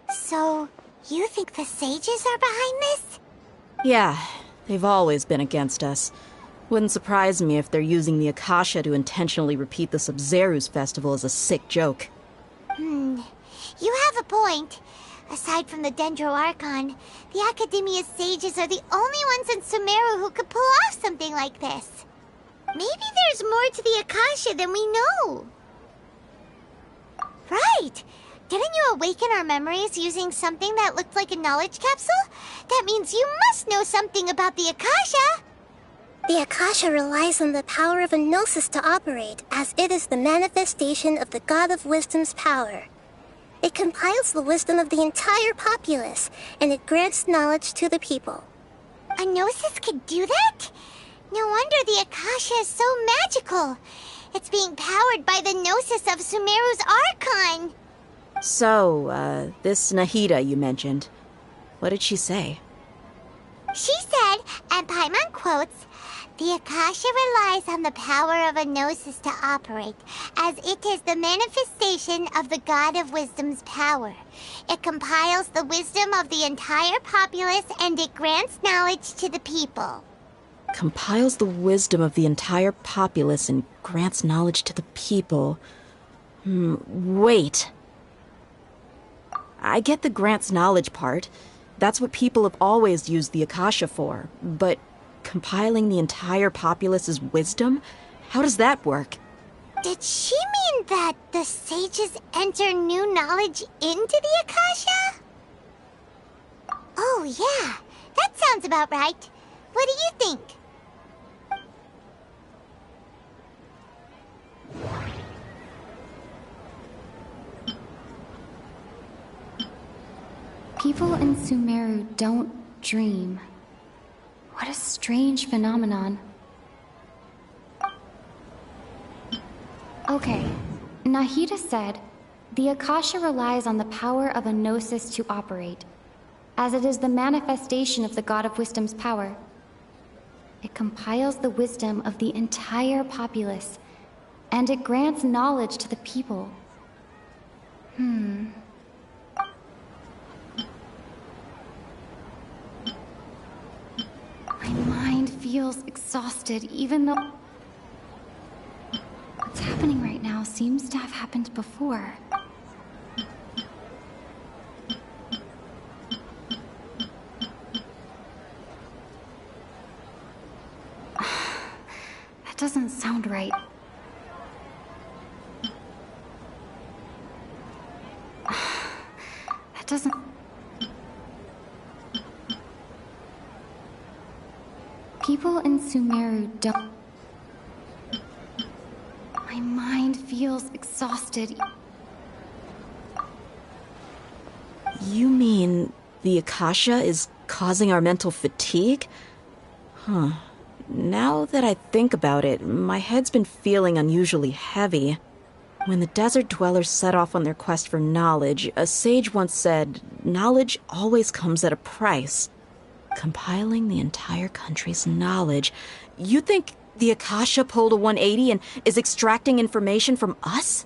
So, you think the sages are behind this?
Yeah, they've always been against us. Wouldn't surprise me if they're using the Akasha to intentionally repeat the Sub-Zero's festival as a sick joke.
You have a point. Aside from the Dendro Archon, the Academia's sages are the only ones in Sumeru who could pull off something like this. Maybe there's more to the Akasha than we know. Right! Didn't you awaken our memories using something that looked like a knowledge capsule? That means you must know something about the Akasha!
The Akasha relies on the power of a gnosis to operate, as it is the manifestation of the God of Wisdom's power. It compiles the wisdom of the entire populace, and it grants knowledge to the people.
A gnosis could do that? No wonder the Akasha is so magical. It's being powered by the gnosis of Sumeru's Archon.
So, this Nahida you mentioned, what did she say?
She said, and Paimon quotes, "The Akasha relies on the power of a gnosis to operate, as it is the manifestation of the God of Wisdom's power. It compiles the wisdom of the entire populace and it grants knowledge to the people."
Compiles the wisdom of the entire populace and grants knowledge to the people. Wait. I get the grants knowledge part. That's what people have always used the Akasha for. But compiling the entire populace's wisdom? How does that work?
Did she mean that the sages enter new knowledge into the Akasha? Oh, yeah. That sounds about right. What do you think?
People in Sumeru don't dream. What a strange phenomenon. Okay, Nahida said, the Akasha relies on the power of a gnosis to operate, as it is the manifestation of the God of Wisdom's power. It compiles the wisdom of the entire populace, and it grants knowledge to the people. My mind feels exhausted, even though what's happening right now seems to have happened before. That doesn't sound right. That doesn't... People in Sumeru don't... My mind feels exhausted.
You mean the Akasha is causing our mental fatigue? Huh. Now that I think about it, my head's been feeling unusually heavy. When the desert dwellers set off on their quest for knowledge, a sage once said, knowledge always comes at a price. Compiling the entire country's knowledge. You think the Akasha pulled a 180 and is extracting information from us?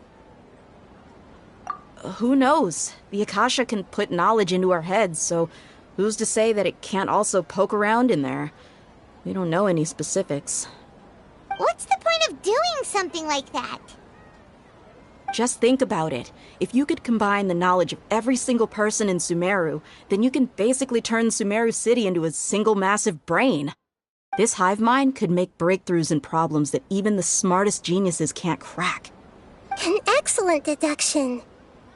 Who knows? The Akasha can put knowledge into our heads, so who's to say that it can't also poke around in there? We don't know any specifics.
What's the point of doing something like that?
Just think about it. If you could combine the knowledge of every single person in Sumeru, then you can basically turn Sumeru City into a single massive brain. This hive mind could make breakthroughs in problems that even the smartest geniuses can't crack.
An excellent deduction.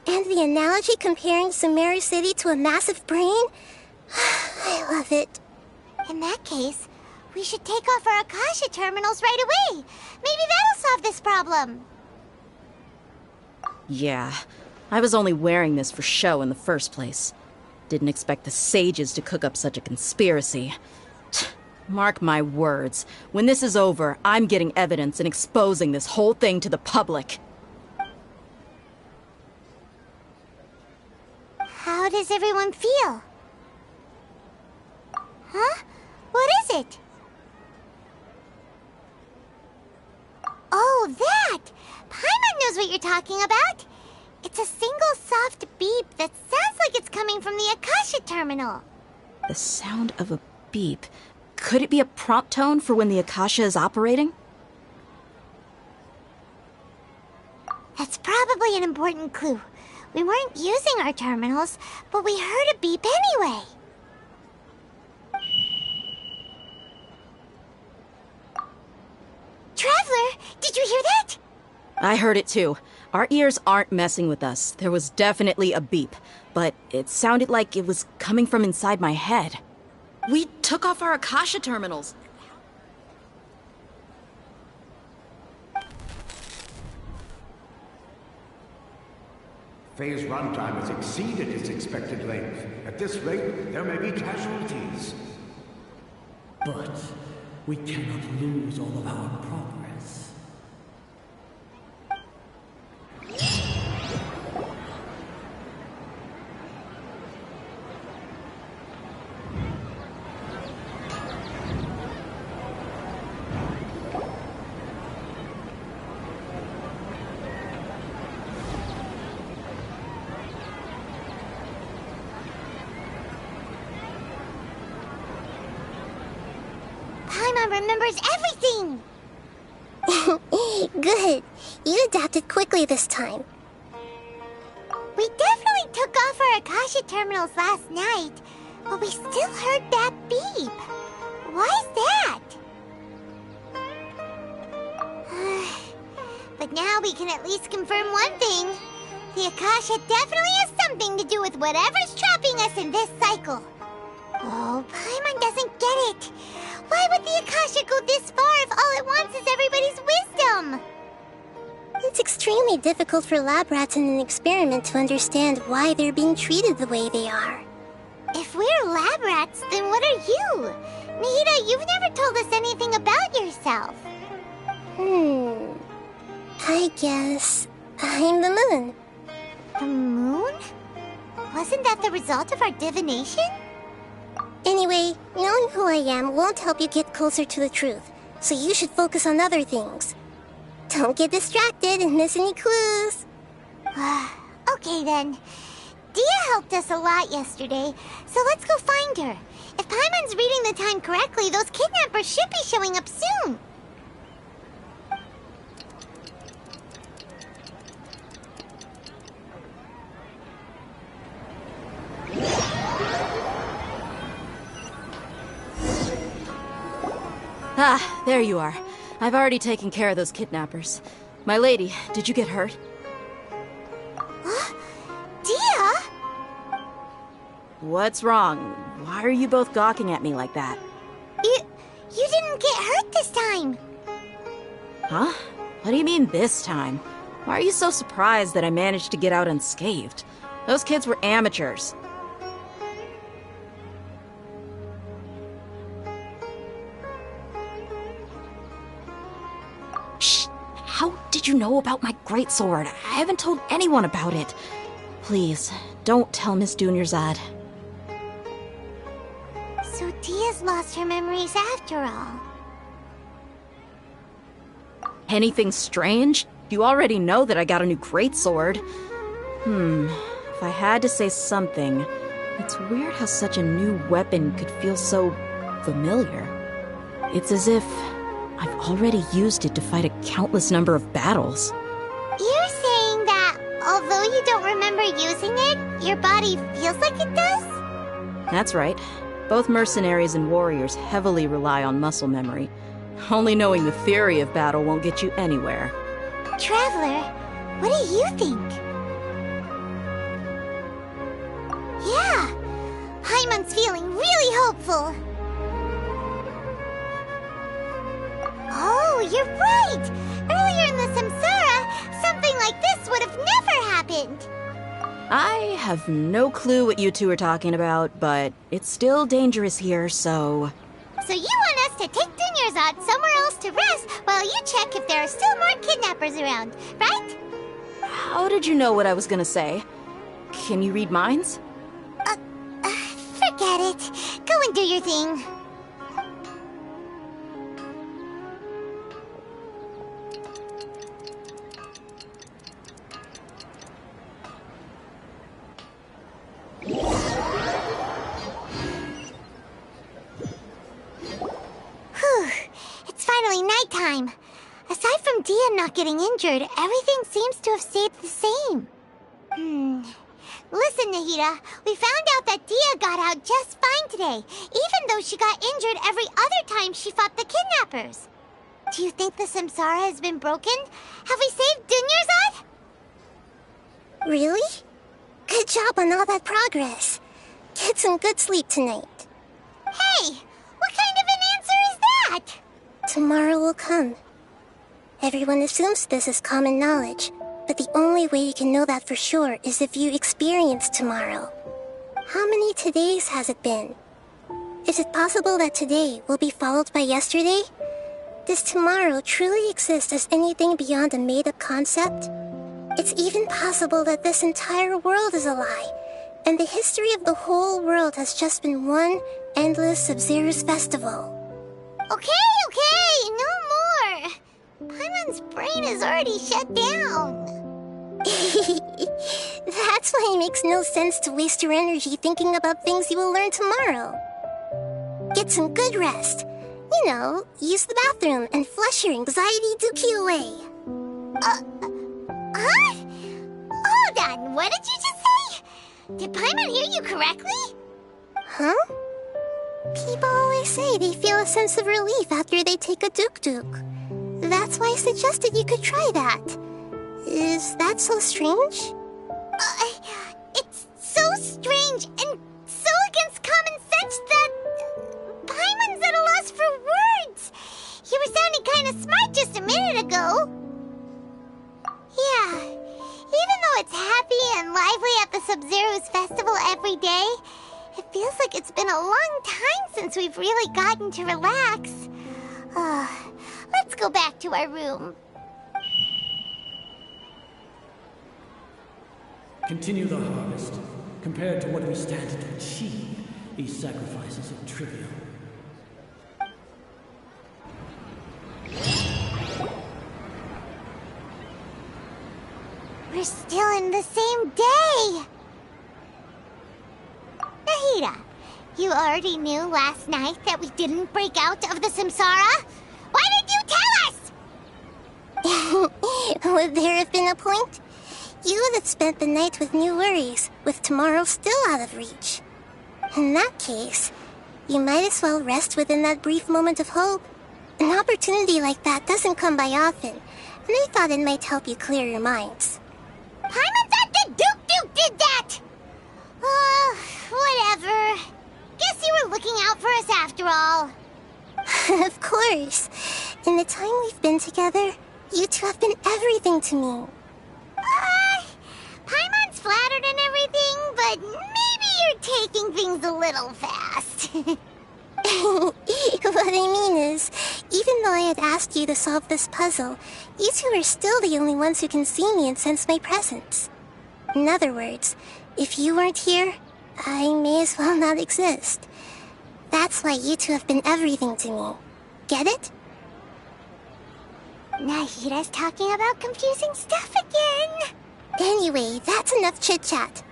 And the analogy comparing Sumeru City to a massive brain? I love it.
In that case, we should take off our Akasha terminals right away. Maybe that'll solve this problem.
Yeah, I was only wearing this for show in the first place. Didn't expect the sages to cook up such a conspiracy. Mark my words, when this is over, I'm getting evidence and exposing this whole thing to the public.
How does everyone feel? Huh? What is it? Oh, that! Paimon knows what you're talking about. It's a single soft beep that sounds like it's coming from the Akasha terminal.
The sound of a beep. Could it be a prompt tone for when the Akasha is operating?
That's probably an important clue. We weren't using our terminals, but we heard a beep anyway. Traveler, did you hear that?
I heard it too. Our ears aren't messing with us. There was definitely a beep, but it sounded like it was coming from inside my head. We took off our Akasha terminals.
Phase runtime has exceeded its expected length. At this rate, there may be casualties.
But we cannot lose all of our progress.
Paimon remembers everything!
Good. You adapted quickly this time.
We definitely took off our Akasha terminals last night, but we still heard that beep. Why is that? But now we can at least confirm one thing. The Akasha definitely has something to do with whatever's trapping us in this cycle. Oh, Paimon doesn't get it. Why would the Akasha go this far if all it wants is everybody's wisdom?
It's extremely difficult for lab rats in an experiment to understand why they're being treated the way they are.
If we're lab rats, then what are you? Nahida, you've never told us anything about yourself.
I guess I'm the moon.
The moon? Wasn't that the result of our divination?
Anyway, knowing who I am won't help you get closer to the truth, so you should focus on other things. Don't get distracted and miss any clues.
Okay then. Dia helped us a lot yesterday, so let's go find her. If Paimon's reading the time correctly, those kidnappers should be showing up soon.
Ah, there you are. I've already taken care of those kidnappers. My lady, did you get hurt?
Dia?
What's wrong? Why are you both gawking at me like that?
You didn't get hurt this time.
Huh? What do you mean this time? Why are you so surprised that I managed to get out unscathed? Those kids were amateurs. Shh! How did you know about my greatsword? I haven't told anyone about it. Please, don't tell Miss Dunyarzad.
So Dia's lost her memories after all.
Anything strange? You already know that I got a new greatsword. If I had to say something, it's weird how such a new weapon could feel so familiar. It's as if I've already used it to fight a countless number of battles.
You're saying that although you don't remember using it, your body feels like it does?
That's right. Both mercenaries and warriors heavily rely on muscle memory. Only knowing the theory of battle won't get you anywhere.
Traveler, what do you think? Yeah, Paimon's feeling really hopeful. Oh, you're right! Earlier in the Samsara, something like this would have never happened.
I have no clue what you two are talking about, but it's still dangerous here, so...
So you want us to take Dunyarzad somewhere else to rest while you check if there are still more kidnappers around, right?
How did you know what I was gonna say? Can you read minds?
Forget it. Go and do your thing. It's finally nighttime. Aside from Dia not getting injured, everything seems to have stayed the same. Listen, Nahida, we found out that Dia got out just fine today, even though she got injured every other time she fought the kidnappers. Do you think the Samsara has been broken? Have we saved Dunyarzad?
Really? Good job on all that progress. Get some good sleep tonight.
Hey, what kind of an answer is that?
Tomorrow will come. Everyone assumes this is common knowledge, but the only way you can know that for sure is if you experience tomorrow. How many todays has it been? Is it possible that today will be followed by yesterday? Does tomorrow truly exist as anything beyond a made-up concept? It's even possible that this entire world is a lie, and the history of the whole world has just been one endless Sub-Zero's festival.
Okay, no more. Paimon's brain is already shut down.
That's why it makes no sense to waste your energy thinking about things you will learn tomorrow. Get some good rest. You know, use the bathroom and flush your anxiety dookie away.
Huh? Hold on, what did you just say? Did Paimon hear you correctly?
Huh? People always say they feel a sense of relief after they take a duk-duk. That's why I suggested you could try that. Is that so strange?
It's so strange and so against common sense that Paimon's at a loss for words. You were sounding kind of smart just a minute ago. Yeah, even though it's happy and lively at the Sub-Zero's festival every day, it feels like it's been a long time since we've really gotten to relax. Let's go back to our room.
Continue the harvest. Compared to what we stand to achieve, these sacrifices are trivial.
We're still in the same day! Nahida, you already knew last night that we didn't break out of the Samsara? Why did you tell us?
Would there have been a point? You would have spent the night with new worries, with tomorrow still out of reach. In that case, you might as well rest within that brief moment of hope. An opportunity like that doesn't come by often, and I thought it might help you clear your minds.
Paimon thought that Duke did that! Whatever. Guess you were looking out for us after all.
Of course. In the time we've been together, you two have been everything to me.
Paimon's flattered and everything, but maybe you're taking things a little fast.
What I mean is, even though I had asked you to solve this puzzle, you two are still the only ones who can see me and sense my presence. In other words, if you weren't here, I may as well not exist. That's why you two have been everything to me. Get it?
Nahida's talking about confusing stuff again.
Anyway, that's enough chit-chat.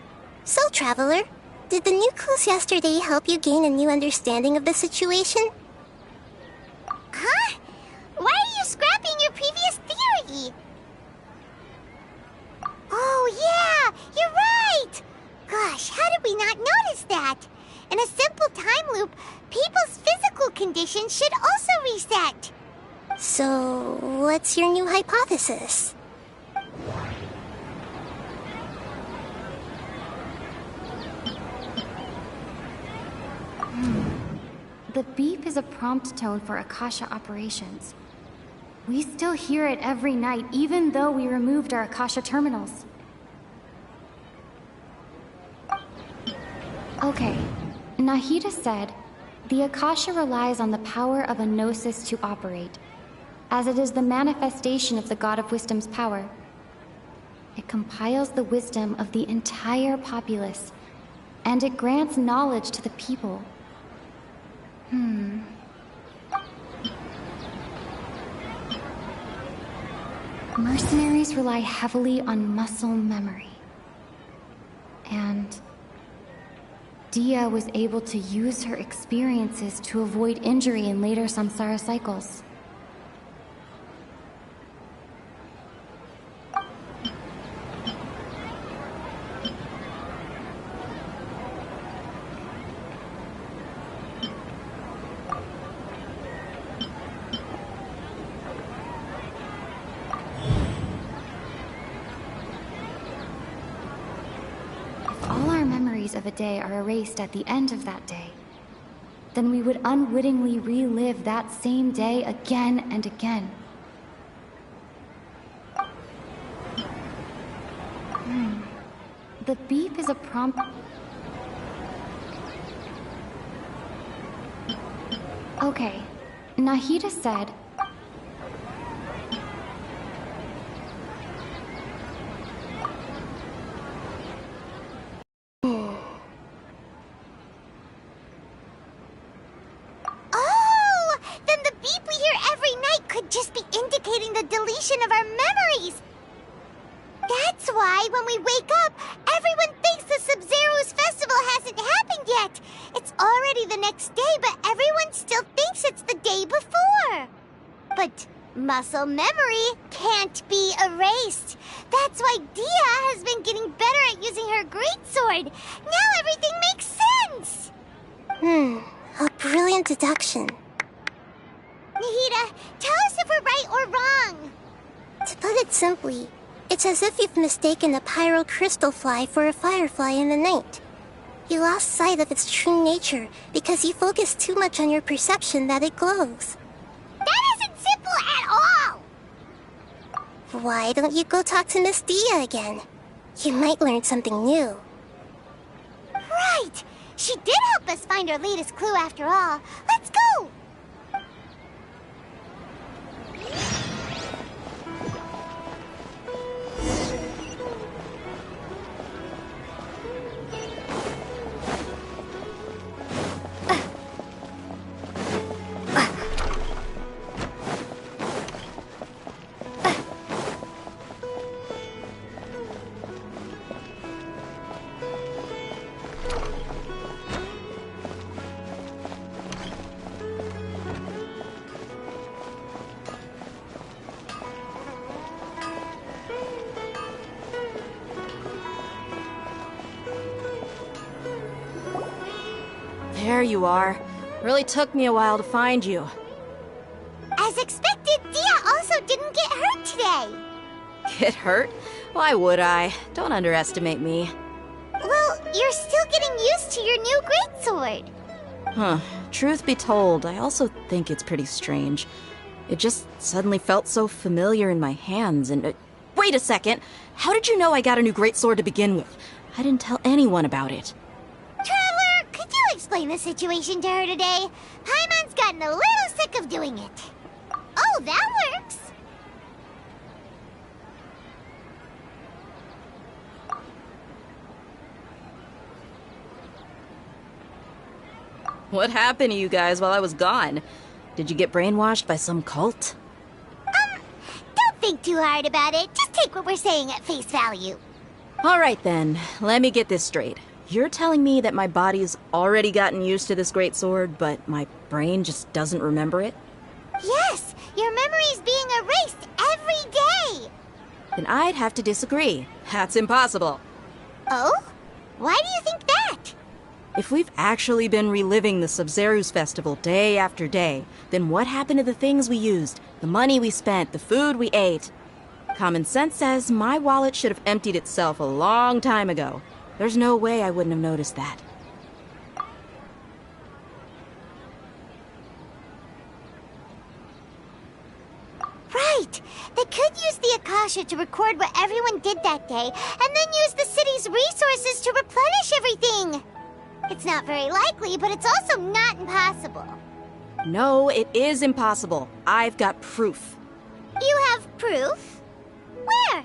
So, Traveler, did the new clues yesterday help you gain a new understanding of the situation?
Huh? Why are you scrapping your previous theory? Oh yeah, you're right! Gosh, how did we not notice that? In a simple time loop, people's physical conditions should also reset.
So, what's your new hypothesis?
The beep is a prompt tone for Akasha operations. We still hear it every night, even though we removed our Akasha terminals. Okay, Nahida said, the Akasha relies on the power of a gnosis to operate, as it is the manifestation of the God of Wisdom's power. It compiles the wisdom of the entire populace, and it grants knowledge to the people. Mercenaries rely heavily on muscle memory. And Dia was able to use her experiences to avoid injury in later samsara cycles. Of a day are erased at the end of that day, then we would unwittingly relive that same day again and again. The beep is a prompt. Okay, Nahida said,
the deletion of our memories. That's why when we wake up, everyone thinks the Sub-Zero's festival hasn't happened yet. It's already the next day, but everyone still thinks it's the day before. But muscle memory can't be erased. That's why Dia has been getting better at using her greatsword. Now everything makes sense.
A brilliant deduction.
Nahida, tell us if we're right or wrong.
To put it simply, it's as if you've mistaken a pyrocrystal fly for a firefly in the night. You lost sight of its true nature because you focused too much on your perception that it glows.
That isn't simple at all!
Why don't you go talk to Miss Dia again? You might learn something new.
Right! She did help us find our latest clue after all. Let's go!
There you are. Really took me a while to find you.
As expected, Dia also didn't get hurt today.
Get hurt? Why would I? Don't underestimate me.
Well, you're still getting used to your new greatsword.
Huh. Truth be told, I also think it's pretty strange. It just suddenly felt so familiar in my hands and... wait a second! How did you know I got a new greatsword to begin with? I didn't tell anyone about it.
Traveler, could you explain the situation to her today? Paimon's gotten a little sick of doing it. Oh, that works.
What happened to you guys while I was gone? Did you get brainwashed by some cult?
Don't think too hard about it. Just take what we're saying at face value.
Alright then, let me get this straight. You're telling me that my body's already gotten used to this greatsword, but my brain just doesn't remember it?
Yes, your memory's being erased every day.
Then I'd have to disagree. That's impossible.
Oh? Why do you think that?
If we've actually been reliving the Sub-Zeru's festival day after day, then what happened to the things we used, the money we spent, the food we ate? Common sense says my wallet should have emptied itself a long time ago. There's no way I wouldn't have noticed that.
Right! They could use the Akasha to record what everyone did that day, and then use the city's resources to replenish everything! It's not very likely, but it's also not impossible.
No, it is impossible. I've got proof.
You have proof? Where?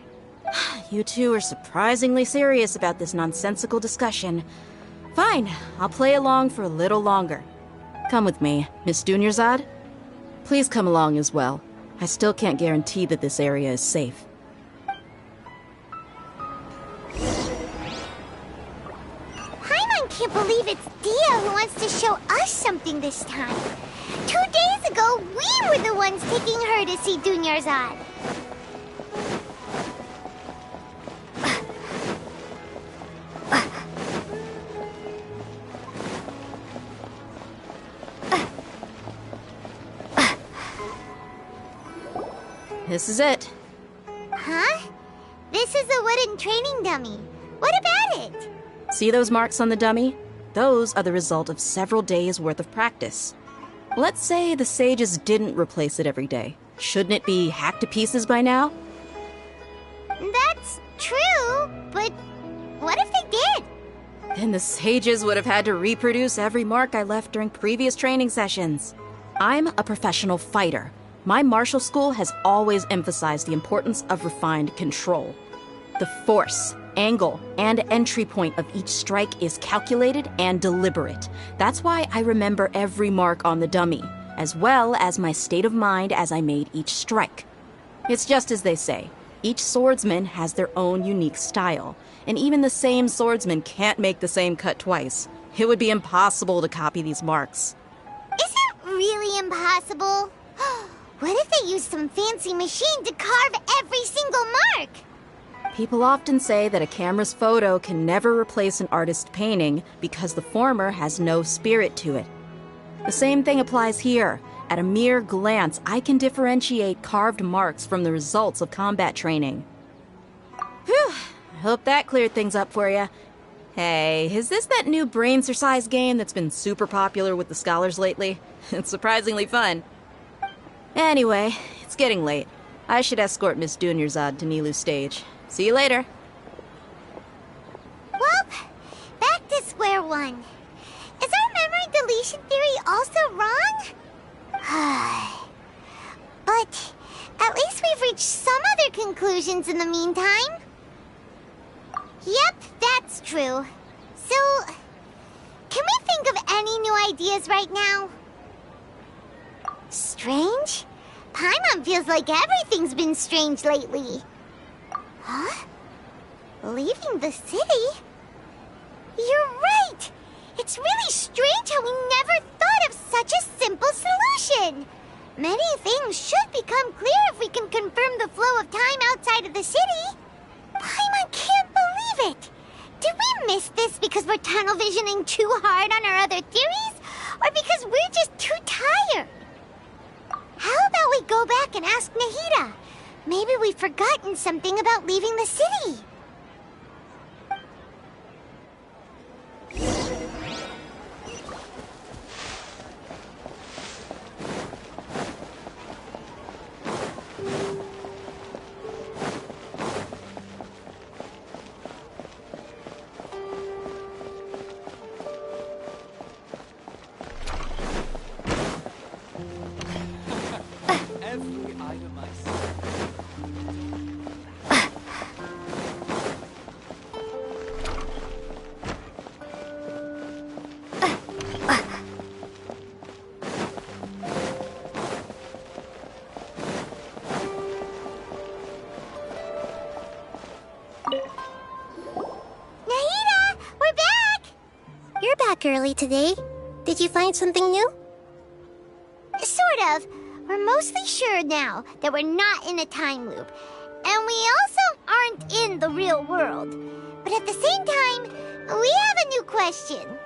You two are surprisingly serious about this nonsensical discussion. Fine, I'll play along for a little longer. Come with me, Miss Dunyarzad. Please come along as well. I still can't guarantee that this area is safe.
Paimon can't believe it's Dia who wants to show us something this time. 2 days ago, we were the ones taking her to see Dunyarzad.
This is it.
Huh? This is a wooden training dummy. What about it?
See those marks on the dummy? Those are the result of several days' worth of practice. Let's say the sages didn't replace it every day. Shouldn't it be hacked to pieces by now?
That's true, but what if they did?
Then the sages would have had to reproduce every mark I left during previous training sessions. I'm a professional fighter. My martial school has always emphasized the importance of refined control. The force, angle, and entry point of each strike is calculated and deliberate. That's why I remember every mark on the dummy, as well as my state of mind as I made each strike. It's just as they say, each swordsman has their own unique style, and even the same swordsman can't make the same cut twice. It would be impossible to copy these marks.
Is it really impossible? What if they used some fancy machine to carve every single mark?
People often say that a camera's photo can never replace an artist's painting because the former has no spirit to it. The same thing applies here. At a mere glance, I can differentiate carved marks from the results of combat training. Whew, I hope that cleared things up for you. Hey, is this that new brain exercise game that's been super popular with the scholars lately? It's surprisingly fun. Anyway, it's getting late. I should escort Miss Dunyarzad to Nilu's stage. See you later.
Well, back to square one. Is our memory deletion theory also wrong? But at least we've reached some other conclusions in the meantime. Yep, that's true. So, can we think of any new ideas right now? Strange? Paimon feels like everything's been strange lately. Huh? Leaving the city? You're right! It's really strange how we never thought of such a simple solution! Many things should become clear if we can confirm the flow of time outside of the city. Paimon can't believe it! Did we miss this because we're tunnel visioning too hard on our other theories? Or because we're just too tired? How about we go back and ask Nahida? Maybe we've forgotten something about leaving the city.
Every item I see.
Nahida, we're back!
You're back early today. Did you find something new?
Sort of. We're mostly sure now that we're not in a time loop. And we also aren't in the real world. But at the same time, we have a new question.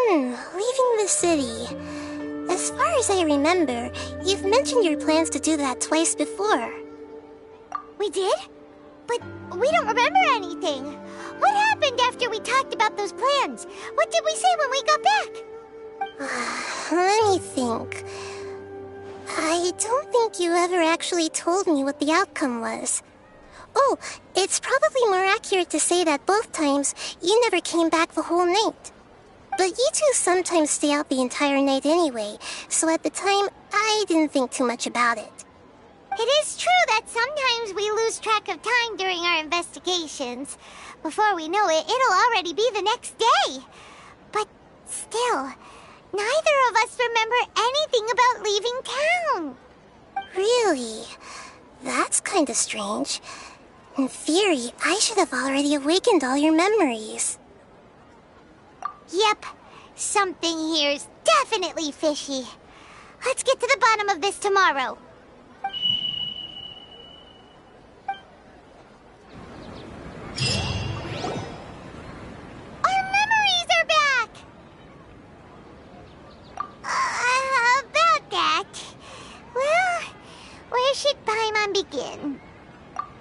Leaving the city. As far as I remember, you've mentioned your plans to do that twice before.
We did? But we don't remember anything. What happened after we talked about those plans? What did we say when we got back?
Let me think. I don't think you ever actually told me what the outcome was. Oh, it's probably more accurate to say that both times you never came back the whole night. But you two sometimes stay out the entire night anyway, so at the time, I didn't think too much about it.
It is true that sometimes we lose track of time during our investigations. Before we know it, it'll already be the next day. But still, neither of us remember anything about leaving town.
Really? That's kinda strange. In theory, I should have already awakened all your memories.
Yep, something here's definitely fishy. Let's get to the bottom of this tomorrow. Our memories are back! About that. Well, where should Paimon begin?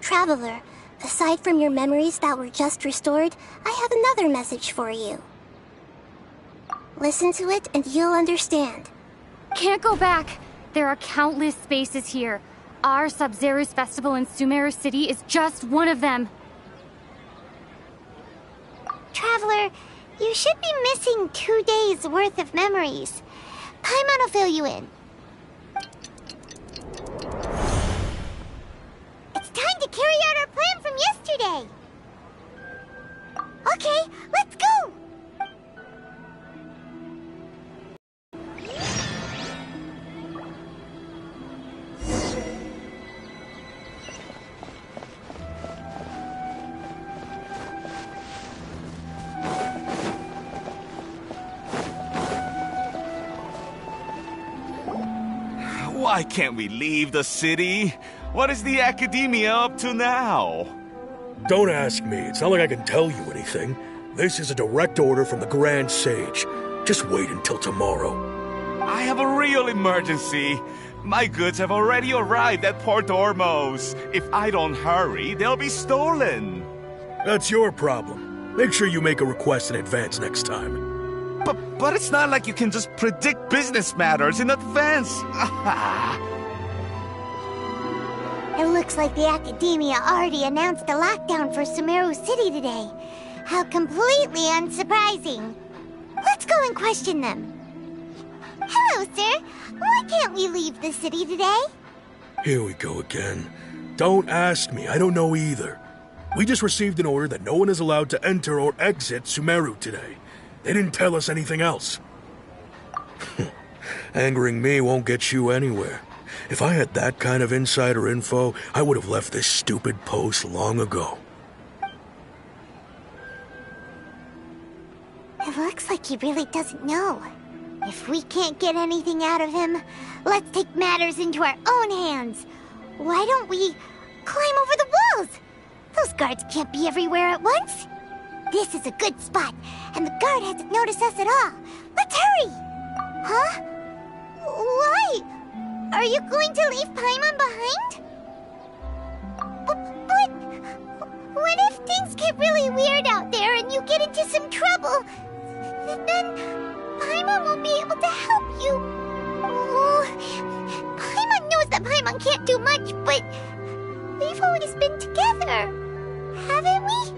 Traveler, aside from your memories that were just restored, I have another message for you. Listen to it and you'll understand.
Can't go back. There are countless spaces here. Our Sub-Zero's festival in Sumeru City is just one of them.
Traveler, you should be missing 2 days' worth of memories. Paimon will fill you in. It's time to carry out our plan from yesterday. Okay, let's go!
Why can't we leave the city? What is the Academia up to now?
Don't ask me. It's not like I can tell you anything. This is a direct order from the Grand Sage. Just wait until tomorrow.
I have a real emergency. My goods have already arrived at Port Ormos. If I don't hurry, they'll be stolen.
That's your problem. Make sure you make a request in advance next time.
But it's not like you can just predict business matters in advance.
It looks like the Academia already announced a lockdown for Sumeru City today. How completely unsurprising. Let's go and question them. Hello, sir. Why can't we leave the city today?
Here we go again. Don't ask me, I don't know either. We just received an order that no one is allowed to enter or exit Sumeru today. They didn't tell us anything else. Angering me won't get you anywhere. If I had that kind of insider info, I would have left this stupid post long ago.
It looks like he really doesn't know. If we can't get anything out of him, let's take matters into our own hands. Why don't we climb over the walls? Those guards can't be everywhere at once. This is a good spot, and the guard hasn't noticed us at all. Let's hurry! Huh? Why? Are you going to leave Paimon behind? But what if things get really weird out there and you get into some trouble? Then Paimon won't be able to help you. Oh, Paimon knows that Paimon can't do much, but we've always been together, haven't we?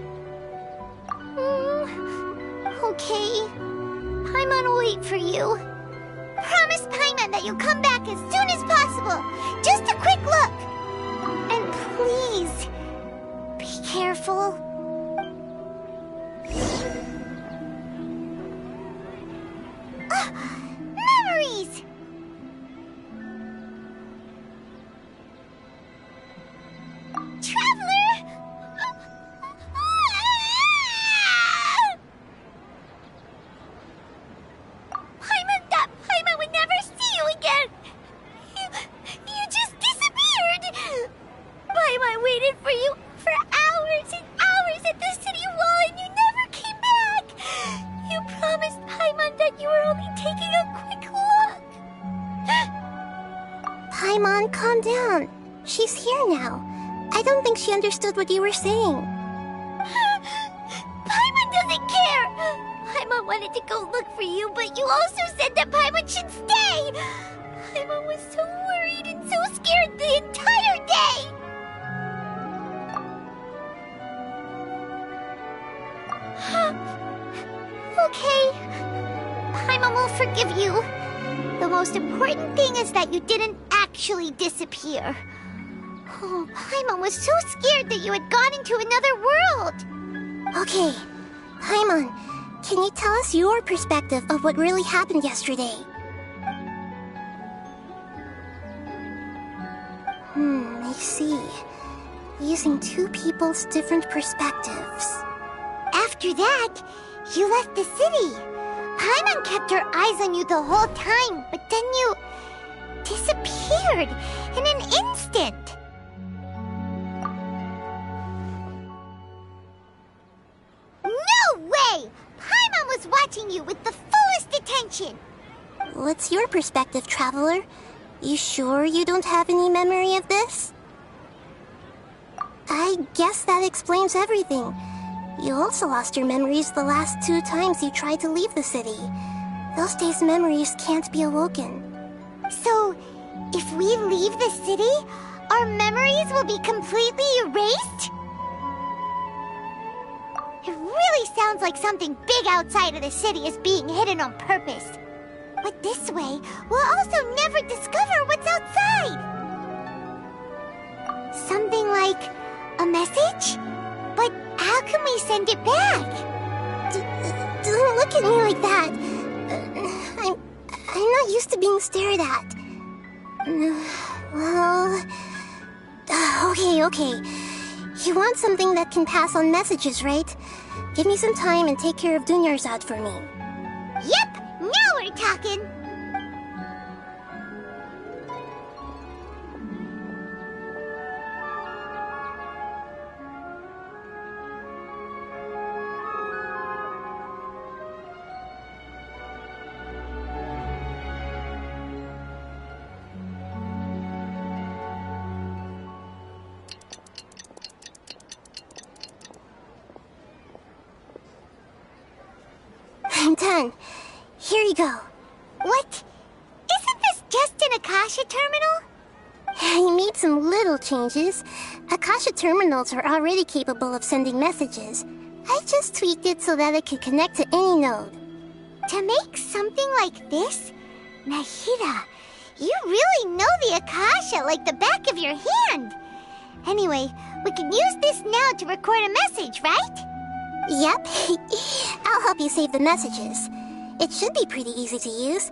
Okay. Paimon will wait for you. Promise Paimon that you'll come back as soon as possible. Just a quick look. And please, be careful. Memories! Traveler! Paimon would never see you again! You just disappeared! Paimon waited for you for hours and hours at the city wall and you never came back! You promised Paimon that you were only taking a quick look!
Paimon, calm down. She's here now. I don't think she understood what you were saying.
Paimon doesn't care! Paimon wanted to go look for you, but you also said that Paimon should stay! Paimon was so worried and so scared the entire day! Okay. Paimon will forgive you. The most important thing is that you didn't actually disappear. Oh, Paimon was so scared that you had gone into another world!
Okay, Paimon, can you tell us your perspective of what really happened yesterday? I see. Using two people's different perspectives.
After that, you left the city. Paimon kept her eyes on you the whole time, but then you disappeared in an instant. No way! Paimon was watching you with the fullest attention.
What's your perspective, Traveler? You sure you don't have any memory of this? I guess that explains everything. You also lost your memories the last 2 times you tried to leave the city. Those days' memories can't be awoken.
So, if we leave the city, our memories will be completely erased? It really sounds like something big outside of the city is being hidden on purpose. But this way, we'll also never discover what's outside. Something like a message? But how can we send it back?
Don't look at me like that. I'm not used to being stared at. Well... Okay. You want something that can pass on messages, right? Give me some time and take care of Dunyarzad for me.
Yep! Now we're talking! done. Here you go. What? Isn't this just an Akasha terminal? You made some little changes. Akasha terminals are already capable of sending messages. I just tweaked it so that it could connect to any node. To make something like this? Nahida, you really know the Akasha like the back of your hand. Anyway, we can use this now to record a message, right? Yep. I'll help you save the messages. It should be pretty easy to use.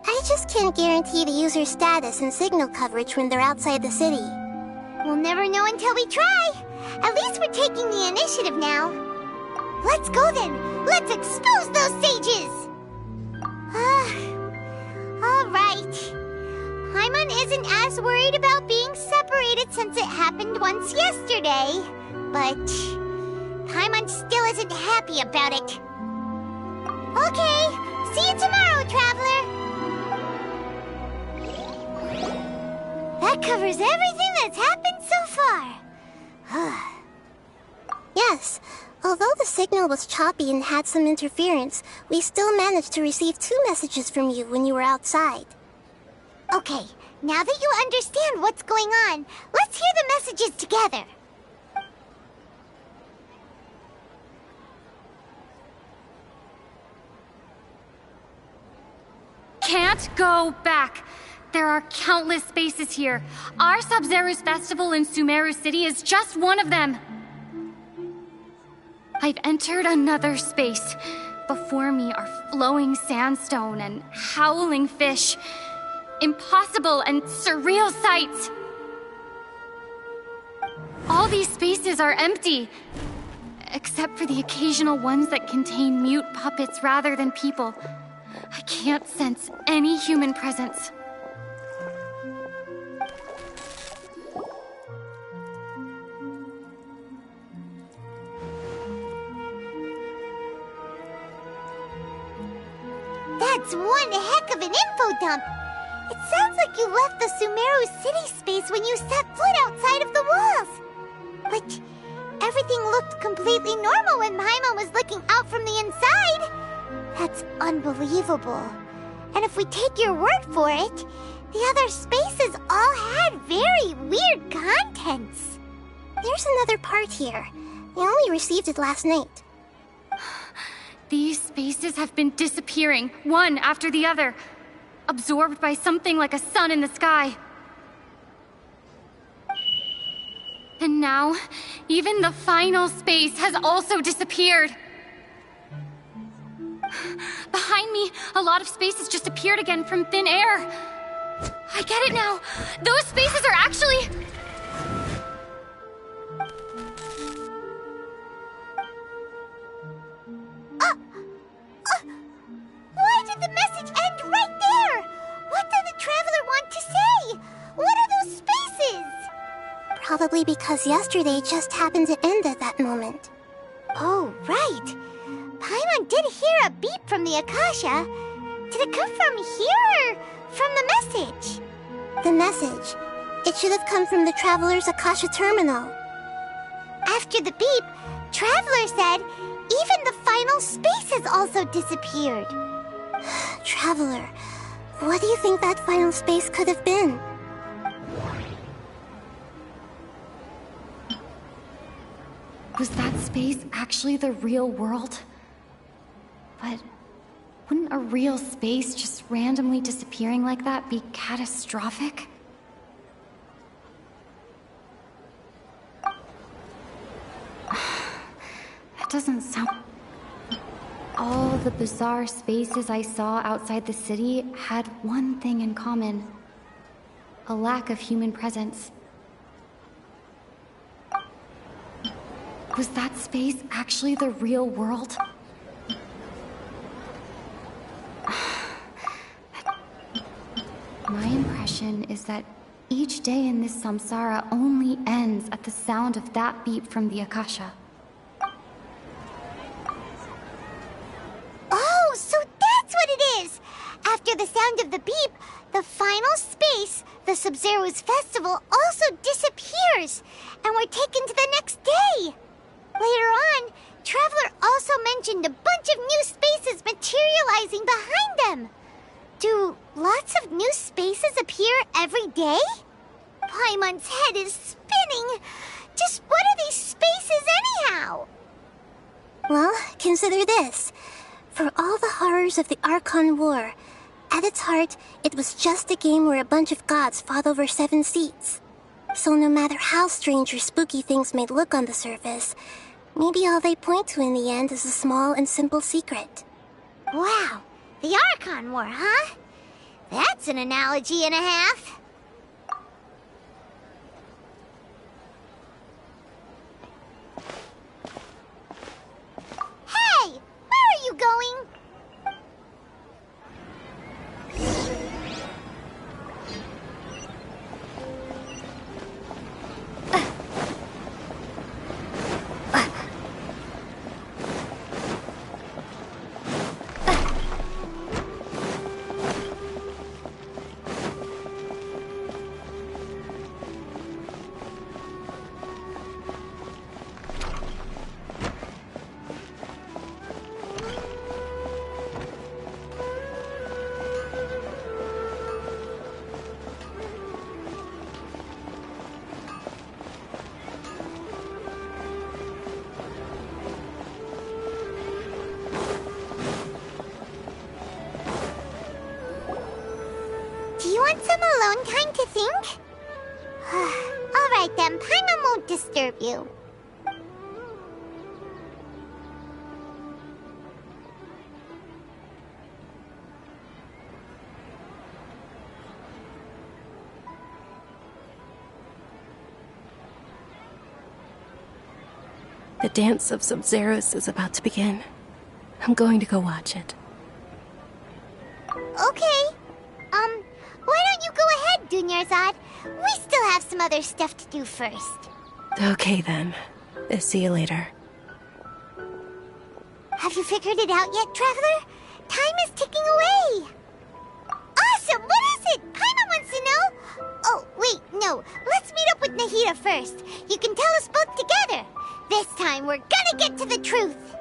I just can't guarantee the user's status and signal coverage when they're outside the city. We'll never know until we try. At least we're taking the initiative now. Let's go then. Let's expose those sages. All right. Paimon isn't as worried about being separated since it happened once yesterday. But Paimon still isn't happy about it. Okay, see you tomorrow, Traveler. That covers everything that's happened so far. Yes, although the signal was choppy and had some interference, we still managed to receive 2 messages from you when you were outside. Okay, now that you understand what's going on, let's hear the messages together.
Can't go back. There are countless spaces here. Our Sub-Zero's festival in Sumeru City is just one of them. I've entered another space. Before me are flowing sandstone and howling fish. Impossible and surreal sights. All these spaces are empty, except for the occasional ones that contain mute puppets rather than people. I can't sense any human presence.
That's one heck of an info dump. It sounds like you left the Sumeru City space when you set foot outside of the walls. But everything looked completely normal when Paimon was looking out from the inside. That's unbelievable. And if we take your word for it, the other spaces all had very weird contents. There's another part here. We only received it last night.
These spaces have been disappearing, one after the other, absorbed by something like a sun in the sky. And now, even the final space has also disappeared. Behind me, a lot of spaces just appeared again from thin air. I get it now. Those spaces are actually...
Why did the message end right there? What did the Traveler want to say? What are those spaces?
Probably because yesterday just happened to end at that moment.
Oh, right. Paimon did hear a beep from the Akasha. Did it come from here or from the message?
The message. It should have come from the Traveler's Akasha terminal.
After the beep, Traveler said even the final space has also disappeared.
Traveler, what do you think that final space could have been?
Was that space actually the real world? But wouldn't a real space just randomly disappearing like that be catastrophic? That doesn't sound... All the bizarre spaces I saw outside the city had one thing in common. A lack of human presence. Was that space actually the real world? My impression is that each day in this samsara only ends at the sound of that beep from the Akasha.
Oh, so that's what it is! After the sound of the beep, the final space, the Sub-Zero's festival, also disappears, and we're taken to the next day. Later on, Traveler also mentioned a bunch of new spaces materializing behind them. Do lots of new spaces appear every day? Paimon's head is spinning. Just what are these spaces anyhow?
Well, consider this. For all the horrors of the Archon War, at its heart, it was just a game where a bunch of gods fought over 7 seats. So no matter how strange or spooky things may look on the surface, maybe all they point to in the end is a small and simple secret.
Wow, the Archon War, huh? That's an analogy and a half. Hey, where are you going? Do you want some alone time to think? Alright then, Paimon won't disturb you.
The dance of Sub-Zeros is about to begin. I'm going to go watch it.
Okay. Why don't you go ahead, Dunyarzad? We still have some other stuff to do first.
Okay then. See you later.
Have you figured it out yet, Traveler? Time is ticking away. Awesome! What is it? Paimon wants to know. Oh, wait, no. Let's meet up with Nahida first. You can tell us both together. This time, we're gonna get to the truth.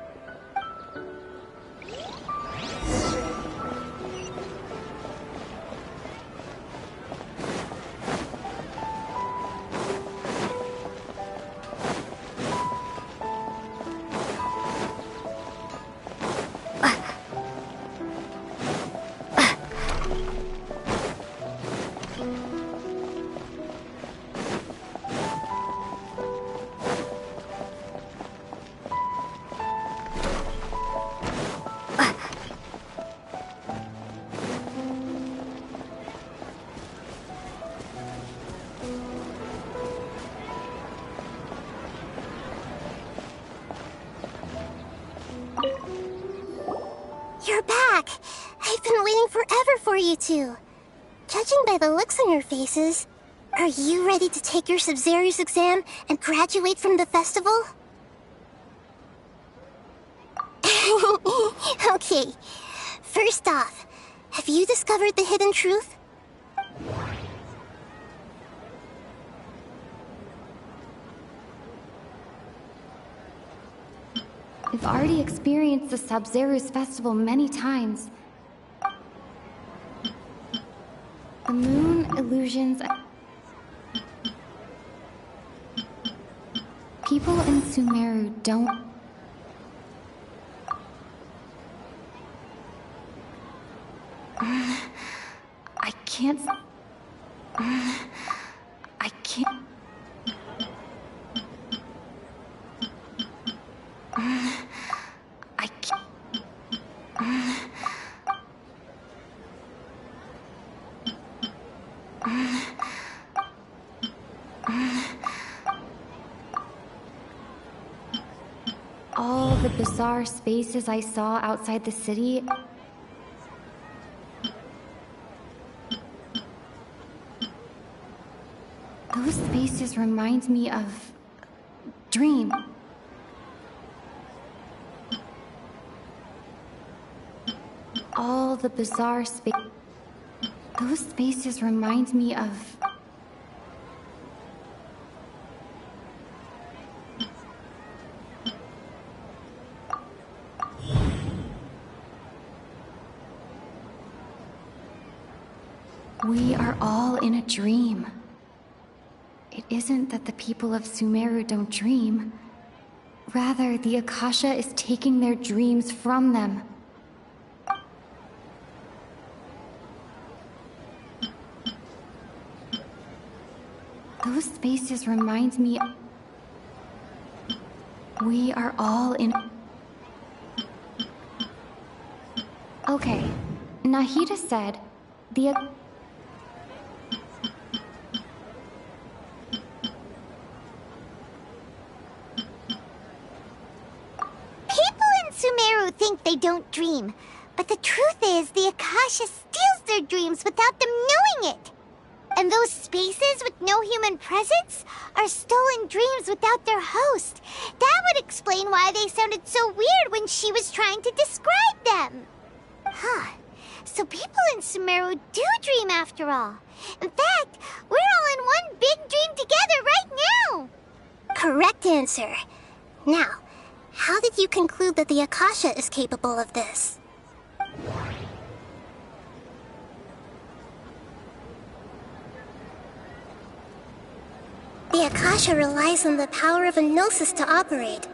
You're back! I've been waiting forever for you two. Judging by the looks on your faces, are you ready to take your Sub-Zeros exam and graduate from the festival? Okay, first off, have you discovered the hidden truth?
We've already experienced the Sub-Zeros festival many times. The moon illusions... People in Sumeru don't... I can't... I can't... I can't... All the bizarre spaces I saw outside the city... Those spaces remind me of... Dream. All the bizarre Those spaces remind me of... We are all in a dream. It isn't that the people of Sumeru don't dream. Rather, the Akasha is taking their dreams from them. Those spaces remind me... We are all in... Okay, Nahida said the...
Sumeru think they don't dream, but the truth is the Akasha steals their dreams without them knowing it. And those spaces with no human presence are stolen dreams without their host. That would explain why they sounded so weird when she was trying to describe them. Huh. So people in Sumeru do dream after all. In fact, we're all in one big dream together right now.
Correct answer. Now, how did you conclude that the Akasha is capable of this? The Akasha relies on the power of a gnosis to operate.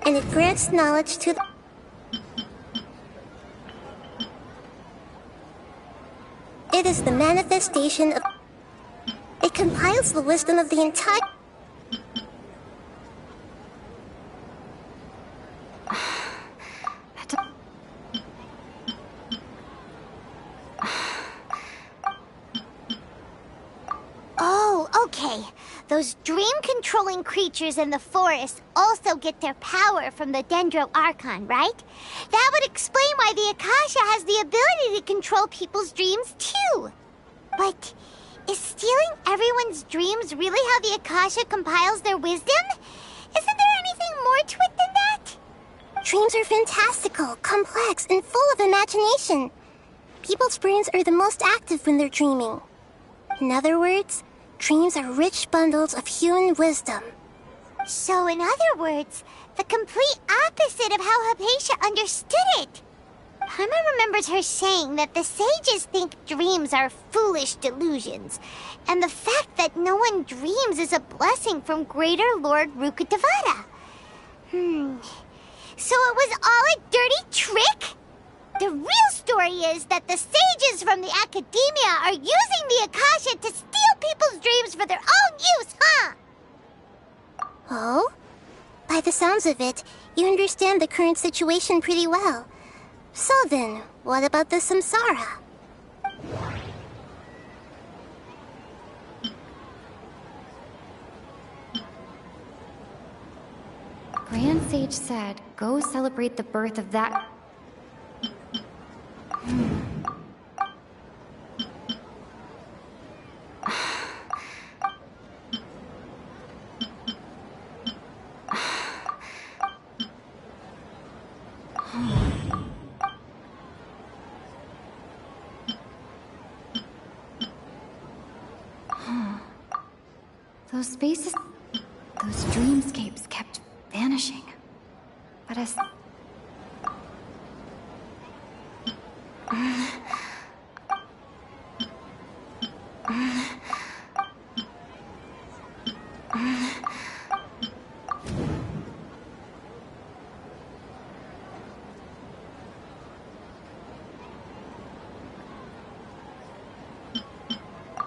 And it grants knowledge to the... It is the manifestation of... It compiles the wisdom of the entire...
Oh, okay. Those dream-controlling creatures in the forest also get their power from the Dendro Archon, right? That would explain why the Akasha has the ability to control people's dreams, too. But is stealing everyone's dreams really how the Akasha compiles their wisdom? Isn't there anything more to it than that?
Dreams are fantastical, complex, and full of imagination. People's brains are the most active when they're dreaming. In other words, dreams are rich bundles of human wisdom.
So in other words, the complete opposite of how Hypatia understood it. Paimon remembers her saying that the sages think dreams are foolish delusions, and the fact that no one dreams is a blessing from Greater Lord Rukkhadevata. So it was all a dirty trick? The real story is that the sages from the Academia are using the Akasha to steal people's dreams for their own use, huh?
Oh? By the sounds of it, you understand the current situation pretty well. So then, what about the Samsara?
Grand Sage said, go celebrate the birth of that... Those spaces, those dreamscapes kept vanishing. But as...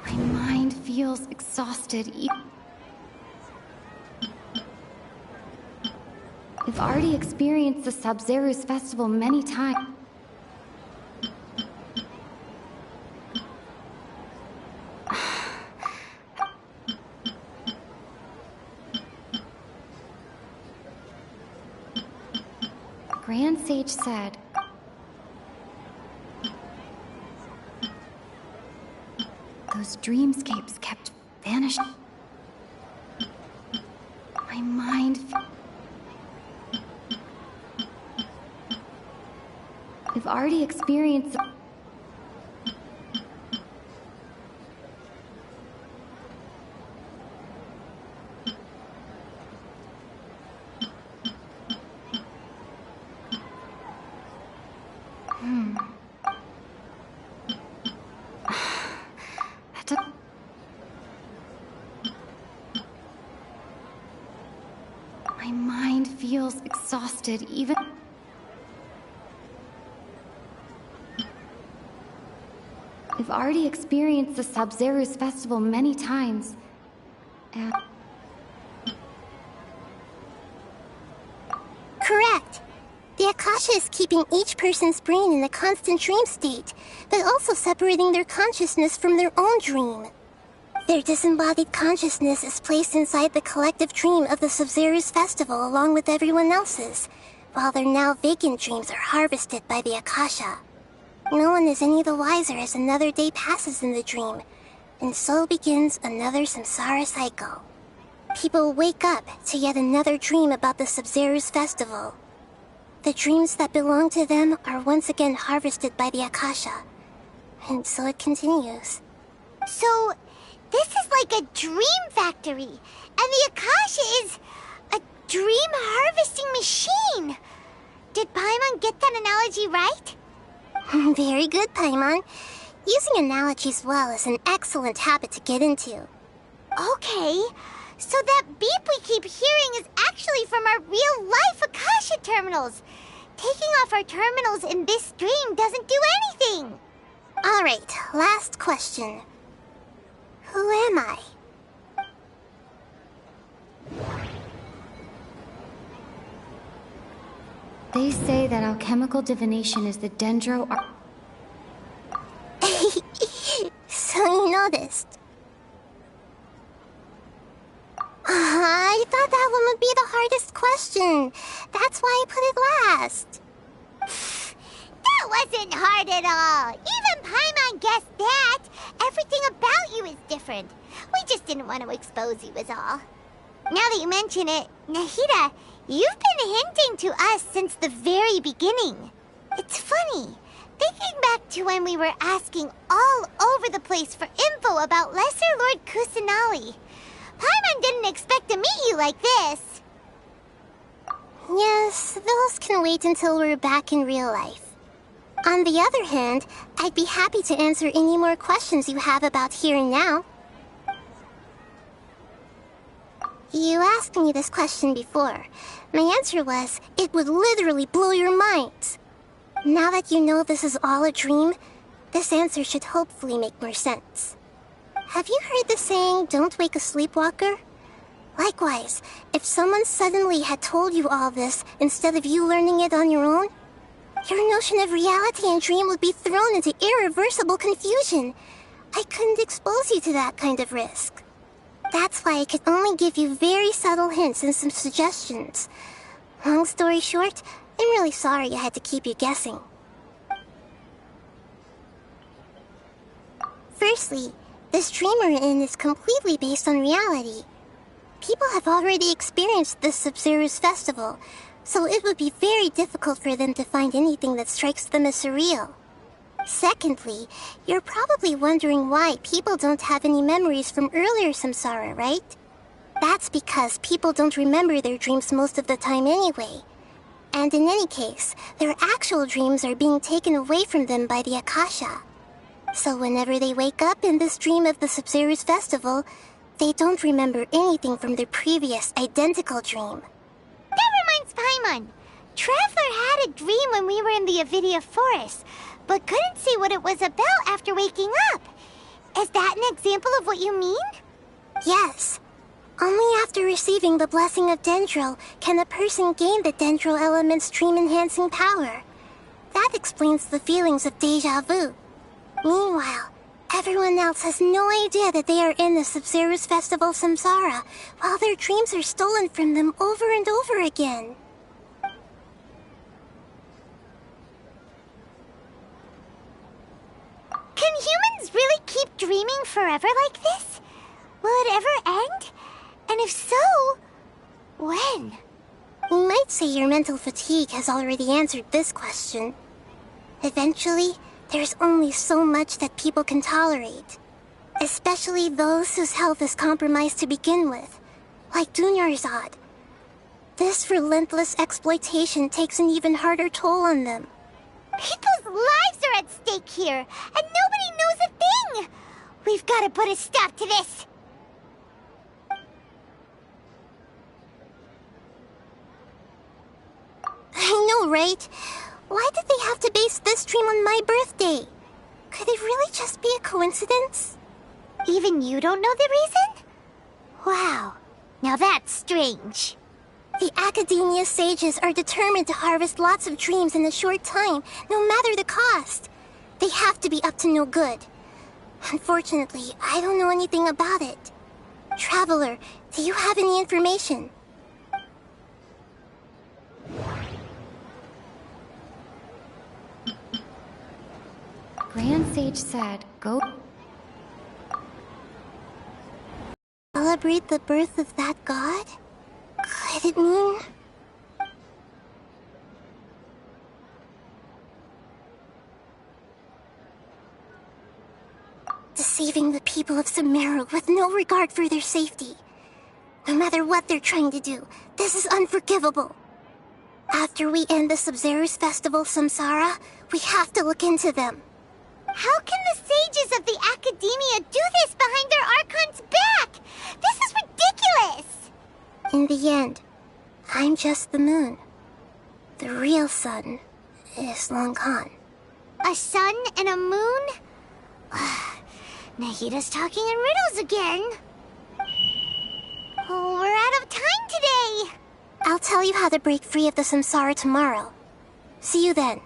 My mind feels exhausted. We've already experienced the Sub-Zeru's festival many times. Grand Sage said, those dreamscapes kept vanishing. My mind... We've already experienced... feels exhausted even... We've already experienced the Sub-Zeru's festival many times. And...
Correct. The Akasha is keeping each person's brain in a constant dream state, but also separating their consciousness from their own dream. Their disembodied consciousness is placed inside the collective dream of the Sub-Zeru's festival along with everyone else's, while their now vacant dreams are harvested by the Akasha. No one is any the wiser as another day passes in the dream, and so begins another samsara cycle. People wake up to yet another dream about the Sub-Zeru's festival. The dreams that belong to them are once again harvested by the Akasha, and so it continues.
So, this is like a dream factory, and the Akasha is a dream harvesting machine. Did Paimon get that analogy right?
Very good, Paimon. Using analogies well is an excellent habit to get into.
Okay, so that beep we keep hearing is actually from our real-life Akasha terminals. Taking off our terminals in this dream doesn't do anything.
Alright, last question. Who am I?
They say that alchemical divination is the dendro...
So you noticed. I thought that one would be the hardest question. That's why I put it last.
That wasn't hard at all. Even Paimon guessed that. Everything about you is different. We just didn't want to expose you is all. Now that you mention it, Nahida, you've been hinting to us since the very beginning. It's funny. Thinking back to when we were asking all over the place for info about Lesser Lord Kusanali. Paimon didn't expect to meet you like this.
Yes, those can wait until we're back in real life. On the other hand, I'd be happy to answer any more questions you have about here and now. You asked me this question before. My answer was, it would literally blow your mind. Now that you know this is all a dream, this answer should hopefully make more sense. Have you heard the saying, don't wake a sleepwalker? Likewise, if someone suddenly had told you all this instead of you learning it on your own, your notion of reality and dream would be thrown into irreversible confusion. I couldn't expose you to that kind of risk. That's why I could only give you very subtle hints and some suggestions. Long story short, I'm really sorry I had to keep you guessing. Firstly, this dream we're in is completely based on reality. People have already experienced this Sub-Zeru's festival, so it would be very difficult for them to find anything that strikes them as surreal. Secondly, you're probably wondering why people don't have any memories from earlier samsara, right? That's because people don't remember their dreams most of the time anyway. And in any case, their actual dreams are being taken away from them by the Akasha. So whenever they wake up in this dream of the Sub-Zeru's festival, they don't remember anything from their previous identical dream.
That reminds Paimon. Traveler had a dream when we were in the Avidia Forest, but couldn't see what it was about after waking up. Is that an example of what you mean?
Yes. Only after receiving the blessing of Dendro can a person gain the Dendro element's dream-enhancing power. That explains the feelings of déjà vu. Meanwhile, everyone else has no idea that they are in the Sub-Zeru's festival samsara, while their dreams are stolen from them over and over again.
Can humans really keep dreaming forever like this? Will it ever end? And if so, when?
You might say your mental fatigue has already answered this question. Eventually, there's only so much that people can tolerate. Especially those whose health is compromised to begin with, like Dunyarzad. This relentless exploitation takes an even harder toll on them.
People's lives are at stake here, and nobody knows a thing! We've got to put a stop to this! know, right? Why did they have to base this dream on my birthday? Could it really just be a coincidence?
Even you don't know the reason? Wow, now that's strange.
The Academia sages are determined to harvest lots of dreams in a short time, no matter the cost. They have to be up to no good. Unfortunately, I don't know anything about it. Traveler, do you have any information?
Grand Sage said, go...
Celebrate the birth of that god? Could it mean... deceiving the people of Sumeru with no regard for their safety? No matter what they're trying to do, this is unforgivable. After we end the Sub-Zerus Festival Samsara, we have to look into them.
How can the sages of the Academia do this behind their Archon's back? This is ridiculous!
In the end, I'm just the moon. The real sun is long gone.
A sun and a moon? Nahida's talking in riddles again. Oh, we're out of time today.
I'll tell you how to break free of the samsara tomorrow. See you then.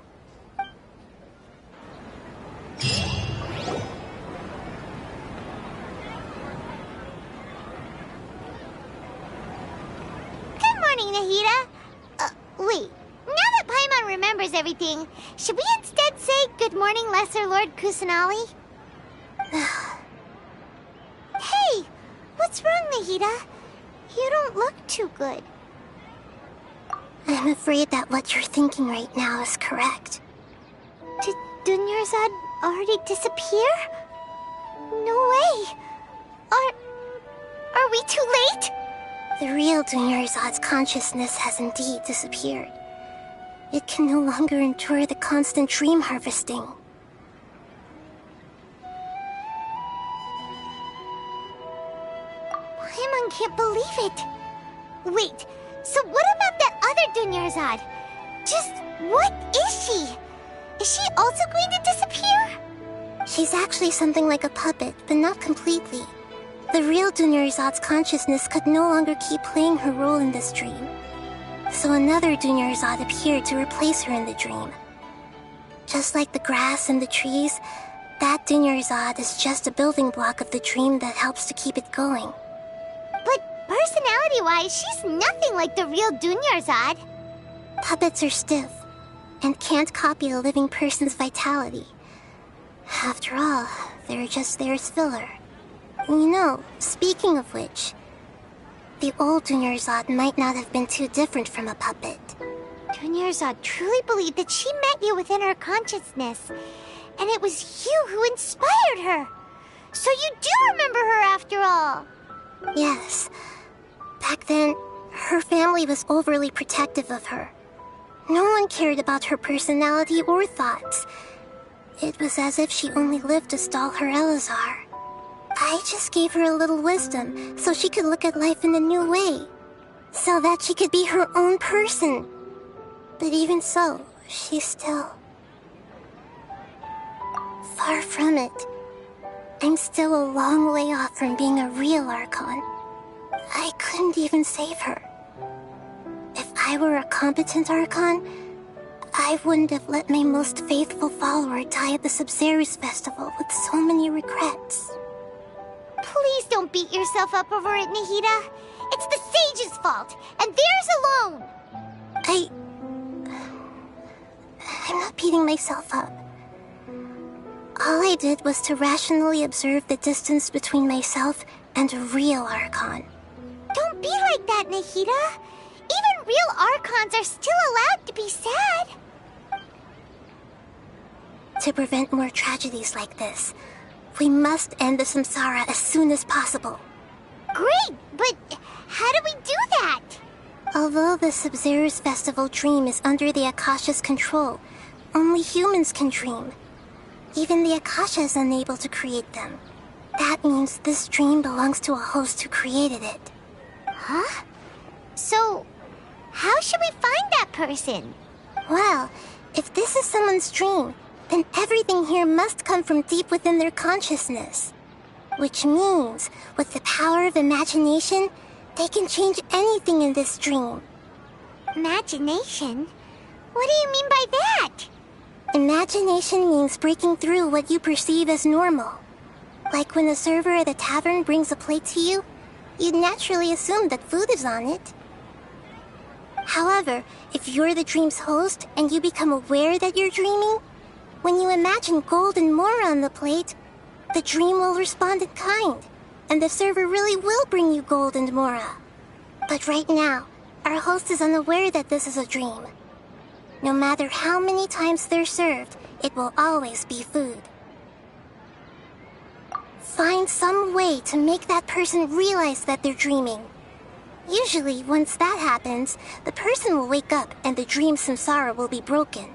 Good morning, Nahida. Wait. Now that Paimon remembers everything, should we instead say good morning, Lesser Lord Kusanali? Hey! What's wrong, Nahida? You don't look too good.
I'm afraid that what you're thinking right now is correct.
Did Dunyarzad already disappear? No way! Are we too late?
The real Dunyarzad's consciousness has indeed disappeared. It can no longer endure the constant dream harvesting.
Paimon can't believe it. Wait, so what about that other Dunyarzad? Just what is she? Is she also going to disappear?
She's actually something like a puppet, but not completely. The real Dunyarzad's consciousness could no longer keep playing her role in this dream. So another Dunyarzad appeared to replace her in the dream. Just like the grass and the trees, that Dunyarzad is just a building block of the dream that helps to keep it going.
But personality-wise, she's nothing like the real Dunyarzad.
Puppets are stiff, and can't copy a living person's vitality. After all, they're just there as filler. You know, speaking of which, the old Dunyarzad might not have been too different from a puppet.
Dunyarzad truly believed that she met you within her consciousness, and it was you who inspired her. So you do remember her after all.
Yes. Back then, her family was overly protective of her. No one cared about her personality or thoughts. It was as if she only lived to stall her Elazar. I just gave her a little wisdom so she could look at life in a new way. So that she could be her own person. But even so, she's still... far from it. I'm still a long way off from being a real Archon. I couldn't even save her. If I were a competent Archon, I wouldn't have let my most faithful follower die at the Sub-Zerus Festival with so many regrets.
Please don't beat yourself up over it, Nahida. It's the sage's fault, and theirs alone.
I'm not beating myself up. All I did was to rationally observe the distance between myself and a real Archon.
Don't be like that, Nahida. Even real Archons are still allowed to be sad.
To prevent more tragedies like this, we must end the samsara as soon as possible.
Great, but how do we do that?
Although the Sub-Zerus Festival dream is under the Akasha's control, only humans can dream. Even the Akasha is unable to create them. That means this dream belongs to a host who created it.
Huh? So, how should we find that person? Well, if this is someone's dream, then everything here must come from deep within their consciousness. Which means, with the power of imagination, they can change anything in this dream.
Imagination? What do you mean by that?
Imagination means breaking through what you perceive as normal. Like when the server at the tavern brings a plate to you, you'd naturally assume that food is on it. However, if you're the dream's host and you become aware that you're dreaming, when you imagine gold and more on the plate, the dream will respond in kind, and the server really will bring you gold and mora. But right now, our host is unaware that this is a dream. No matter how many times they're served, it will always be food. Find some way to make that person realize that they're dreaming. Usually, once that happens, the person will wake up and the dream samsara will be broken.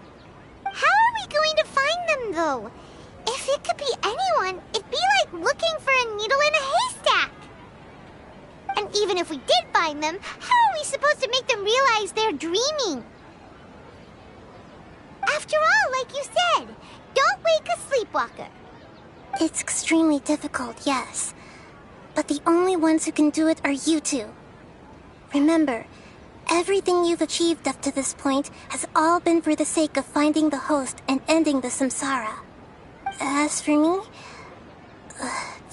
How are we going to find them, though? If it could be anyone, it'd be like looking for a needle in a haystack. And even if we did find them, how are we supposed to make them realize they're dreaming? After all, like you said, don't wake a sleepwalker.
It's extremely difficult, yes. But the only ones who can do it are you two. Remember, everything you've achieved up to this point has all been for the sake of finding the host and ending the samsara. As for me,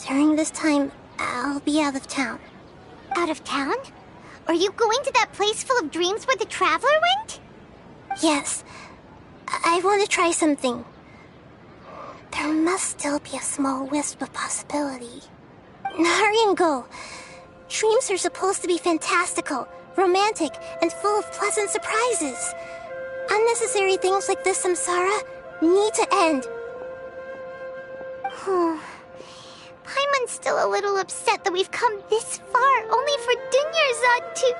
during this time, I'll be out of town.
Out of town? Are you going to that place full of dreams where the traveler went?
Yes. I want to try something. There must still be a small wisp of possibility. Hurry and go. Dreams are supposed to be fantastical, romantic, and full of pleasant surprises. Unnecessary things like this samsara need to end.
Paimon's still a little upset that we've come this far only for Dunyarzad to...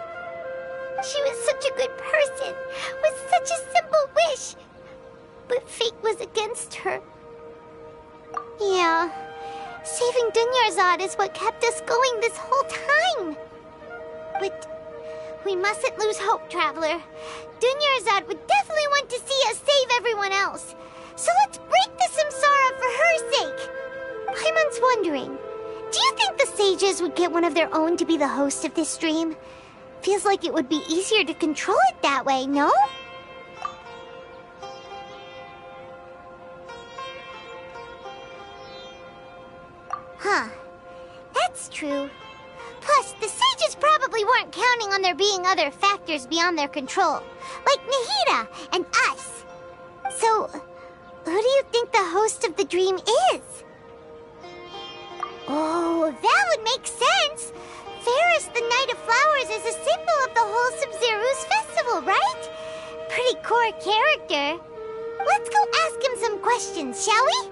She was such a good person, with such a simple wish. But fate was against her. Yeah, saving Dunyarzad is what kept us going this whole time. But we mustn't lose hope, Traveler. Dunyarzad would definitely want to see us save everyone else. So let's break the samsara for her sake. Paimon's wondering, do you think the sages would get one of their own to be the host of this dream? Feels like it would be easier to control it that way, no? Huh. That's true. Plus, the sages probably weren't counting on there being other factors beyond their control, like Nahida and us. So, who do you think the host of the dream is? Oh, that would make sense. Ferris, the Knight of Flowers, is a symbol of the whole Sub-Zeru's festival, right? Pretty core character. Let's go ask him some questions, shall we?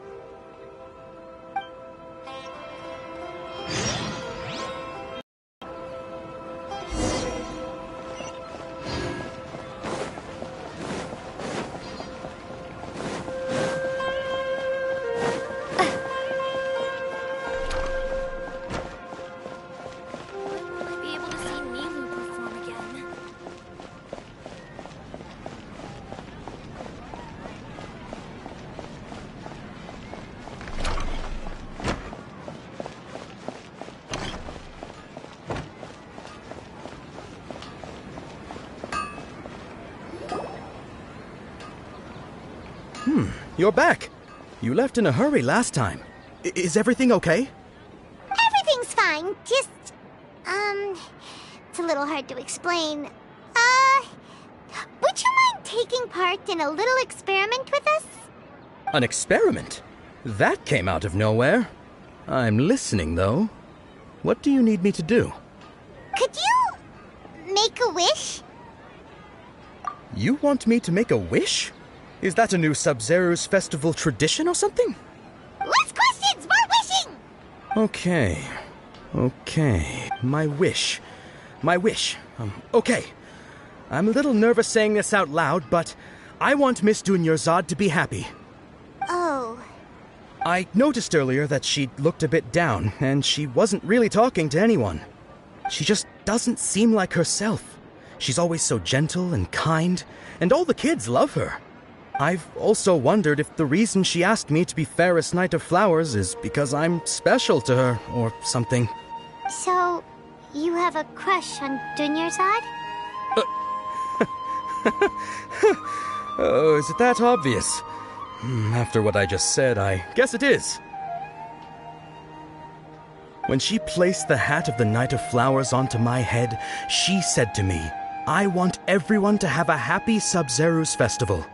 You're back. You left in a hurry last time. Is everything okay?
Everything's fine. Just, it's a little hard to explain. Would you mind taking part in a little experiment with us?
An experiment? That came out of nowhere. I'm listening, though. What do you need me to do?
Could you make a wish?
You want me to make a wish? Is that a new Sub-Zeru's festival tradition or something?
Less questions, more wishing!
Okay. My wish. Okay. I'm a little nervous saying this out loud, but I want Miss Dunyarzad to be happy.
Oh.
I noticed earlier that she looked a bit down, and she wasn't really talking to anyone. She just doesn't seem like herself.
She's always so gentle and kind, and all the kids love her. I've also wondered if the reason she asked me to be fairest Knight of Flowers is because I'm special to her, or something.
So, you have a crush on Dunyarzad?
Oh, is it that obvious? After what I just said, I guess it is. When she placed the hat of the Knight of Flowers onto my head, she said to me, "I want everyone to have a happy Sub-Zerus festival."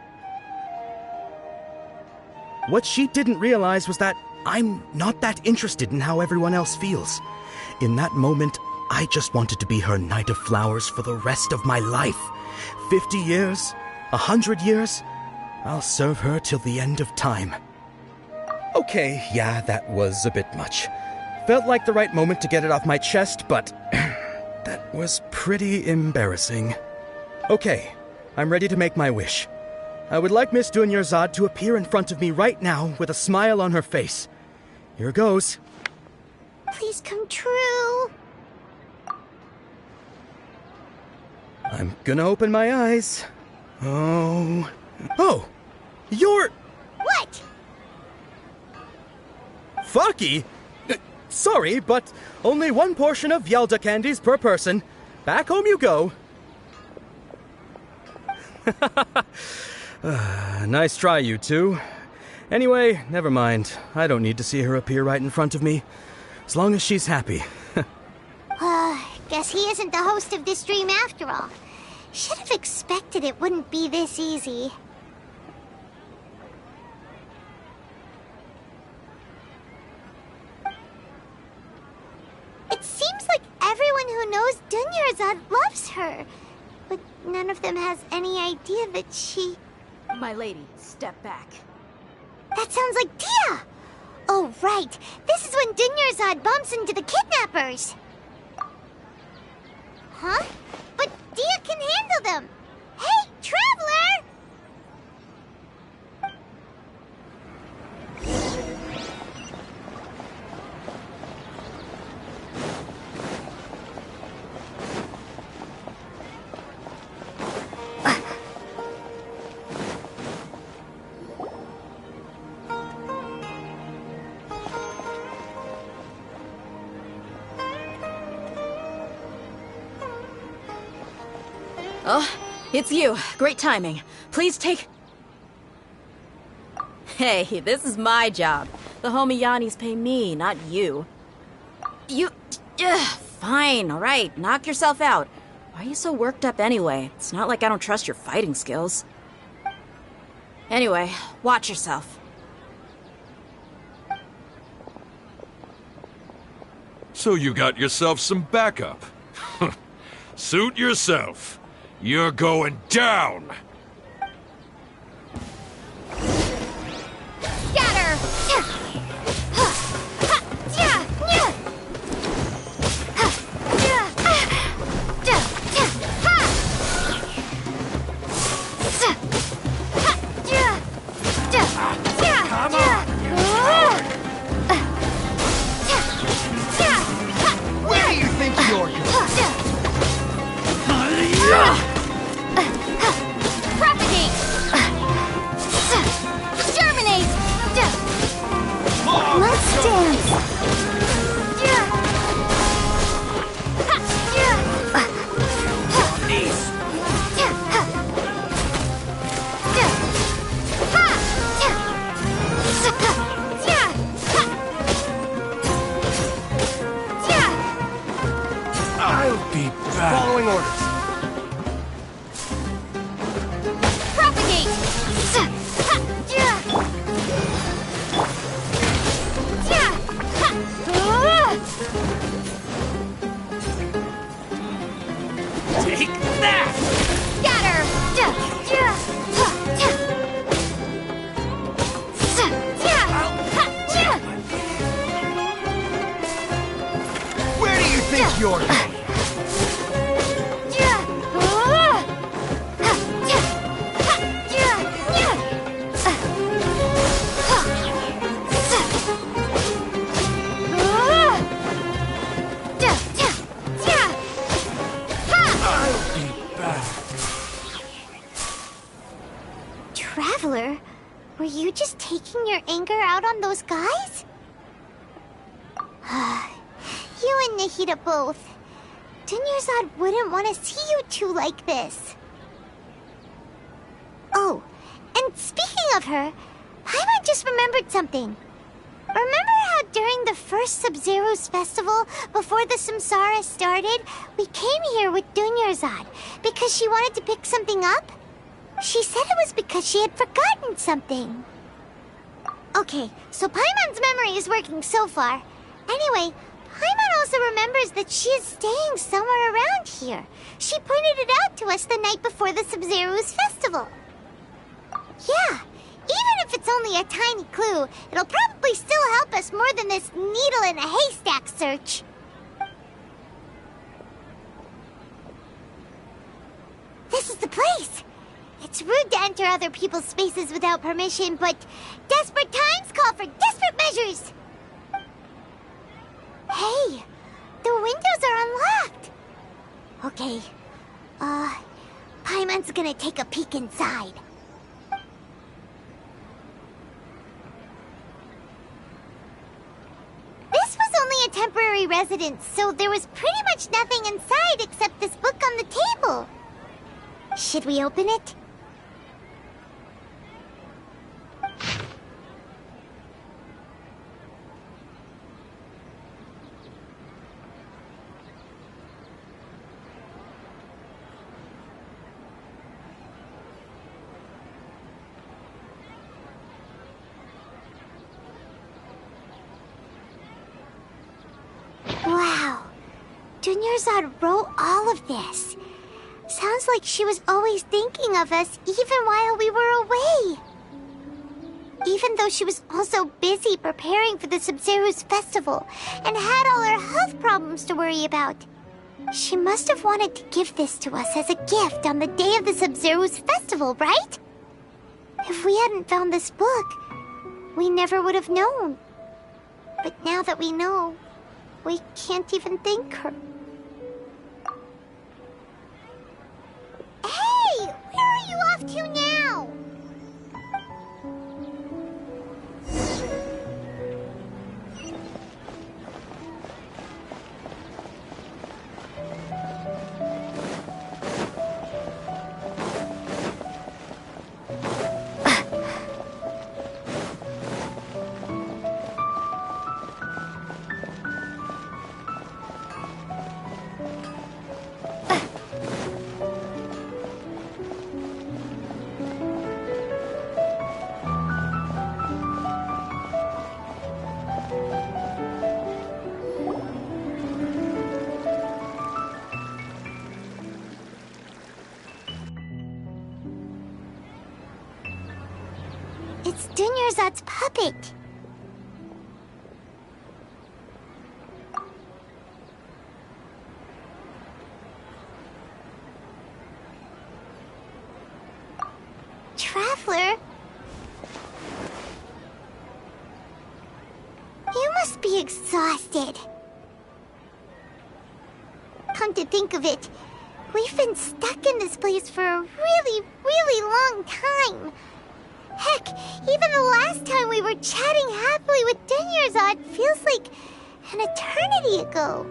What she didn't realize was that I'm not that interested in how everyone else feels. In that moment, I just wanted to be her Knight of Flowers for the rest of my life. 50 years, 100 years, I'll serve her till the end of time. Okay, yeah, that was a bit much. Felt like the right moment to get it off my chest, but that was pretty embarrassing. Okay, I'm ready to make my wish. I would like Miss Dunyarzad to appear in front of me right now with a smile on her face. Here goes.
Please come true.
I'm gonna open my eyes. Oh, you're...
What?
Fucky? Sorry, but only one portion of Yelda candies per person. Back home you go. Nice try, you two. Anyway, never mind. I don't need to see her appear right in front of me. As long as she's happy.
Guess he isn't the host of this dream after all. Should have expected it wouldn't be this easy. It seems like everyone who knows Dunyarzad loves her. But none of them has any idea that she...
My lady, step back.
That sounds like Dia! Oh, right. This is when Dunyarzad bumps into the kidnappers. Huh? But Dia can handle them. Hey, Traveler!
Oh, it's you. Great timing. Please take... Hey, this is my job. The Homiyanis pay me, not you. You... fine, alright. Knock yourself out. Why are you so worked up anyway? It's not like I don't trust your fighting skills. Anyway, watch yourself.
So you got yourself some backup. Suit yourself. You're going down!
Scatter!
Come on!
Where do you think you're going?
Propagate! Germinate! Let's dance!
I'll be back.
Following orders.
Take that!
Where do you think you're going?
Were you just taking your anger out on those guys? You and Nahida both. Dunyarzad wouldn't want to see you two like this. Oh, and speaking of her, Paimon just remembered something. Remember how during the first Sub-Zero's festival, before the Samsara started, we came here with Dunyarzad because she wanted to pick something up? She said it was because she had forgotten something. Okay, so Paimon's memory is working so far. Anyway, Paimon also remembers that she is staying somewhere around here. She pointed it out to us the night before the Sub-Zero's festival. Yeah, even if it's only a tiny clue, it'll probably still help us more than this needle in a haystack search. This is the place! It's rude to enter other people's spaces without permission, but desperate times call for desperate measures! Hey, the windows are unlocked! Okay, Paimon's gonna take a peek inside. This was only a temporary residence, so there was pretty much nothing inside except this book on the table. Should we open it? Wow, Dunyarzad wrote all of this. Sounds like she was always thinking of us even while we were away. Even though she was also busy preparing for the Sub-Zero's festival and had all her health problems to worry about. She must have wanted to give this to us as a gift on the day of the Sub-Zero's festival, right? If we hadn't found this book, we never would have known. But now that we know, we can't even thank her. Hey! Where are you off to now? It's Dunyarzad's puppet. Traveler? You must be exhausted. Come to think of it, we've been stuck in this place for a really, really long time. Heck, even the last time we were chatting happily with Dunyarzad feels like an eternity ago.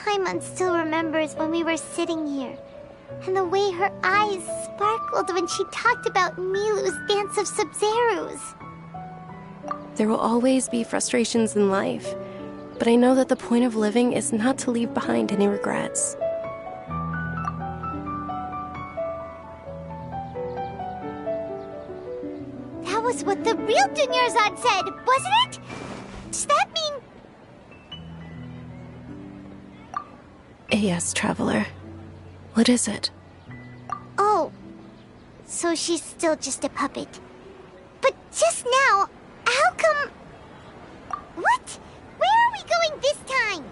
Paimon still remembers when we were sitting here, and the way her eyes sparkled when she talked about Milu's Dance of Sub-Zeros.
There will always be frustrations in life, but I know that the point of living is not to leave behind any regrets.
That was what the real Dunyarzad said, wasn't it? Does that mean...
Yes, Traveler. What is it?
Oh, So she's still just a puppet. But just now, how come... What? Where are we going this time?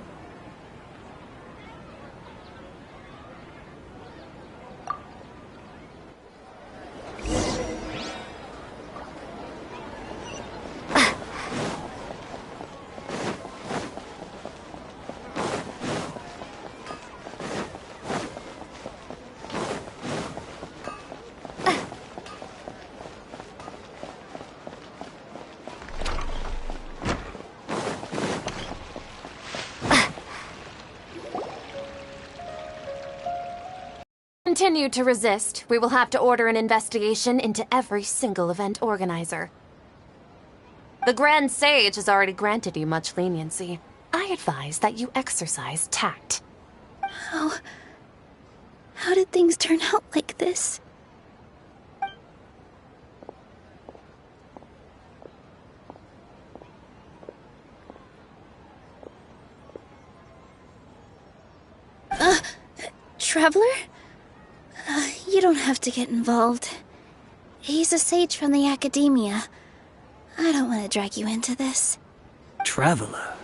Continue to resist, we will have to order an investigation into every single event organizer. The Grand Sage has already granted you much leniency. I advise that you exercise tact.
How did things turn out like this? Traveler? You don't have to get involved. He's a sage from the Academia. I don't want to drag you into this.
Traveler?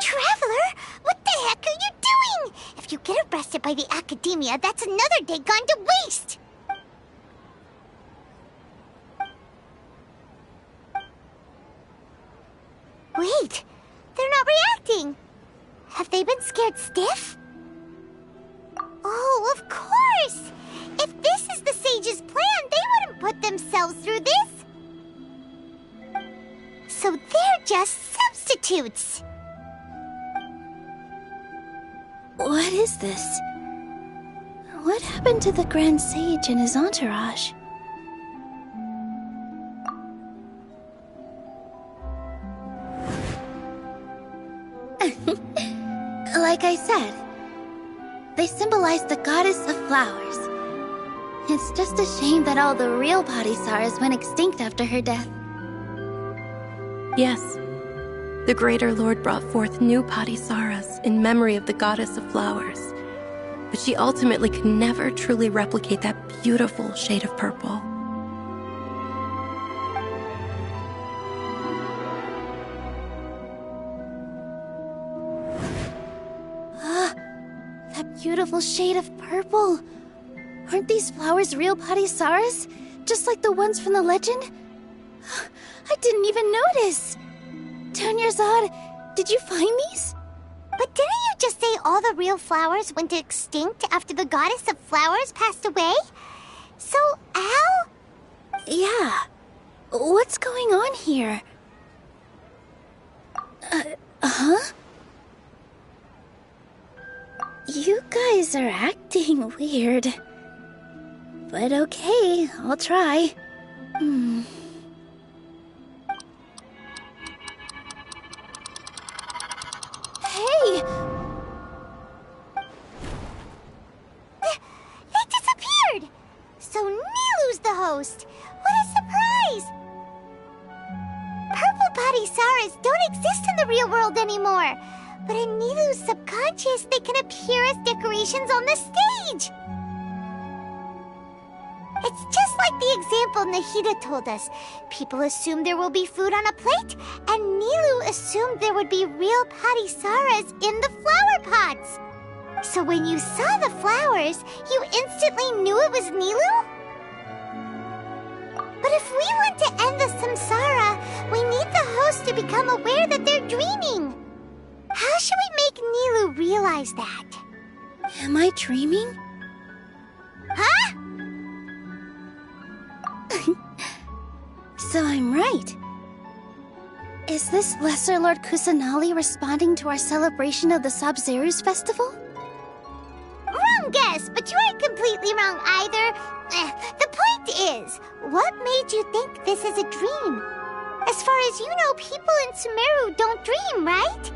Traveler? What the heck are you doing? If you get arrested by the Academia, that's another day gone to waste! Wait, they're not reacting! Have they been scared stiff? Oh, of course! If this is the Sage's plan, they wouldn't put themselves through this! So they're just substitutes!
What is this? What happened to the Grand Sage and his entourage? Like I said, they symbolize the goddess of flowers. It's just a shame that all the real Padisaras went extinct after her death.
Yes. The Greater Lord brought forth new Padisaras in memory of the goddess of flowers. But she ultimately could never truly replicate that beautiful shade of purple.
That beautiful shade of purple. Aren't these flowers real Padisaras? Just like the ones from the legend? I didn't even notice. Dunyarzad, did you find these?
But didn't you just say all the real flowers went extinct after the goddess of flowers passed away? So, how?
Yeah. What's going on here? Huh? You guys are acting weird. But okay, I'll try. Hey!
They disappeared! So Nilu's the host! What a surprise! Purple Padisaras don't exist in the real world anymore. But in Nilu's subconscious, they can appear as decorations on the stage! It's just like the example Nahida told us. People assume there will be food on a plate, and Nilu assumed there would be real Padisaras in the flower pots. So when you saw the flowers, you instantly knew it was Nilu? But if we want to end the samsara, we need the host to become aware that they're dreaming. How should we make Nilu realize that?
Am I dreaming?
Huh?
So I'm right. Is this Lesser Lord Kusanali responding to our celebration of the Sabzeruz festival?
Wrong guess, but you aren't completely wrong either. The point is, what made you think this is a dream? As far as you know, people in Sumeru don't dream, right?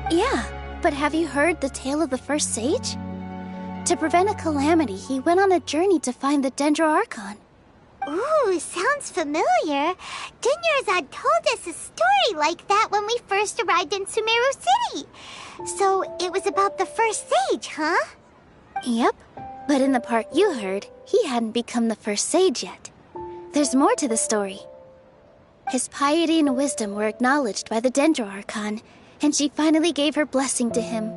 Yeah, but have you heard the tale of the first sage? To prevent a calamity, he went on a journey to find the Dendro Archon.
Ooh, sounds familiar. Dunyarzad told us a story like that when we first arrived in Sumeru City. So it was about the first sage, huh?
Yep. But in the part you heard, he hadn't become the first sage yet. There's more to the story. His piety and wisdom were acknowledged by the Dendro Archon, and she finally gave her blessing to him.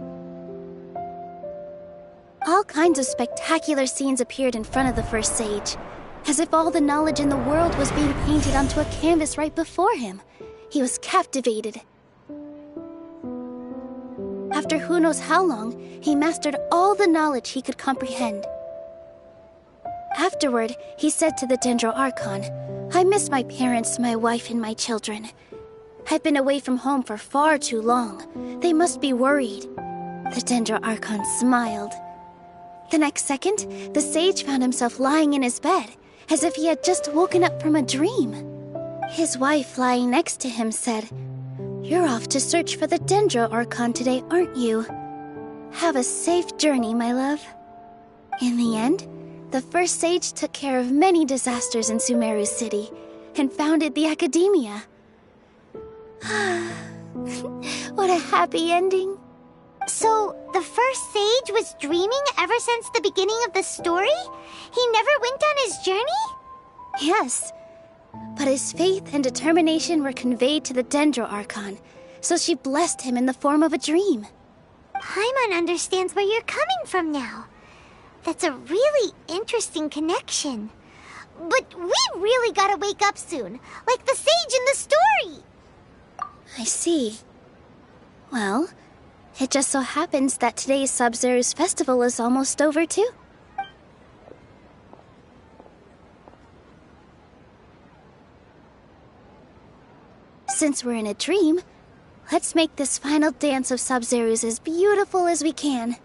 All kinds of spectacular scenes appeared in front of the first sage, as if all the knowledge in the world was being painted onto a canvas right before him. He was captivated. After who knows how long, he mastered all the knowledge he could comprehend. Afterward, he said to the Dendro Archon, "I miss my parents, my wife, and my children. I've been away from home for far too long. They must be worried." The Dendro Archon smiled. The next second, the sage found himself lying in his bed, as if he had just woken up from a dream. His wife, lying next to him, said, "You're off to search for the Dendro Archon today, aren't you? Have a safe journey, my love." In the end, the first sage took care of many disasters in Sumeru City and founded the Academia. What a happy ending.
So, the first sage was dreaming ever since the beginning of the story? He never went on his journey?
Yes, but his faith and determination were conveyed to the Dendro Archon, so she blessed him in the form of a dream.
Paimon understands where you're coming from now. That's a really interesting connection. But we really gotta wake up soon, like the sage in the story!
I see. Well, it just so happens that today's Sub-Zero's festival is almost over, too. Since we're in a dream, let's make this final dance of Sub-Zero's as beautiful as we can.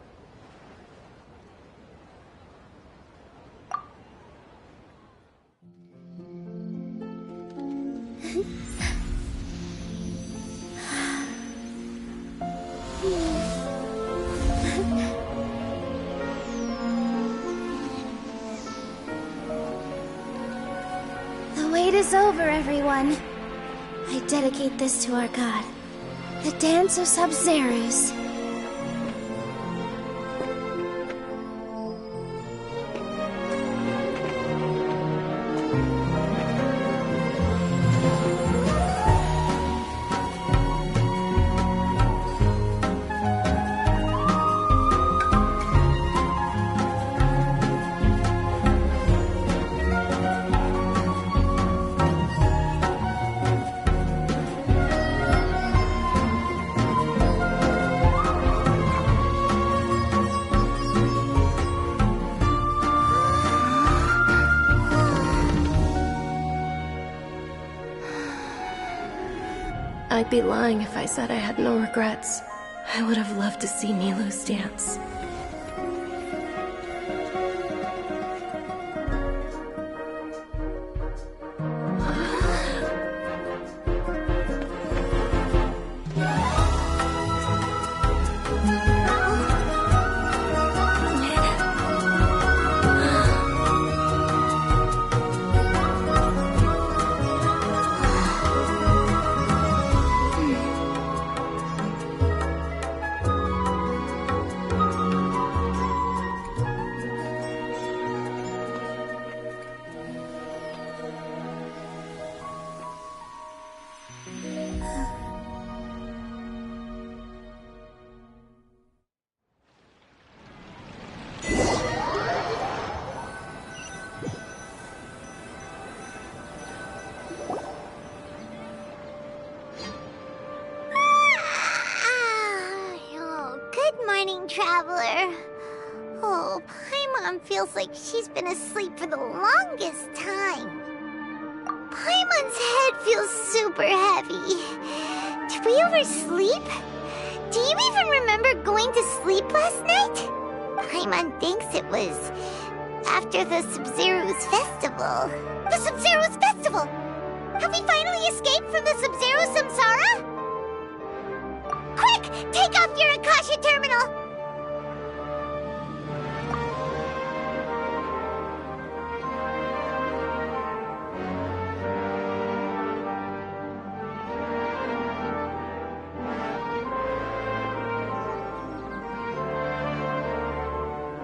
The wait is over, everyone. I dedicate this to our god, the Dance of Sub-Zero's.
I'd be lying if I said I had no regrets. I would have loved to see Nilou's dance.
Traveler. Oh, Paimon feels like she's been asleep for the longest time. Paimon's head feels super heavy. Did we oversleep? Do you even remember going to sleep last night? Paimon thinks it was after the Sub-Zero's festival. The Sub-Zero's festival! Have we finally escaped from the Sub-Zero samsara? Quick! Take off your Akasha terminal!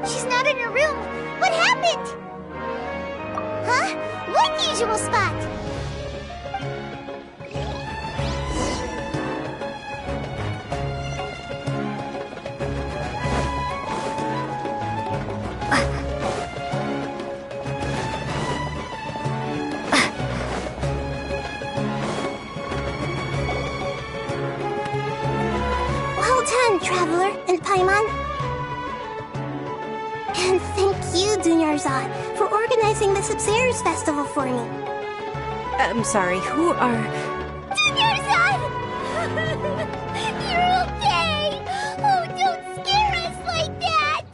She's not not in her room. What happened? Huh? What usual spot?
Well done, Traveler and Paimon. And thank you, Dunyarzad, for organizing the Sub-Zero's festival for me.
I'm sorry, who are...
Dunyarzad! You're okay! Oh, don't scare us like that!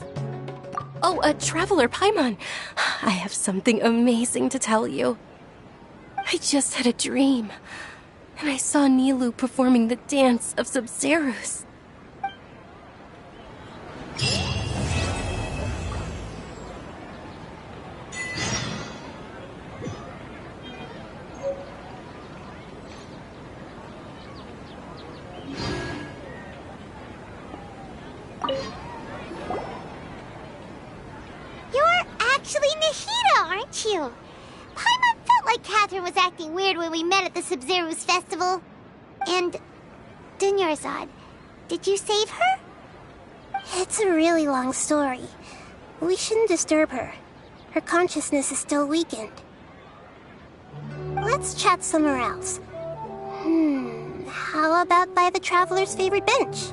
Oh, Traveler Paimon. I have something amazing to tell you. I just had a dream, and I saw Nilou performing the dance of Sub-Zero's.
You're actually Nahida, aren't you? Paimon felt like Catherine was acting weird when we met at the Sub-Zero's festival. And... Dunyarzad, did you save her?
It's a really long story. We shouldn't disturb her. Her consciousness is still weakened. Let's chat somewhere else. How about by the Traveler's favorite bench?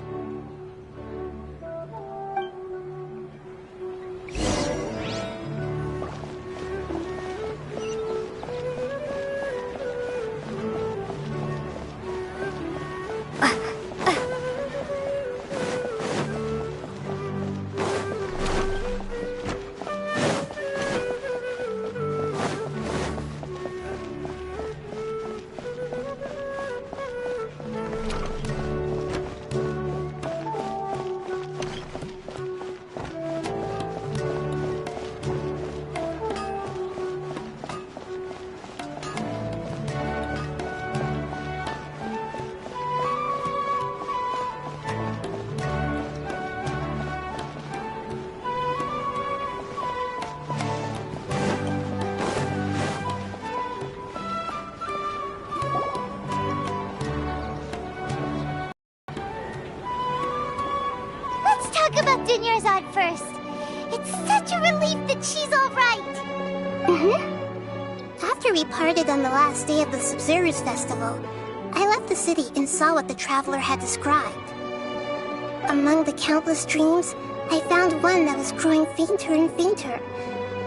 Let's talk about Dunyarzad first. It's such a relief that she's all right.
After we parted on the last day of the Sub-Zero's festival, I left the city and saw what the Traveler had described. Among the countless dreams, I found one that was growing fainter and fainter.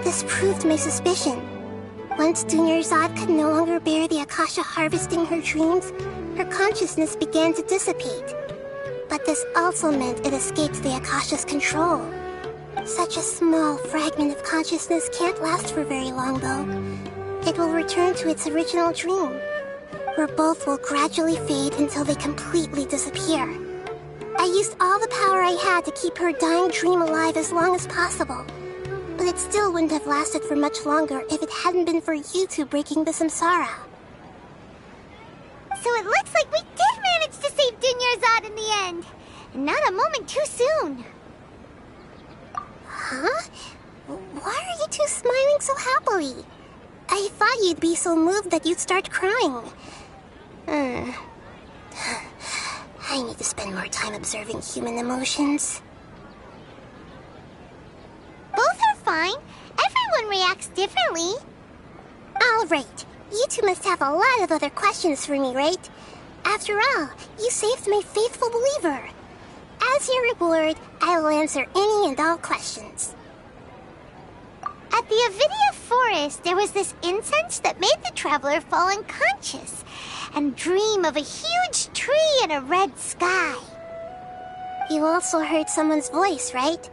This proved my suspicion. Once Dunyarzad could no longer bear the Akasha harvesting her dreams, her consciousness began to dissipate. But this also meant it escaped the Akasha's control. Such a small fragment of consciousness can't last for very long, though. It will return to its original dream, where both will gradually fade until they completely disappear. I used all the power I had to keep her dying dream alive as long as possible, but it still wouldn't have lasted for much longer if it hadn't been for you two breaking the samsara.
So it looks like we did manage to save Dunyarzad in the end. And not a moment too soon.
Huh? Why are you two smiling so happily? I thought you'd be so moved that you'd start crying. I need to spend more time observing human emotions.
Both are fine. Everyone reacts differently.
All right. You two must have a lot of other questions for me, right? After all, you saved my faithful believer. As your reward, I will answer any and all questions.
At the Avidia forest, there was this incense that made the Traveler fall unconscious and dream of a huge tree and a red sky.
You also heard someone's voice, right?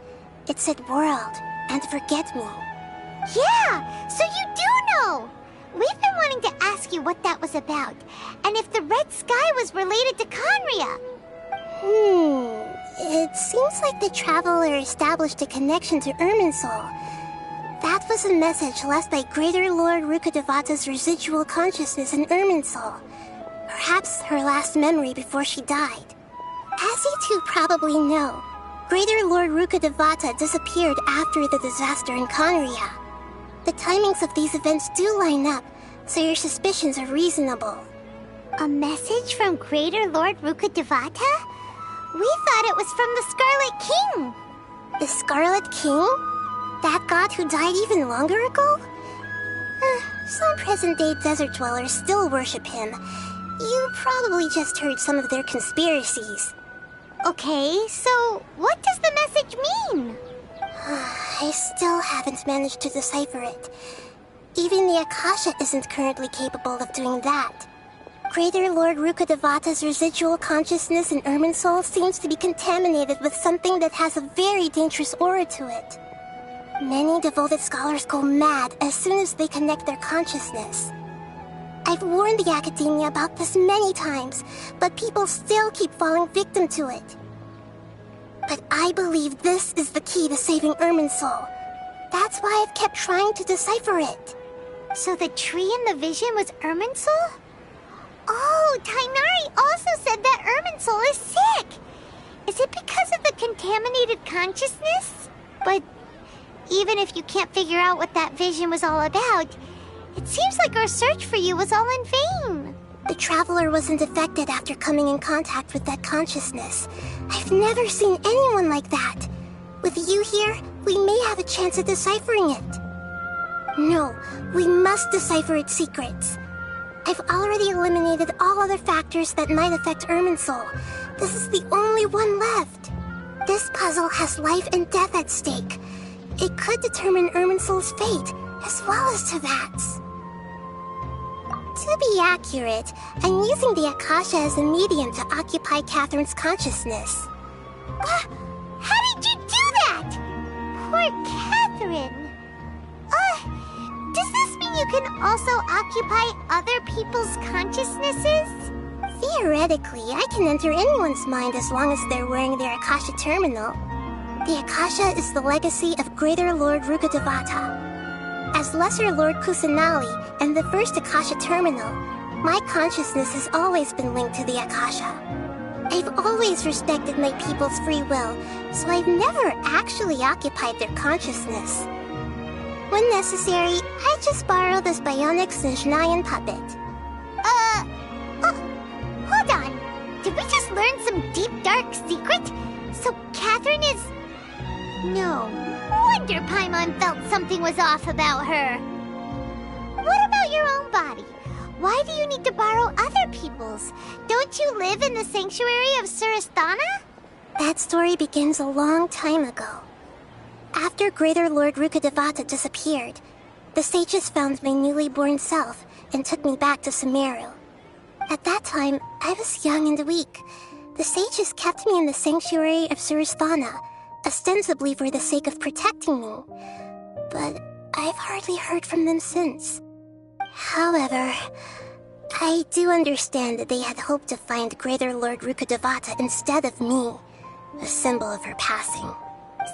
It said world and forget me.
Yeah, so you do know! We've been wanting to ask you what that was about, and if the red sky was related to Conria.
It seems like the Traveler established a connection to Irminsul. That was a message left by Greater Lord Rukkhadevata's residual consciousness in Irminsul. Perhaps her last memory before she died. As you two probably know,
Greater Lord Rukkhadevata disappeared after the disaster in Conria. The timings of these events do line up, so your suspicions are reasonable.
A message from Greater Lord Rukkhadevata? We thought it was from the Scarlet King.
The Scarlet King? That god who died even longer ago? Some present-day desert dwellers still worship him. You probably just heard some of their conspiracies.
Okay, so what does the message mean?
I still haven't managed to decipher it. Even the Akasha isn't currently capable of doing that. Greater Lord Rukkhadevata's residual consciousness in Irminsul seems to be contaminated with something that has a very dangerous aura to it. Many devoted scholars go mad as soon as they connect their consciousness. I've warned the Academia about this many times, but people still keep falling victim to it. But I believe this is the key to saving Irminsul. That's why I've kept trying to decipher it.
So the tree in the vision was Irminsul? Oh, Tainari also said that Irminsul is sick! Is it because of the contaminated consciousness? But even if you can't figure out what that vision was all about, it seems like our search for you was all in vain.
The Traveler wasn't affected after coming in contact with that consciousness. I've never seen anyone like that. With you here, we may have a chance at deciphering it. No, we must decipher its secrets. I've already eliminated all other factors that might affect Irminsul. This is the only one left. This puzzle has life and death at stake. It could determine Irminsul's fate, as well as Tevat's. To be accurate, I'm using the Akasha as a medium to occupy Catherine's consciousness.
How did you do that? Poor Catherine. Does this mean you can also occupy other people's consciousnesses?
Theoretically, I can enter anyone's mind as long as they're wearing their Akasha terminal. The Akasha is the legacy of Greater Lord Rukkhadevata. As Lesser Lord Kusanali and the first Akasha terminal, my consciousness has always been linked to the Akasha. I've always respected my people's free will, so I've never actually occupied their consciousness. When necessary, I just borrow this bionic Snezhnayan puppet.
Hold on. Did we just learn some deep, dark secret? So Catherine is... No wonder Paimon felt something was off about her. What about your own body? Why do you need to borrow other people's? Don't you live in the sanctuary of Surasthana?
That story begins a long time ago. After Greater Lord Rukkhadevata disappeared, the sages found my newly born self and took me back to Sumeru. At that time, I was young and weak. The sages kept me in the sanctuary of Surasthana, ostensibly for the sake of protecting me. But I've hardly heard from them since. However, I do understand that they had hoped to find Greater Lord Rukkhadevata instead of me, a symbol of her passing.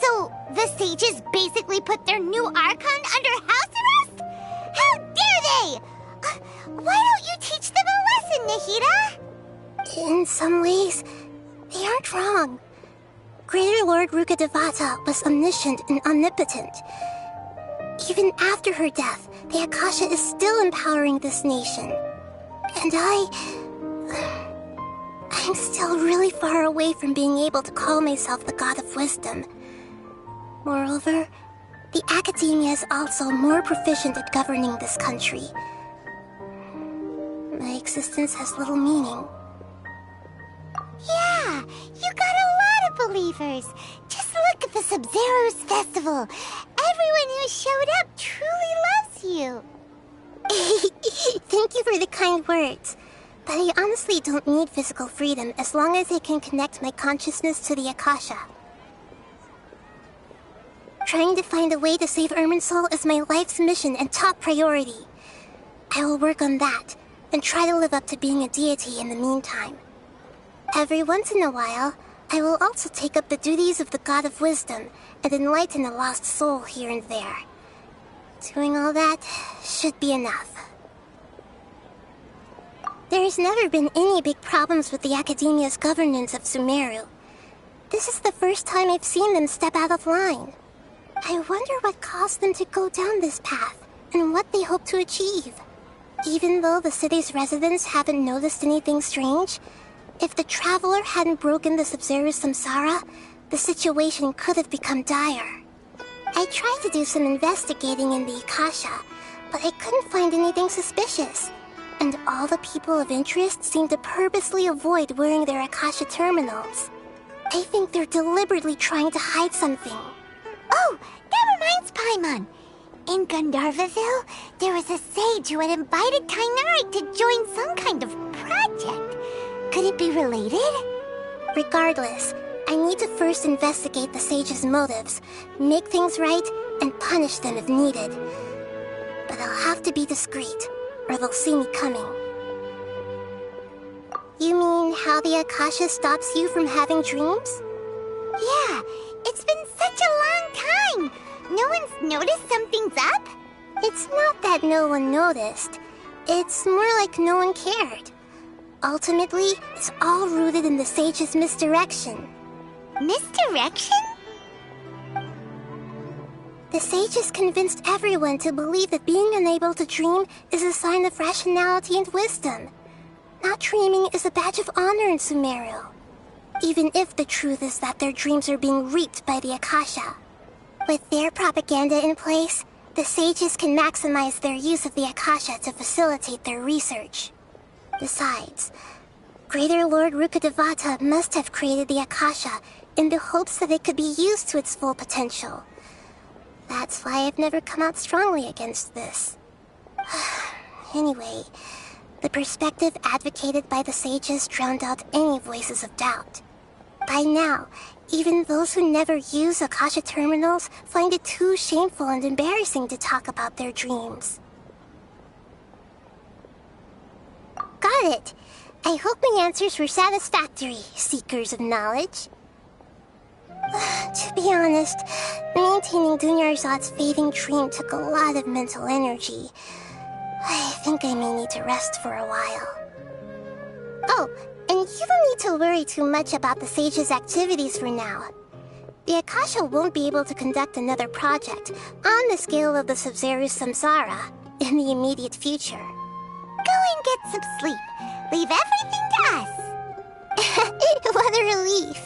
So, the sages basically put their new Archon under house arrest? How dare they! Why don't you teach them a lesson, Nahida?
In some ways, they aren't wrong. Greater Lord Rukkhadevata was omniscient and omnipotent. Even after her death, the Akasha is still empowering this nation. And I'm still really far away from being able to call myself the God of Wisdom. Moreover, the Academia is also more proficient at governing this country. My existence has little meaning.
Yeah, you got a lot of believers. Just look at the Sub-Zero's festival. Everyone who showed up truly loves you.
Thank you for the kind words. But I honestly don't need physical freedom as long as I can connect my consciousness to the Akasha. Trying to find a way to save Irminsul is my life's mission and top priority. I will work on that, and try to live up to being a deity in the meantime. Every once in a while, I will also take up the duties of the God of Wisdom and enlighten a lost soul here and there. Doing all that should be enough. There has never been any big problems with the Academia's governance of Sumeru. This is the first time I've seen them step out of line. I wonder what caused them to go down this path, and what they hope to achieve. Even though the city's residents haven't noticed anything strange, if the Traveler hadn't broken the Sub-Zero's samsara, the situation could have become dire. I tried to do some investigating in the Akasha, but I couldn't find anything suspicious. And all the people of interest seem to purposely avoid wearing their Akasha terminals. I think they're deliberately trying to hide something.
Oh, that reminds Paimon. In Gandharvaville, there was a sage who had invited Kainari to join some kind of project. Could it be related?
Regardless, I need to first investigate the sage's motives, make things right, and punish them if needed. But I'll have to be discreet, or they'll see me coming. You mean how the Akasha stops you from having dreams?
Yeah, it's been such a long time. No one's noticed something's up?
It's not that no one noticed. It's more like no one cared. Ultimately, it's all rooted in the sage's misdirection.
Misdirection?
The sage has convinced everyone to believe that being unable to dream is a sign of rationality and wisdom. Not dreaming is a badge of honor in Sumeru. Even if the truth is that their dreams are being reaped by the Akasha. With their propaganda in place, the sages can maximize their use of the Akasha to facilitate their research. Besides, Greater Lord Rukkhadevata must have created the Akasha in the hopes that it could be used to its full potential. That's why I've never come out strongly against this. Anyway, the perspective advocated by the sages drowned out any voices of doubt. By now, even those who never use Akasha terminals find it too shameful and embarrassing to talk about their dreams. Got it! I hope my answers were satisfactory, seekers of knowledge. To be honest, maintaining Dunyarzad's fading dream took a lot of mental energy. I think I may need to rest for a while. Oh, and you don't need to worry too much about the sage's activities for now. The Akasha won't be able to conduct another project on the scale of the Sub-Zero's samsara in the immediate future.
Go and get some sleep. Leave everything to us.
What a relief.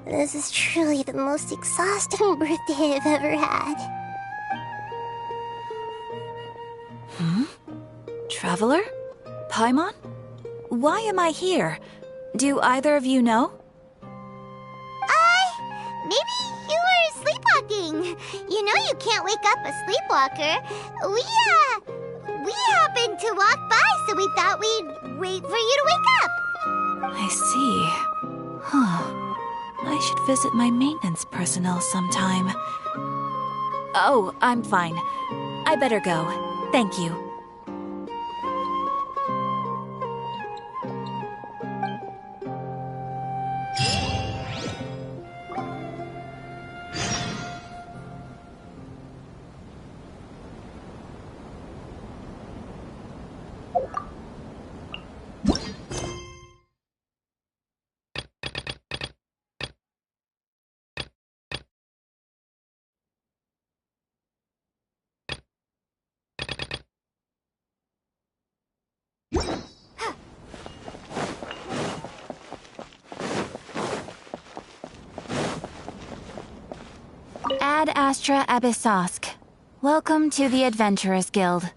This is truly the most exhausting birthday I've ever had.
Traveler? Paimon? Why am I here? Do either of you know?
Maybe you were sleepwalking. You know you can't wake up a sleepwalker. We happened to walk by, so we thought we'd wait for you to wake up.
I see. Huh. I should visit my maintenance personnel sometime. Oh, I'm fine. I better go. Thank you.
Ad Astra Abyssosk. Welcome to the Adventurers Guild.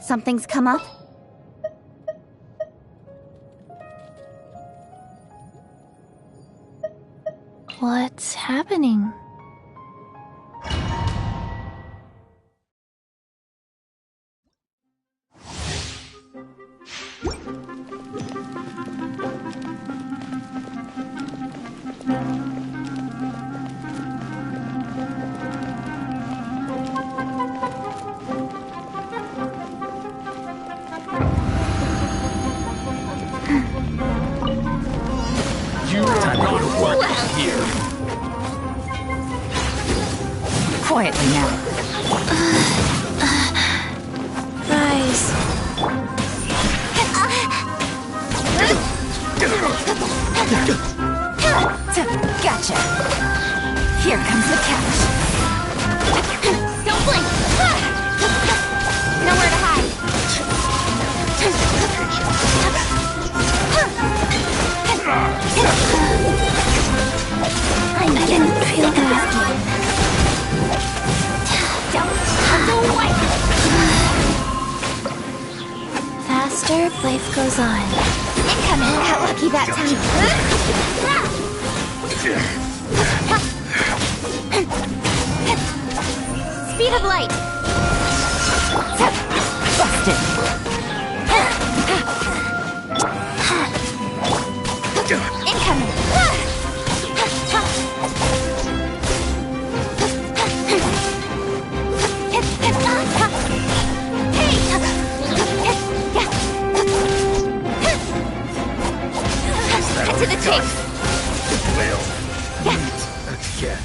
Something's come up? What's happening?
Quietly now.
Rise.
Gotcha. Here comes the catch.
Don't blink! Nowhere to hide. I didn't feel that. Faster, life goes on. Incoming! Got lucky that time. Speed of light!
Busted!
Incoming! To the chase!
Well, again.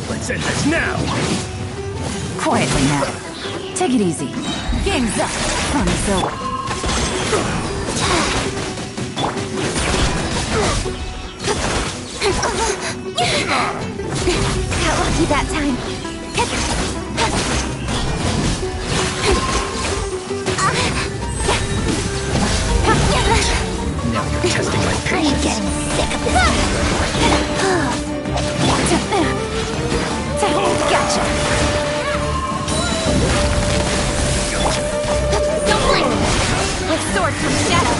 Let's end this now!
Quietly now. Take it easy. Game's up. Fun is over.
Got lucky that time.
Now you're testing my patience.
I'm getting sick of this.
Gotcha.
Don't blink! Like sword from shadow.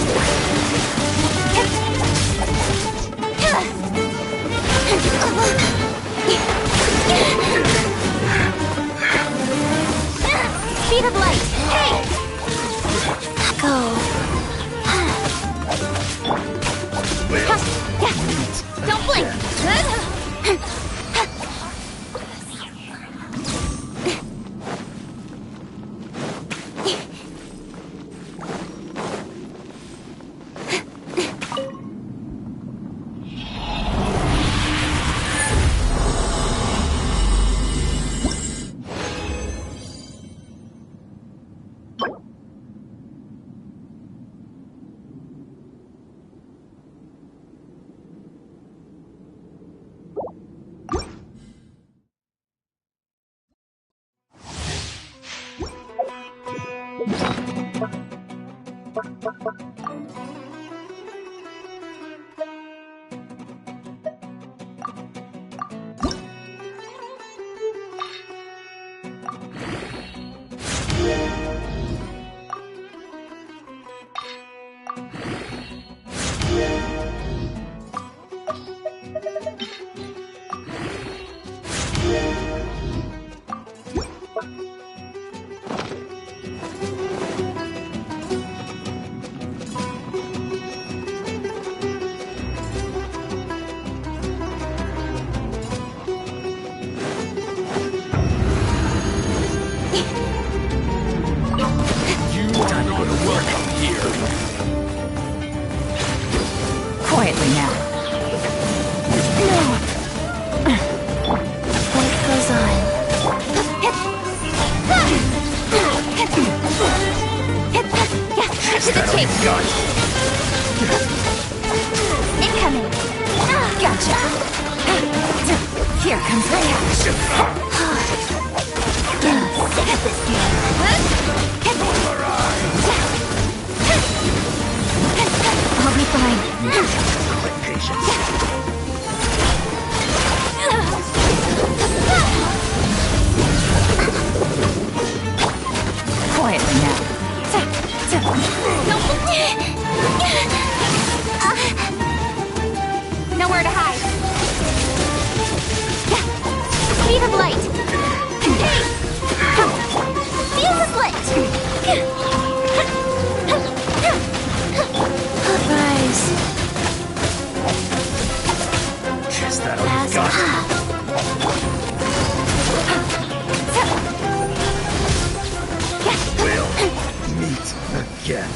Speed of light! Hey! Go. Don't blink!
Quietly now.
Life goes on.
To the chase. Incoming. Gotcha. Here comes the catch. Sick of this game. I'll be fine. Patience. Quietly now. Nowhere to hide. Speed of light. Fuse is lit.
Rise.
Is that all you got? We'll meet again.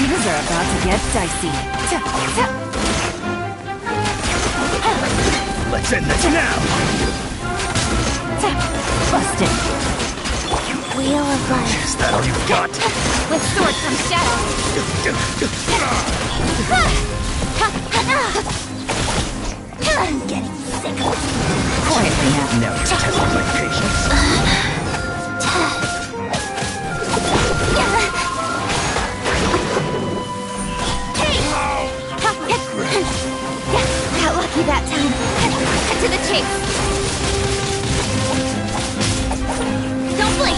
Things are about to get dicey.
Let's end this now!
Busted.
Wheel of life.
Is that all you've got?
With sword comes shadow.
I'm getting sick of it.
Quietly now.
Now you're testing my patience.
Got lucky that time. To the chase. Don't blink.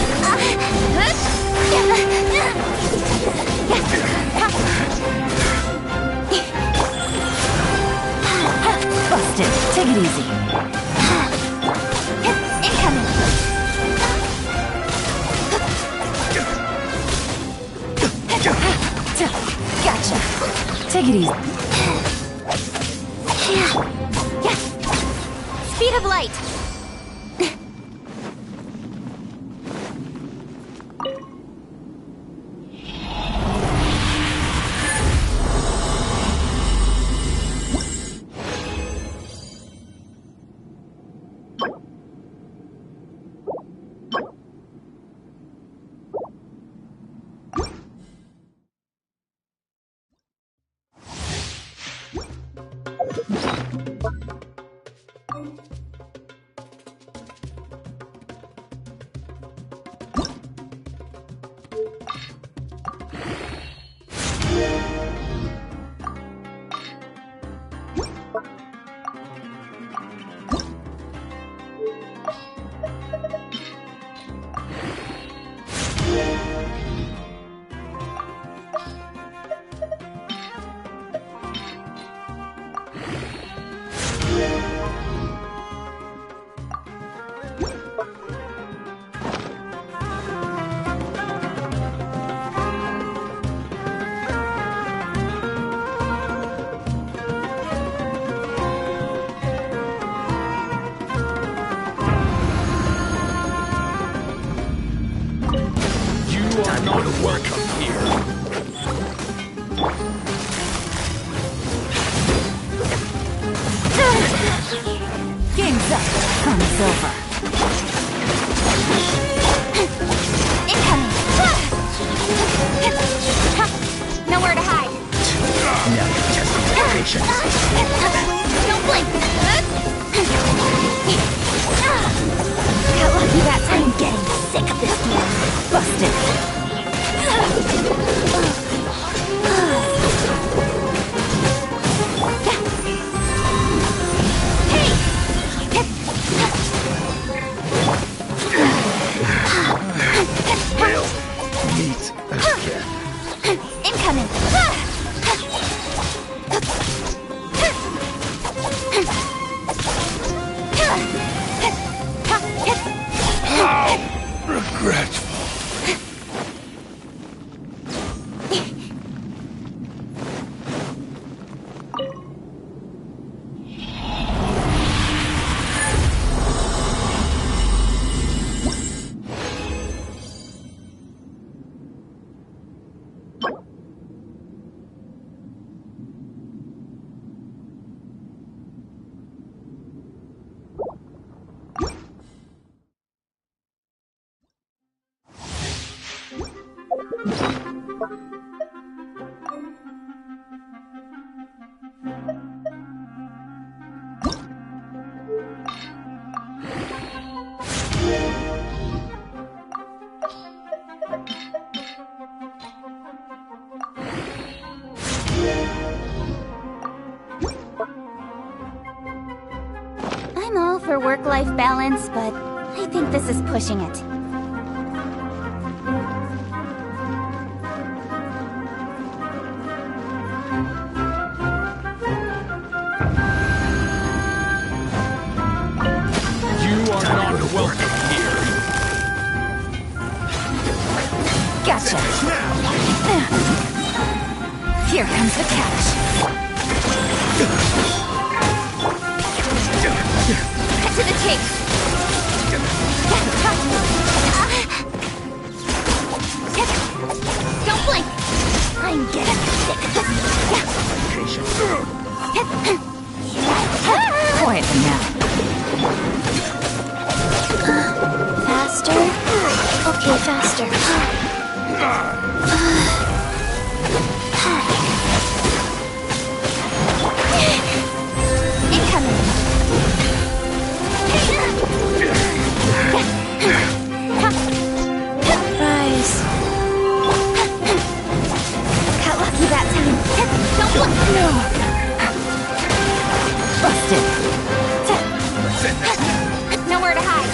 Busted. Take it easy. Incoming. Gotcha. Take it easy. Speed of light.
patience.
Don't blink! Got lucky that time.
I'm getting sick of this man.
Busted.
We'll meet again.
Incoming!
How regretful.
I'm all for work-life balance, but I think this is pushing it.
You are not welcome here.
Gotcha. Here comes the catch.
Cut to the chase! Don't blink!
I'm getting sick of this man.
Quiet them now.
Faster? Okay, faster. Incoming! Rise. Got lucky that time. Don't blink! No!
Busted.
Nowhere to hide.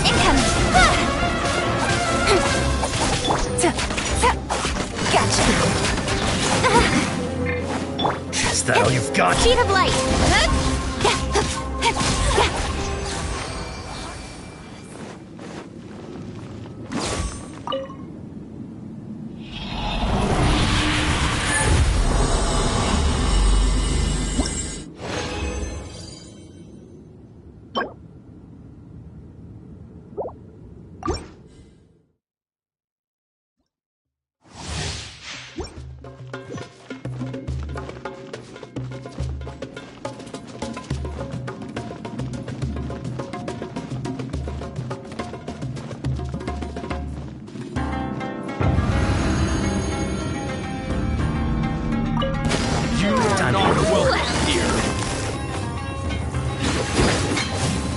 Incoming!
Gotcha.
Is that all you've got?
Speed of light!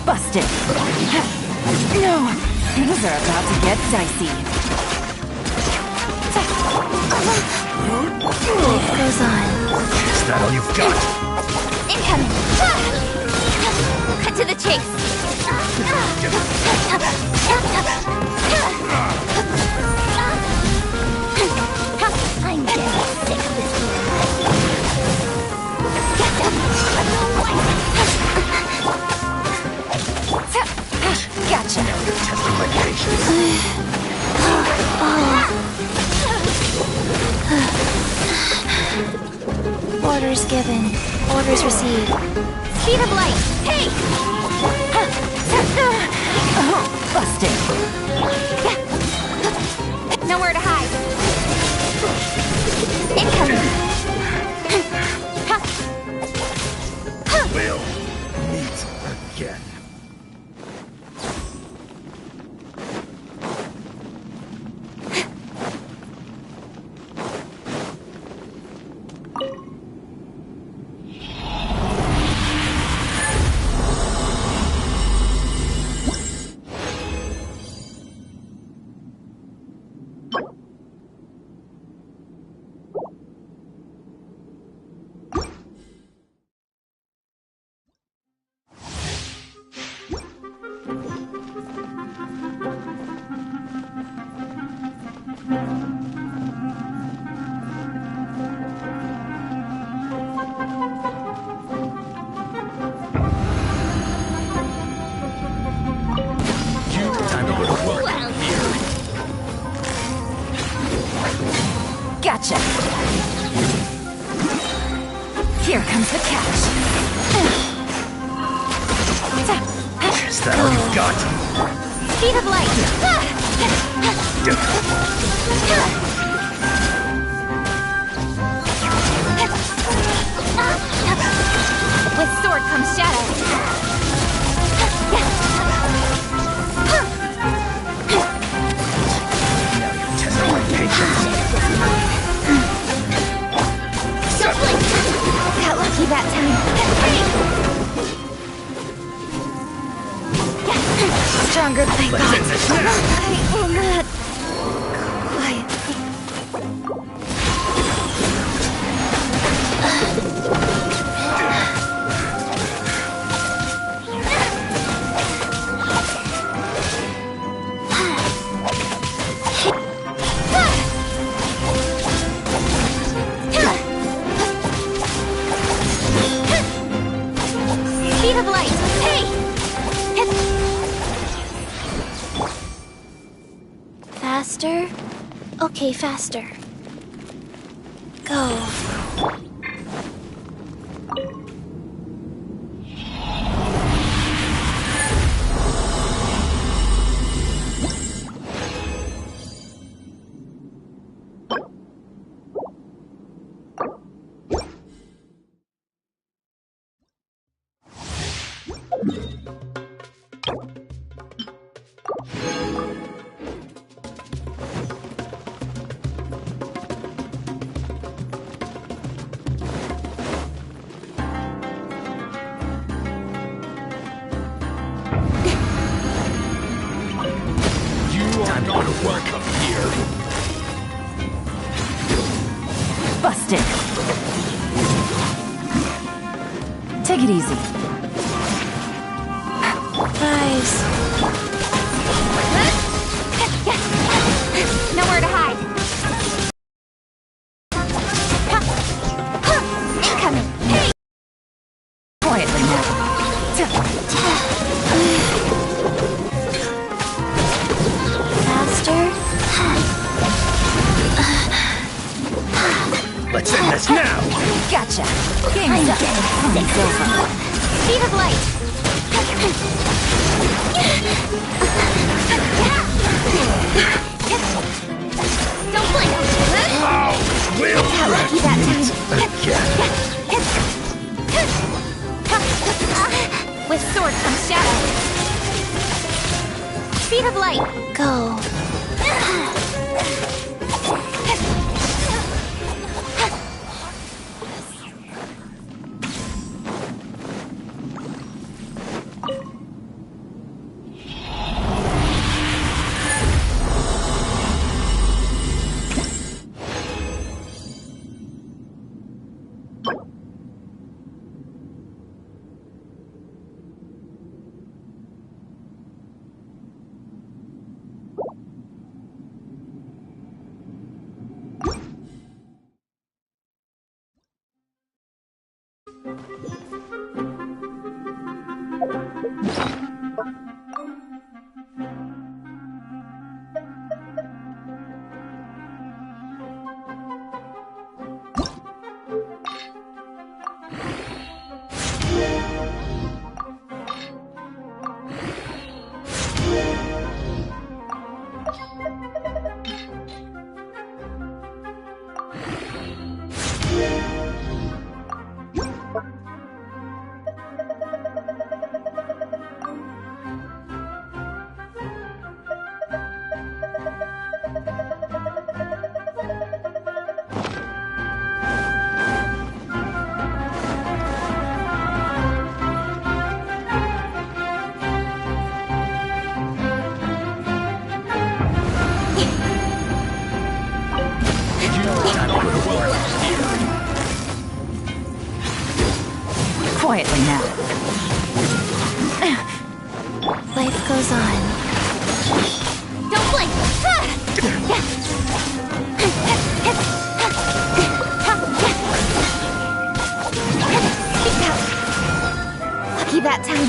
Busted. No, things are about to get dicey.
Life goes on.
Is that all you've got?
Incoming! Cut to the chase!
I'm getting sick of this man.
Gotcha.
Testing my patience.
Orders given. Orders received. Speed of light! Hey!
Busted.
Nowhere to hide. Incoming!
We'll meet again.
Gotcha. Here comes the catch.
Is that all you've got?
Speed of light. With sword comes shadow.
Testing my patience.
Got lucky that time. Stronger than I thought.
Let's end this now.
I will not. Quietly. Speed of light. Hey!
Faster? Okay, faster. Go.
Time to go to work up here.
Busted. Take it easy.
Guys.
Nowhere to hide. Incoming. Hey! Quietly now.
Faster?
Let's end this now.
Gotcha. Game's up. It's over. Speed of light. Don't blink.
We'll
Got lucky that time. With sword comes shadow. Speed of light.
Go.
Quietly now.
Life goes on.
Don't blink! Lucky that time.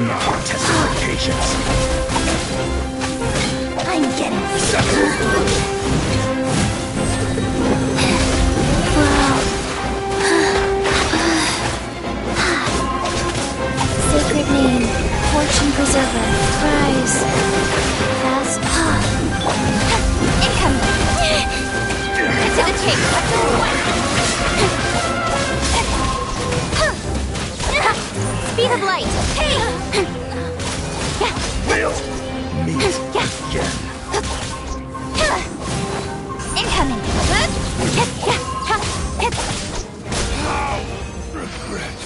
No, testing my patience.
I'm getting
Speed of light! Hey!
We'll meet again.
Incoming!
Regret.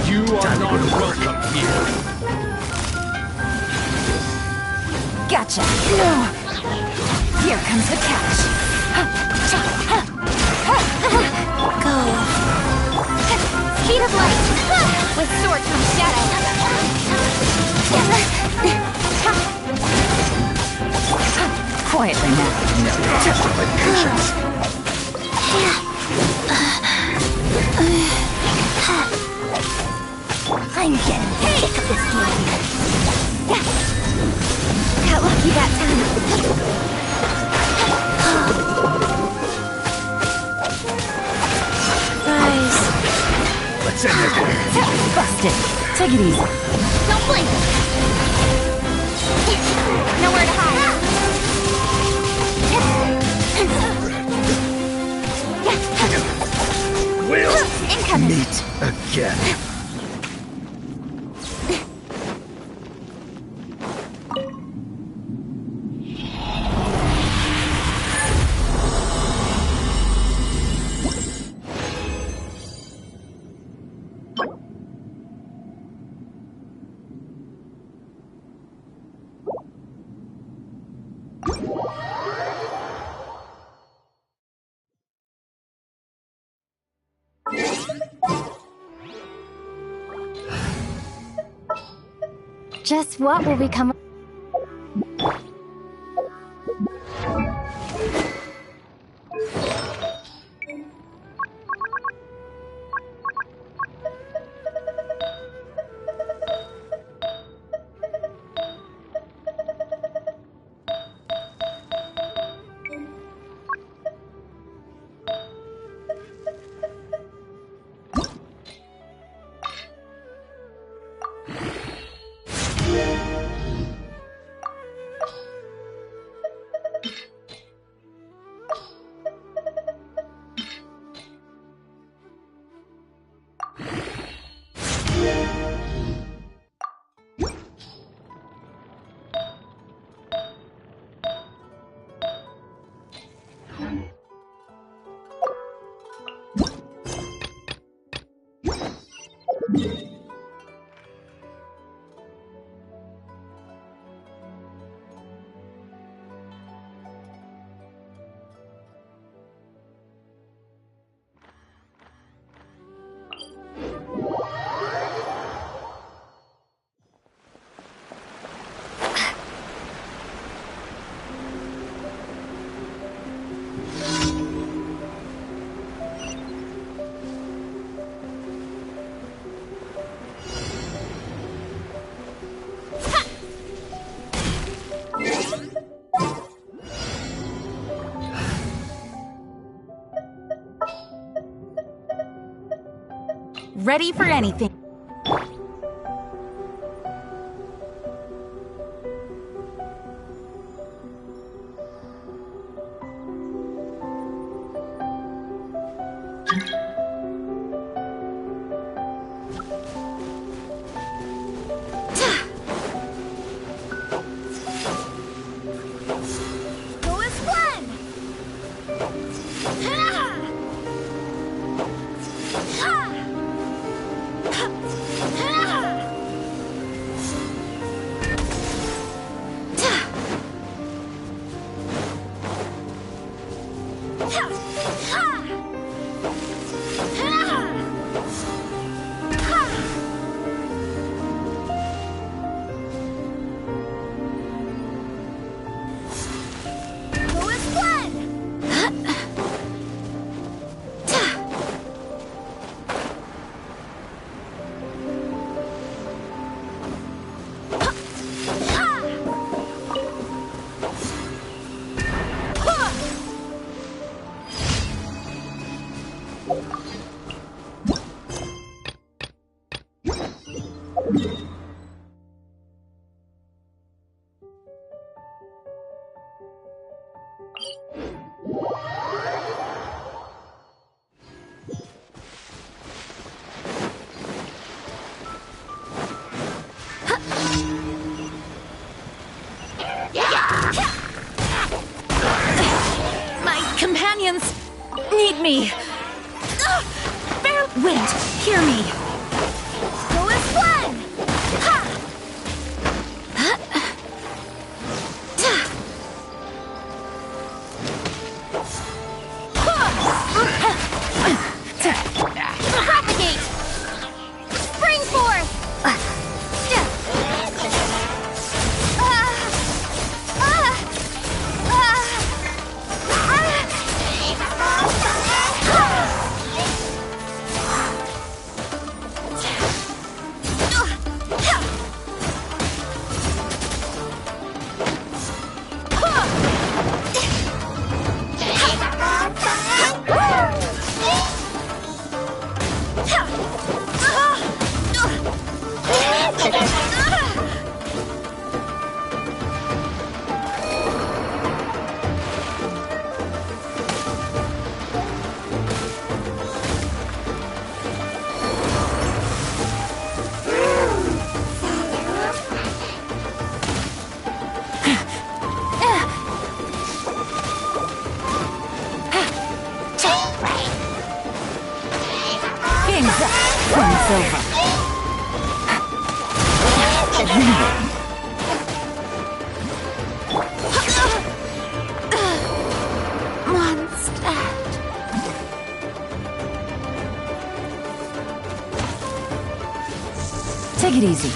You are not welcome here.
Gotcha! No! Here comes the catch! Go! Speed of light! With sword comes shadow! Quietly now.
Tested my patience.
I'm getting sick of this game. Got lucky that time. Rise.
Let's end this.
Busted. Take it easy. Don't blink. Nowhere to hide.
We'll
Incoming.
meet again.
Just what will become?
Ready for anything. My companions need me. Fair wind, hear me. Go as one.
Propagate! Spring forth!
Game's up. Fun's over.
Monster.
Take it easy.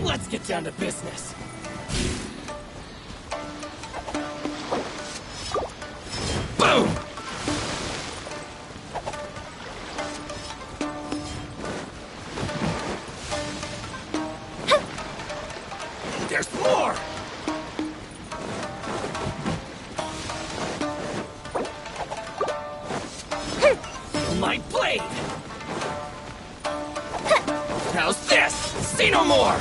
Let's get down to business.
Boom!
There's more! My blade! How's this? See no more!